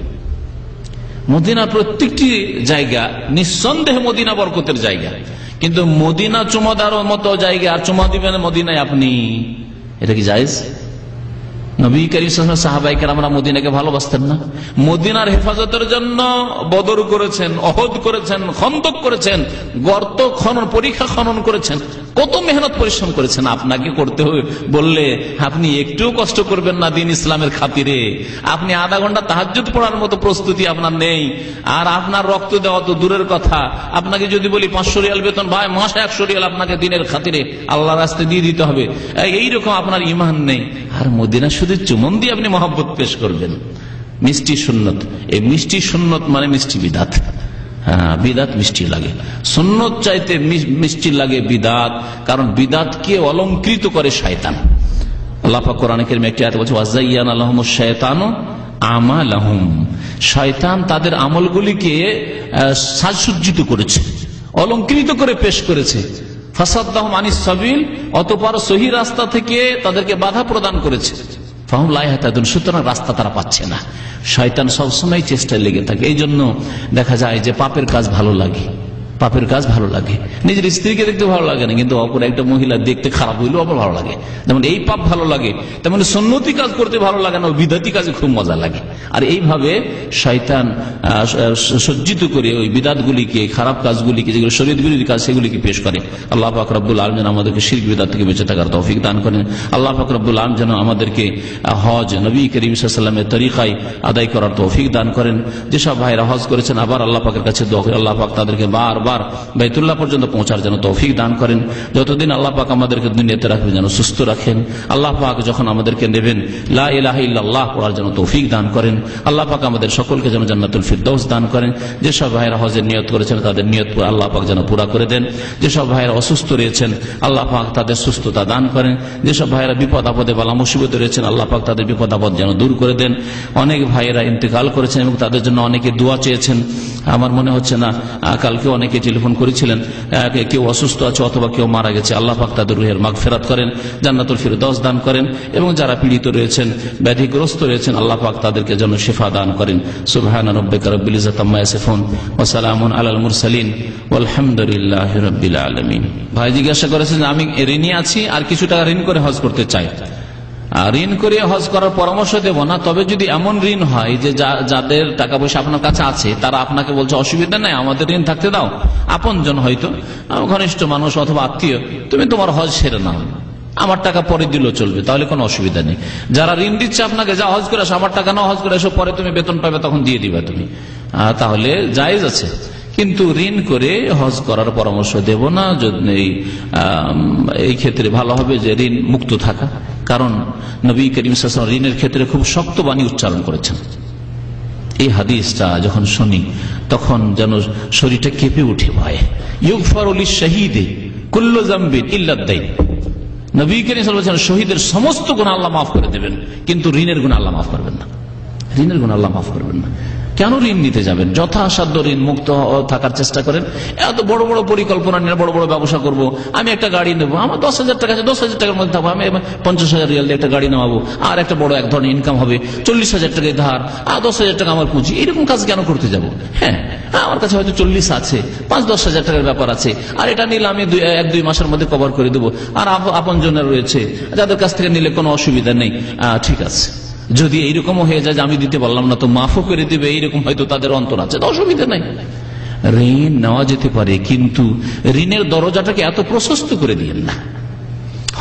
মদিনা প্রত্যেকটি জায়গা নিঃসন্দেহে মদিনা বরকতের জায়গা, কিন্তু মদিনা চুমা দেওয়ার মতো জায়গা আর চুমা দিবেন মদিনায় আপনি, এটা কি জায়েজ? নবী করিম সাল্লাল্লাহু আলাইহি ওয়াসাল্লাম সাহাবায়ে কেরামরা মদিনাকে ভালোবাসতেন না? মদিনার হেফাজতের জন্য বদর করেছেন, অহদ করেছেন, খন্দক করেছেন, গর্ত খনন, পরীক্ষা খনন করেছেন, কত মেহনত পরিশ্রম করেছেন। আপনাকে করতে হবে বললে আপনি একটুও কষ্ট করবেন না দিন ইসলামের খাতিরে? আপনি আধা ঘন্টা তাহাজ্জুদ পড়ার মতো প্রস্তুতি আপনার নেই, আর আপনার রক্ত দেওয়া তো দূরের কথা। আপনাকে যদি বলি 500 রিয়াল বেতন, ভাই মাসে 100 রিয়াল আপনাকে দিনের খাতিরে আল্লাহর রাস্তায় দিয়ে দিতে হবে, এইরকম আপনার ঈমান নেই। আর মদিনা শুধু চুমন দিয়ে আপনি মহব্বত পেশ করবেন। মিষ্টি সুন্নত, এই মিষ্টি সুন্নত মানে মিষ্টি বিদাত। হ্যাঁ, বিদাত মিষ্টি লাগে, সুন্নত চাইতে মিষ্টি লাগে বিদাত, কারণ বিদাতকে অলংকৃত করে শয়তান। আল্লাহ পাক কোরআনে কারীমে একটি আয়াতে বলছে, ওয়াযায়্যানা লাহুমুশ শায়তানু আমালাহুম, শয়তান তাদের আমলগুলিকে সাজসজ্জিত করেছে, অলংকৃত করে পেশ করেছে। ফাসাদ্দাহুম আনিস সাবিল, অতঃপর সহি রাস্তা থেকে তাদেরকে বাধা প্রদান করেছে। ফাহুম লা ইয়াহতাদুন, সুতরাং রাস্তা তারা পাচ্ছে না। শয়তান সবসময় চেষ্টায় লেগে থাকে। এই জন্য দেখা যায় যে পাপের কাজ ভালো লাগে, পাপের কাজ ভালো লাগে। নিজের স্ত্রীকে দেখতে ভালো লাগে না, কিন্তু অপর একটা মহিলা দেখতে খারাপ হইলেও অপর ভালো লাগে। যেমন এই পাপ ভালো লাগে, তেমন সুন্নতি কাজ করতে ভালো লাগে না, বিদাতি কাজে খুব মজা লাগে। আর এইভাবে শয়তান সজ্জিত করে ওই বিদাতগুলিকে, খারাপ কাজগুলিকে, যেগুলো শরীয়তবিরোধী কাজ, সেগুলিকে পেশ করে। আল্লাহ পাক রব্বুল আলামিন যেন আমাদেরকে শিরক বিদাত থেকে বেঁচে থাকার তৌফিক দান করেন। আল্লাহ পাক রব্বুল আলামিন যেন আমাদেরকে হজ নবী করিম সাল্লাল্লাহু আলাইহি ওয়াসাল্লামের তরিকায় আদায় করার তৌফিক দান করেন। যেসব ভাইরা হজ করেছেন আবার আল্লাহ পাকের কাছে দোয়া করি, আল্লাহ পাক তাদেরকে বারবার বাইতুল্লাহ পর্যন্ত পৌঁছার যেন তৌফিক দান করেন। যতদিন আল্লাহ পাক আমাদেরকে দুনিয়াতে রাখবেন যেন সুস্থ রাখেন। আল্লাহ পাক যখন আমাদেরকে নেবেন লা ইলাহা ইল্লাল্লাহ পড়ার যেন তৌফিক দান করেন। আল্লাহ পাক আমাদের সকলকে যেন জান্নাতুল ফিরদাউস দান করেন। যেসব ভাইরা হজের নিয়ত করেছেন তাদের নিয়ত আল্লাহ পাক যেন পুরা করে দেন। যেসব ভাইরা অসুস্থ রয়েছেন আল্লাহ পাক তাদের সুস্থতা দান করেন। যেসব ভাইরা বিপদ আপদে বালা মুসিবতে রয়েছেন আল্লাহ পাক তাদের বিপদ আপদ যেন দূর করে দেন। অনেক ভাইরা ইন্তেকাল করেছেন এবং তাদের জন্য অনেকে দোয়া চেয়েছেন। আমার মনে হচ্ছে না, কালকে অনেকে টেলিফোন করেছিলেন, কেউ অসুস্থ আছে অথবা কেউ মারা গেছে। আল্লাহ পাক তাদের রুহের মাগফিরাত করেন, জান্নাতুল ফিরদাউস দান করেন, এবং যারা পীড়িত রয়েছেন, ব্যাধিগ্রস্ত রয়েছেন আল্লাহ পাক তাদেরকে যেন শিফা দান করেন। সুবহানা রাব্বিকা রাব্বিল ইজ্জাতি আম্মা ইয়াসিফুন ওয়া সালামুন আলাল মুরসালিন ওয়ালহামদুলিল্লাহি রাব্বিল আলামিন। ভাই জিজ্ঞাসা করেছেন, আমি ঋণী আছি আর কিছু টাকা ঋণ করে হজ করতে চাই, ঋণ করে হজ করার পরামর্শ দেব না, তবে যদি এমন ঋণ হয় যে যাদের টাকা পয়সা আপনার কাছে আছে তারা আপনাকে বলছে অসুবিধা নাই, আমাদের ঋণ থাকতে দাও, আপনজন হয়তো ঘনিষ্ঠ মানুষ অথবা আত্মীয়, তুমি তোমার হজ সেরে নাও, আমার টাকা পরে দিলেও চলবে, তাহলে কোনো অসুবিধা নেই। যারা ঋণ দিচ্ছে আপনাকে, যা হজ করে আসো, আমার টাকা নাও, হজ করে এসো, পরে তুমি বেতন পাবে তখন দিয়ে দিবে তুমি, তাহলে জায়েজ আছে। কিন্তু ঋণ করে হজ করার পরামর্শ দেব না। এই ক্ষেত্রে ভালো হবে যে ঋণ মুক্ত থাকা, কারণ নবী করিম সাল্লাল্লাহু আলাইহি ওয়াসাল্লাম ঋণের ক্ষেত্রে খুব শক্ত বাণী উচ্চারণ করেছেন। এই হাদিসটা যখন শুনি তখন যেন শরীরটা কেঁপে উঠে ভয়ে। ইউগফারু লিশ-শাহীদি কুল্লু যামবিন ইল্লা আদ-দাইন, নবী করিম সাল্লাল্লাহু আলাইহি ওয়াসাল্লাম শহীদের সমস্ত গুনাহ আল্লাহ মাফ করে দেবেন, কিন্তু ঋণের গুনাহ আল্লাহ মাফ করবেন না। ঋণের গুনাহ আল্লাহ মাফ করবেন না। কেন ঋণ নিতে যাবেন? যথাসাধ্য ঋণ মুক্ত থাকার চেষ্টা করেন। এত বড় বড় পরিকল্পনা নিয়ে বড় বড় ব্যবসা করবো, আমি একটা গাড়ি নেবো, আমার 10,000 টাকা আছে, 10,000 টাকার মধ্যে থাকবো, আমি 50,000 রিয়াল দিয়ে একটা গাড়ি নেওয়াবো, আর একটা বড় এক ধরনের ইনকাম হবে, 40,000 টাকায় ধার, আর 10,000 টাকা আমার পুঁজি, এরকম কাজ কেন করতে যাবো? হ্যাঁ, আমার কাছে হয়তো 40 আছে, 5-10,000 টাকার ব্যাপার আছে, আর এটা নিলে আমি 1-2 মাসের মধ্যে কভার করে দেবো, আর আপন জনের রয়েছে যাদের কাছ থেকে নিলে কোনো অসুবিধা নেই, ঠিক আছে। যদি এইরকমও হয়ে যায় যে আমি দিতে পারলাম না তো মাফও করে দিবে, এইরকম হয়তো তাদের অন্তর আছে, অসুবিধা নাই। ঋণ নেওয়া যেতে পারে, কিন্তু ঋণের দরজাটাকে এত প্রশস্ত করে দিয়েন না।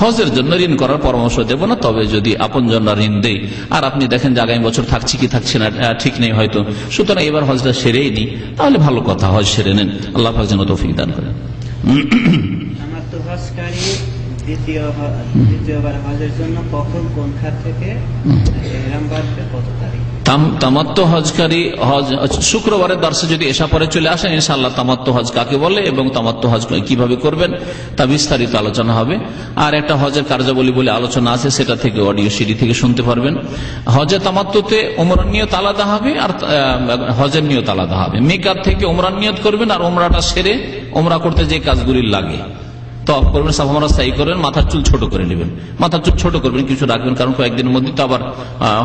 হজের জন্য ঋণ করার পরামর্শ দেব না, তবে যদি আপনজনরা ঋণ দেয় আর আপনি দেখেন যে আগামী বছর থাকছি কি থাকছে না ঠিক নেই হয়তো, সুতরাং এবার হজটা সেরেই নি, তাহলে ভালো কথা, হজ সেরে নেন। আল্লাহ পাক যেন তৌফিক দান করেন। দ্বিতীয়বার হজের জন্য কখন কোন খাত থেকে ইহরাম বাঁধবে, কত তারিখ? তামাত্তু হজকারী হজ শুক্রবারের দর্শে যদি এসা পরে চলে আসেন ইনশাআল্লাহ তামাত্তু হজ কাকে বলে এবং তামাত্তু হজ কিভাবে করবেন তা বিস্তারিত আলোচনা হবে। আর একটা হজের কার্যাবলী বলে আলোচনা আছে, সেটা থেকে অডিও সিডি থেকে শুনতে পারবেন। হজে তামাত্তুতে উমরার নিয়ত আলাদা হবে আর হজের নিয়ত আলাদা হবে। মিকাত থেকে উমরার নিয়ত করবেন আর উমরাটা সেরে উমরা করতে যে কাজগুলি লাগে তওয়াফ করবেন, সাফা মারওয়া সাই করবেন, মাথার চুল ছোট করে নেবেন। মাথার চুল ছোট করবেন, কিছু রাখবেন, কারণ কয়েকদিনের মধ্যে তো আবার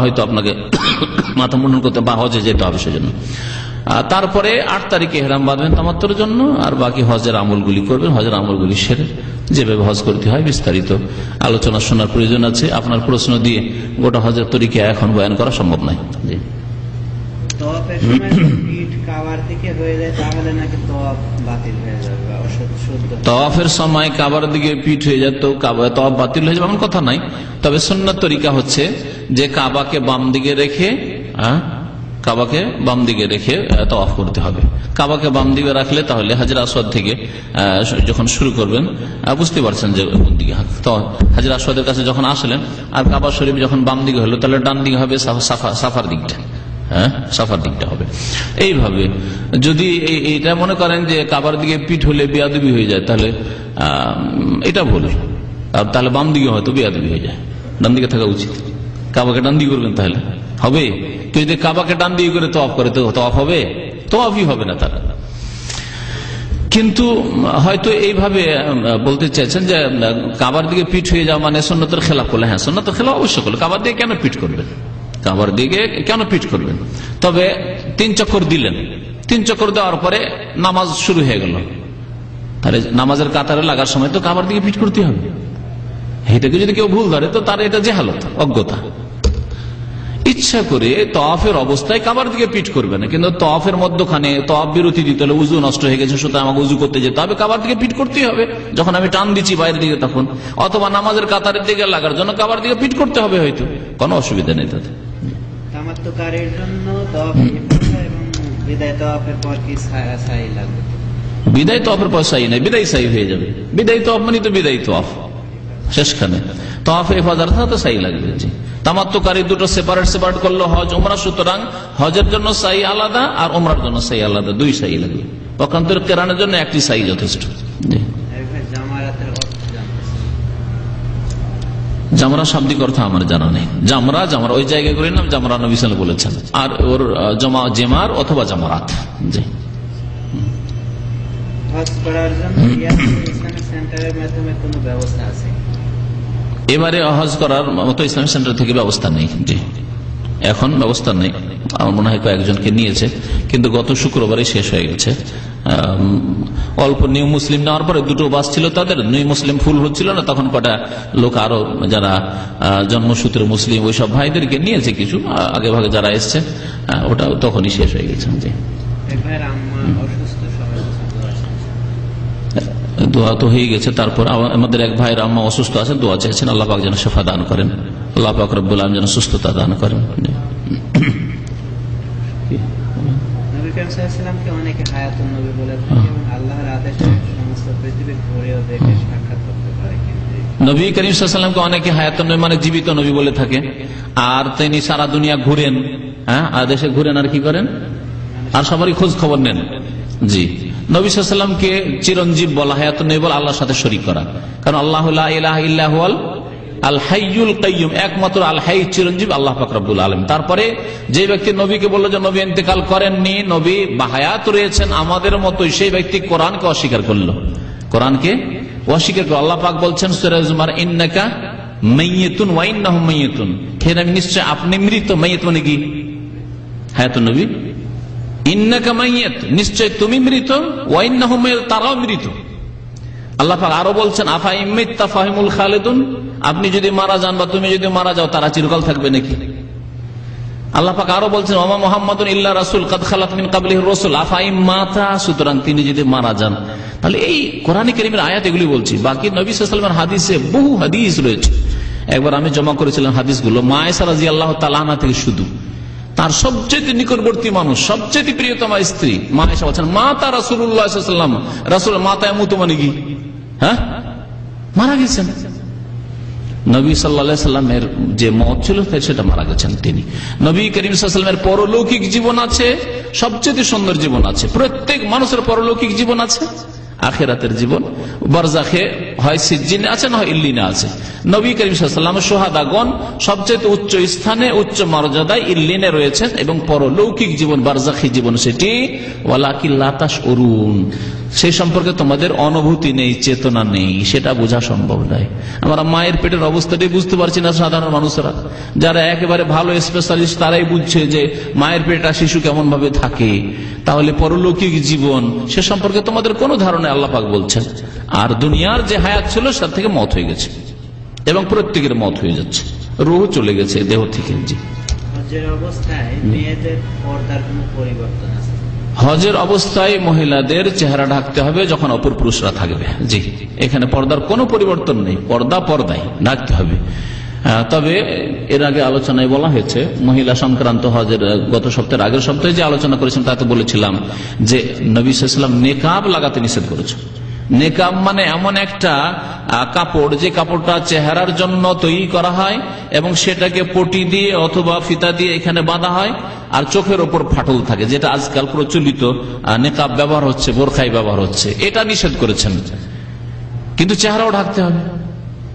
হয়তো আপনাকে মাথা মুন্ডন করতে বা হজে যেতে হবে সেজন্য। তারপরে 8 তারিখে ইহরাম বাঁধবেন তামাত্তুর জন্য, আর বাকি হজের আমলগুলি করবেন। হজের আমলগুলি সেরে যেভাবে হজ করতে হয় বিস্তারিত আলোচনা শোনার প্রয়োজন আছে। আপনার প্রশ্ন দিয়ে গোটা হজের তরিকা এখন বয়ান করা সম্ভব নয়। জি, তওয়াফের সময় পিঠ কাবার দিকে হয়ে যায় তাহলে নাকি তওয়াফ বাতিল হয়ে যাবে? তওয়াফের সময় কাবার দিকে পিঠ হয়ে যায় তো তওয়াফ বাতিল হয়ে যাবে এমন কথা নাই। তবে সুন্নাত তরিকা হচ্ছে যে কাবাকে বাম দিকে রেখে তওয়াফ করতে হবে। কাবাকে বাম দিকে রাখলে তাহলে হাজরা আসওয়াদ থেকে যখন শুরু করবেন বুঝতে পারছেন যে কোন দিকে, তো হাজরা আসওয়াদের কাছে যখন আসলেন আর কাবা শরীফ যখন বাম দিকে হলো তাহলে ডান দিকে হবে সাফার দিকটা, সাফার দিকটা হবে। এইভাবে যদি এটা মনে করেন যে কাবার দিকে পিঠ হলে বেয়াদবি হয়ে যায় তাহলে এটা ভুল, তাহলে বাম দিকে হয়তো বেয়াদবি হয়ে যায়, ডান দিকে থাকা উচিত। কাবাকে ডান দিকে করবেন তাহলে হবে। কেউ যদি কাবাকে ডান দিকে করে তওয়াফ করে তো তওয়াফ হবে? তওয়াফই হবে না তারা। কিন্তু হয়তো এইভাবে বলতে চাইছেন যে কাবার দিকে পিঠ হয়ে যাওয়া মানে সুন্নতের খেলাফ করলে। হ্যাঁ, সুন্নতের খেলাফ অবশ্যই করলে। কাবার দিকে কেন পিঠ করবেন? কাবার দিকে কেন পিঠ করবেন? তবে 3 চক্কর দিলেন, 3 চক্কর দেওয়ার পরে নামাজ শুরু হয়ে গেল, তাহলে নামাজের কাতারে লাগার সময় তো কাবার দিকে পিঠ করতে হবে। এটাকে যদি কেউ ভুল ধরে তো তার এটা জেহালত, অজ্ঞতা। ইচ্ছা করে তওয়াফের অবস্থায় কাবার দিকে পিঠ করবে না, কিন্তু তওয়াফের মধ্যখানে তওয়াফ বিরতি দিতে হলে উজু নষ্ট হয়ে গেছে, সুতরাং আমাকে উজু করতে যেতে হবে, কাবার দিকে পিঠ করতেই হবে। যখন আমি টান দিচ্ছি বাইরের দিকে তখন, অথবা নামাজের কাতারের দিকে লাগার জন্য কাবার দিকে পিঠ করতে হবে, হয়তো কোনো অসুবিধা নেই তাতে। তামাত্তুকারীর জন্য তওয়াফ এবং বিদায় তওয়াফের পর কি সাই লাগবে? বিদায় তওয়াফের পর সাই নাই, বিদায় সাই হয়ে যাবে। বিদায় তওয়াফ মানে তো বিদায় তওয়াফ শেষখানে, তওয়াফে ইফাদার তো সাই লাগবে। জি, তামাত্তুকারী দুটো সেপারেট করলো হজ উমরা, সুতরাং হজের জন্য সাই আলাদা আর উমরার জন্য সাই আলাদা, 2 সাই লাগবে। পক্ষান্তর কেরানের জন্য 1টি সাই যথেষ্ট। জি, জামরা শাব্দিক অর্থ আমার জানা নেই। জামরা ওই জায়গাগুলির নাম জামরা, নবী সাল্লাল্লাহু আলাইহি ওয়াসাল্লাম বলেছেন, আর ওর জেমার অথবা জামরাত। জি, হজ করার জন্য ইসলামিক সেন্টারের মাধ্যমে কোনো ব্যবস্থা আছে? এবারে হজ করার মতো ইসলামিক সেন্টার থেকে ব্যবস্থা নেই। জি, এখন ব্যবস্থা নেই। আমার মনে হয় কয়েকজনকে নিয়েছে, কিন্তু গত শুক্রবারে শেষ হয়ে গেছে। অল্প নিউ মুসলিম নেওয়ার পরে 2টো বাস ছিল তাদের, নিউ মুসলিম ফুল হচ্ছিল না, তখন কটা লোক আরো যারা জন্মসূত্রে মুসলিম ওইসব ভাইদেরকে নিয়েছে, কিছু আগে ভাগে যারা এসছে, ওটা তখনই শেষ হয়ে গেছে। জি, দোয়া তো হয়ে গেছে। তারপর আমাদের এক ভাইয়ের আম্মা অসুস্থ আছেন, দোয়া চাইছেন, আল্লাহ পাক যেন শিফা দান করেন, আল্লাহ পাক রব্বুল আলামিন যেন সুস্থতা দান করেন। নবী করিম সাল্লাল্লাহু আলাইহি ওয়াসাল্লামকে অনেকে হায়াতুন নবী বলে থাকে এবং আল্লাহর আদেশে সমস্ত পৃথিবী ঘুরেও দেখে সাক্ষাৎ করতে পারে। নবী করিম সাল্লাল্লাহু আলাইহি ওয়াসাল্লামকে অনেকে হায়াতুন নবী মানে জীবিত নবী বলে থাকে, আর তিনি সারা দুনিয়া ঘুরেন, আদেশে ঘুরেন আর কি করেন, আর সবারই খোঁজ খবর নেন। জি, নবী সাল্লাল্লাহু আলাইহি ওয়াসাল্লামকে চিরঞ্জীব বলা, হায়াতুন নবী বলা আল্লাহর সাথে শরীক করা, কারণ আল্লাহু লা ইলাহা ইল্লা হুয়াল আল হাইয়ুল কাইয়ুম, একমাত্র আল হাই চিরঞ্জীব আল্লাহ পাক রব্বুল আলামিন। তারপরে যে ব্যক্তি নবীকে বলল যে নবী ইন্তেকাল করেননি, নবী বাহায়াত রয়েছেন আমাদের মতোই, সেই ব্যক্তি কোরআনকে অস্বীকার করলো, কোরআনকে অস্বীকার করলো। আল্লাহ পাক বলছেন সূরা জুমার, ইন্নাকা মাইয়িতুন ওয়া ইন্নাহুম মাইয়িতুন, হে নবী নিশ্চয় আপনি মৃত। মাইয়িত মানে কি? হায়াতুন নবী, ইন্নাকা মাইয়িত নিশ্চয় তুমি মৃত, ওয়া ইন্নাহুম মাইয়িত তারাও মৃত। আল্লাহ পাক আরো বলছেন, আফা ইম্মিতা ফাহিমুল খালিদুন, আপনি যদি মারা যান বা তুমি যদি মারা যাও তারা চিরকাল থাকবে নাকি? আল্লাহ পাক আরো বলছেন, ওমা মুহাম্মাদুন ইল্লা রাসূল কাদ খালাত মিন ক্বাবলিহির রাসূল আফা ইম্মাতা, সুতরাং তিনি যদি মারা যান। তাহলে এই কোরআনে কারীমের আয়াত এগুলি বলছি। বাকি নবী সাল্লাল্লাহু আলাইহি ওয়াসাল্লামের হাদিসে বহু হাদিস রয়েছে। একবার আমি জমা করেছিলাম হাদিসগুলো মা আয়েশা রাদিয়াল্লাহু তাআলা আনহা থেকে শুধু, তার সবচেয়ে নিকটবর্তী মানুষ, সবচেয়ে প্রিয়তমা স্ত্রী মা আয়েশা বলছেন, মা তা রাসূলুল্লাহ সাল্লাল্লাহু আলাইহি ওয়াসাল্লাম, রাসূল মাতা ইয়ামুতু মানে কি, হ্যাঁ মারা গেছেন। নবী সাল্লাল্লাহু আলাইহি সাল্লামের যে মত ছিল সেটা মারা গেছেন তিনি। নবী করিম সাল্লাল্লাহু আলাইহি ওয়াসাল্লামের পরলৌকিক জীবন আছে, সবচেয়ে সুন্দর জীবন আছে। প্রত্যেক মানুষের পরলৌকিক জীবন আছে, আখিরাতের জীবন বারজাখে হয় সিজ্জিনে আছে না হয় ইল্লিনে আছে। নবী করিম সাল্লাল্লাহু আলাইহি ওয়াসাল্লাম সোহাদাগণ সবচেয়ে উচ্চ স্থানে উচ্চ মর্যাদায় ইল্লিনে রয়েছেন, এবং পরলৌকিক জীবন বারজাখী জীবন সেটি ওয়ালাকিন লা তাশউরুন, সেই সম্পর্কে তোমাদের অনুভূতি নেই, চেতনা নেই, সেটা বোঝা সম্ভব নয়। আমরা মায়ের পেটের অবস্থাটি বুঝতে পারছি না সাধারণ মানুষরা, যারা একেবারে ভালো স্পেশালিস্ট তারাই বুঝছে যে মায়ের পেটটা শিশু কেমন ভাবে থাকে। তাহলে পরলৌকিক জীবন সে সম্পর্কে তোমাদের কোনো ধারণা আল্লাহ পাক বলছেন। আর দুনিয়ার যে হায়াত ছিল তার থেকে মত হয়ে গেছে, এবং প্রত্যেকের মত হয়ে যাচ্ছে, রূহ চলে গেছে দেহ থেকে। জি, হজের অবস্থায় মেয়েদের পর্দার কোনো পরিবর্তন আছে? হজের অবস্থায় মহিলাদের চেহারা ঢাকতে হবে যখন অপর পুরুষরা থাকবে। জি, এখানে পর্দার কোনো পরিবর্তন নেই, পর্দা পর্দায় ঢাকতে হবে। তবে এর আগে আলোচনায় বলা হয়েছে মহিলা সংক্রান্ত হজের, গত সপ্তাহের আগের সপ্তাহে যে আলোচনা করেছেন তাতে বলেছিলাম যে নবী সাল্লাল্লাহু আলাইহি ওয়াসাল্লাম নেকাব লাগাতে নিষেধ করেছেন। নেকাব মানে এমন একটা কাপড়, যে কাপড়টা চেহারার জন্য তৈরি করা হয় এবং সেটাকে পটি দিয়ে অথবা ফিতা দিয়ে এখানে বাঁধা হয়, আর চোখের ওপর ফাটল থাকে, যেটা আজকাল প্রচলিত নেকাব ব্যবহার হচ্ছে, বোরখাই ব্যবহার হচ্ছে, এটা নিষেধ করেছেন। কিন্তু চেহারাও ঢাকতে হবে।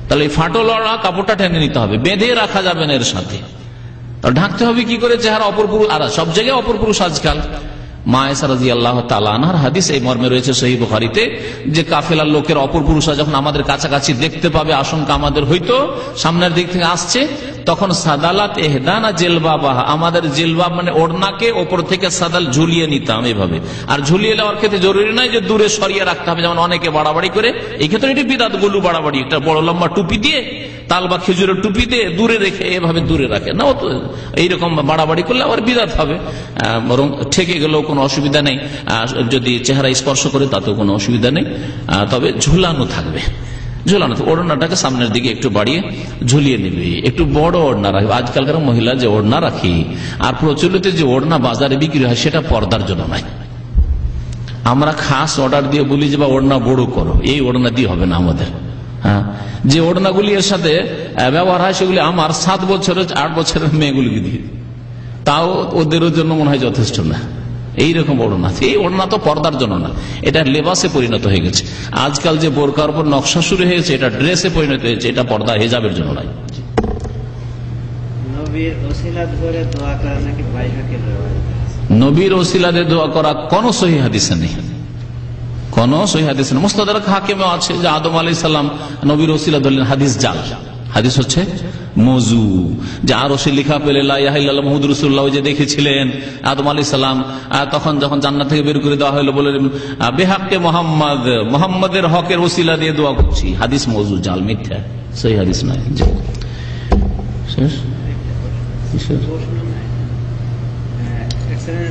তাহলে এই ফাটলওয়ালা কাপড়টা টেনে নিতে হবে, বেঁধে রাখা যাবে না এর সাথে। ঢাকতে হবে কি করে চেহারা? অপর পুরুষ, আর সব জায়গায় অপর পুরুষ আজকাল। মা আয়েশা রাদিয়াল্লাহু তাআলা আনহার হাদিস এই মর্মে রয়েছে সহিহ বুখারীতে, যে কাফেলার লোকের অপর পুরুষরা যখন আমাদের কাছাকাছি দেখতে পাবে, আশঙ্কা আমাদের হইতো সামনের দিক থেকে আসছে, তখন সাদালাত এহদানা জিলবাবাহ, আমাদের জিলবাব মানে ওড়নাকে ওপর থেকে সাদাল ঝুলিয়ে নিতাম এভাবে। আর ঝুলিয়ে নেওয়ার ক্ষেত্রে জরুরি নয় যে দূরে সরিয়ে রাখতে হবে, যেমন অনেকে বাড়াবাড়ি করে। এই ক্ষেত্রে এটি বিদআত, গুলু বাড়াবাড়ি, একটা বড় লম্বা টুপি দিয়ে, তাল বা খেজুরের টুপি দিয়ে দূরে রেখে এভাবে দূরে রাখে না, এইরকম বাড়াবাড়ি করলে আবার বিদআত হবে। বরং ঠেকে গেলেও কোনো অসুবিধা নেই, যদি চেহারা স্পর্শ করে তাতেও কোনো অসুবিধা নেই। তবে ঝুলানো থাকবে, ঝুলানো থাকবে, ওড়নাটাকে সামনের দিকে একটু বাড়িয়ে ঝুলিয়ে নেবে, একটু বড় ওড়না রাখবে। আজকালকার মহিলা যে ওড়না রাখি, আর প্রচলিত যে ওড়না বাজারে বিক্রি হয়, সেটা পর্দার জন্য নয়। আমরা খাস অর্ডার দিয়ে বলি যে বা ওড়না বড় করো, এই ওড়না দিয়ে হবে না আমাদের। হ্যাঁ, যে ওড়নাগুলি এর সাথে ব্যবহার হয় সেগুলি আমার 7 বছরের 8 বছরের মেয়েগুলিকে দিয়ে, তাও ওদেরও জন্য মনে হয় যথেষ্ট না। এইরকম ওড়না, এই ওড়না তো পর্দার জন্য না, এটা লেবাসে পরিণত হয়ে গেছে। আজকাল যে বোরকার উপর নকশা শুরু হয়েছে, এটা ড্রেসে পরিণত হয়েছে, এটা পর্দা হেজাবের জন্য নয়। নবীর ওসিলা ধরে দোয়া করা নাকি বাইহাকের রওয়ায়াত? নবীর ওসিলা দিয়ে দোয়া করা কোন সহিহ হাদিসে নেই, কোন সহিহ হাদিসে নেই। মুস্তাদরাক হাকিমে আছে যে আদম আলাইহিস সালাম নবীর ওসিলা ধরলেন, হাদিস জাল, হাদিস হচ্ছে মওযু। যে আরশে লেখা পেলে লা ইলাহা ইল্লাল্লাহ মুহাম্মাদুর রাসূলুল্লাহ যে দেখেছিলেন আদম আলাইহিস সালাম, তখন যখন জান্নাত থেকে বের করে দেওয়া হলো, বললেন বেহাক্কে মুহাম্মদ, মুহাম্মদের হকের ওসিলা দিয়ে দোয়া করছি। হাদিস মওযু, জাল, মিথ্যা, সহিহ হাদিস নয়। শেষ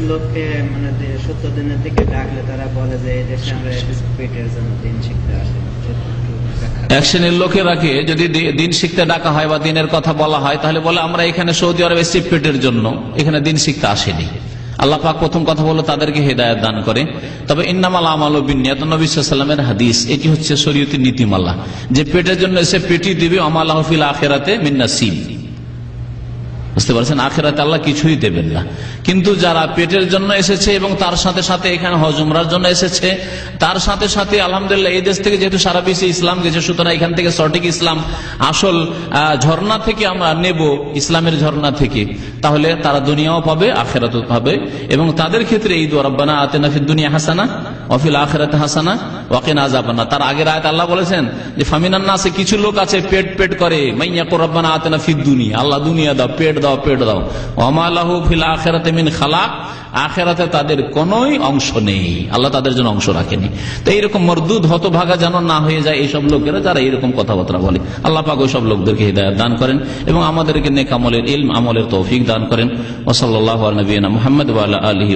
লোককে মানে 70 দিনের দিকে ডাকলে তারা বলে যে এই দেশে আমরা পেটের জন্য দিন শিখতে আসি। এক শ্রেণীর লোকেরাকে যদি দিন শিখতে ডাকা হয় বা দিনের কথা বলা হয়, তাহলে বলে আমরা এখানে সৌদি আরবে এসেছি পেটের জন্য, এখানে দিন শিখতে আসেনি। আল্লাহ পাক প্রথম কথা বলে তাদেরকে হেদায়েত দান করে। তবে ইন্নামাল আমালু বিন্নিয়াত, নবী সাল্লাল্লাহু আলাইহি ওয়াসাল্লামের হাদিস, এটি হচ্ছে শরীয়তি নীতিমালা, যে পেটের জন্য এসে পেটি দিবে, আমালাহু ফিল আখিরাতে মিন নাসিব। বুঝতে পারছেন, আখিরাতে আল্লাহ কিছুই দেবেন না। কিন্তু যারা পেটের জন্য এসেছে এবং তার সাথে সাথে এখানে হজ উমরার জন্য এসেছে, তার সাথে সাথে আলহামদুলিল্লাহ এই দেশ থেকে যেহেতু সারা বিশ্বে ইসলাম গেছে, সুতরাং এখান থেকে সঠিক ইসলাম আসল ঝর্ণা থেকে আমরা নেব, ইসলামের ঝর্ণা থেকে, তাহলে তারা দুনিয়াও পাবে, আখিরাতও পাবে। এবং তাদের ক্ষেত্রে এই দোয়া, রব্বানা আতিনা ফিদ দুনিয়া হাসানা ওয়া ফিল আখিরাতি হাসানা ওয়া কিনা আযাবান্নার। তার আগের আয়াতে আল্লাহ বলেছেন যে ফামিনান নাসে, কিছু লোক আছে পেট পেট করে, মাইয়াকুর রব্বানা আতিনা ফিদ দুনিয়া, আল্লাহ দুনিয়া দাও, পেট দাও, পেট দাও, ওয়া মা লাহু ফিল আখিরাতি মিন খালাক, আখিরাতে তাদের কোনই অংশ নেই, আল্লাহ তাদের জন্য অংশ রাখেনি। তো এইরকম মরদুদ হতভাগা যেন না হয়ে যায় এইসব লোকেরা যারা এইরকম কথাবার্তা বলে। আল্লাহ পাক ওই সব লোকদেরকে হিদায়াত দান করেন এবং আমাদেরকে নেক আমলের, ইলম আমলের তৌফিক দান করেন। ওয়া সাল্লাল্লাহু আলা নবিয়িনা মুহাম্মদ ওয়া আলা আলিহি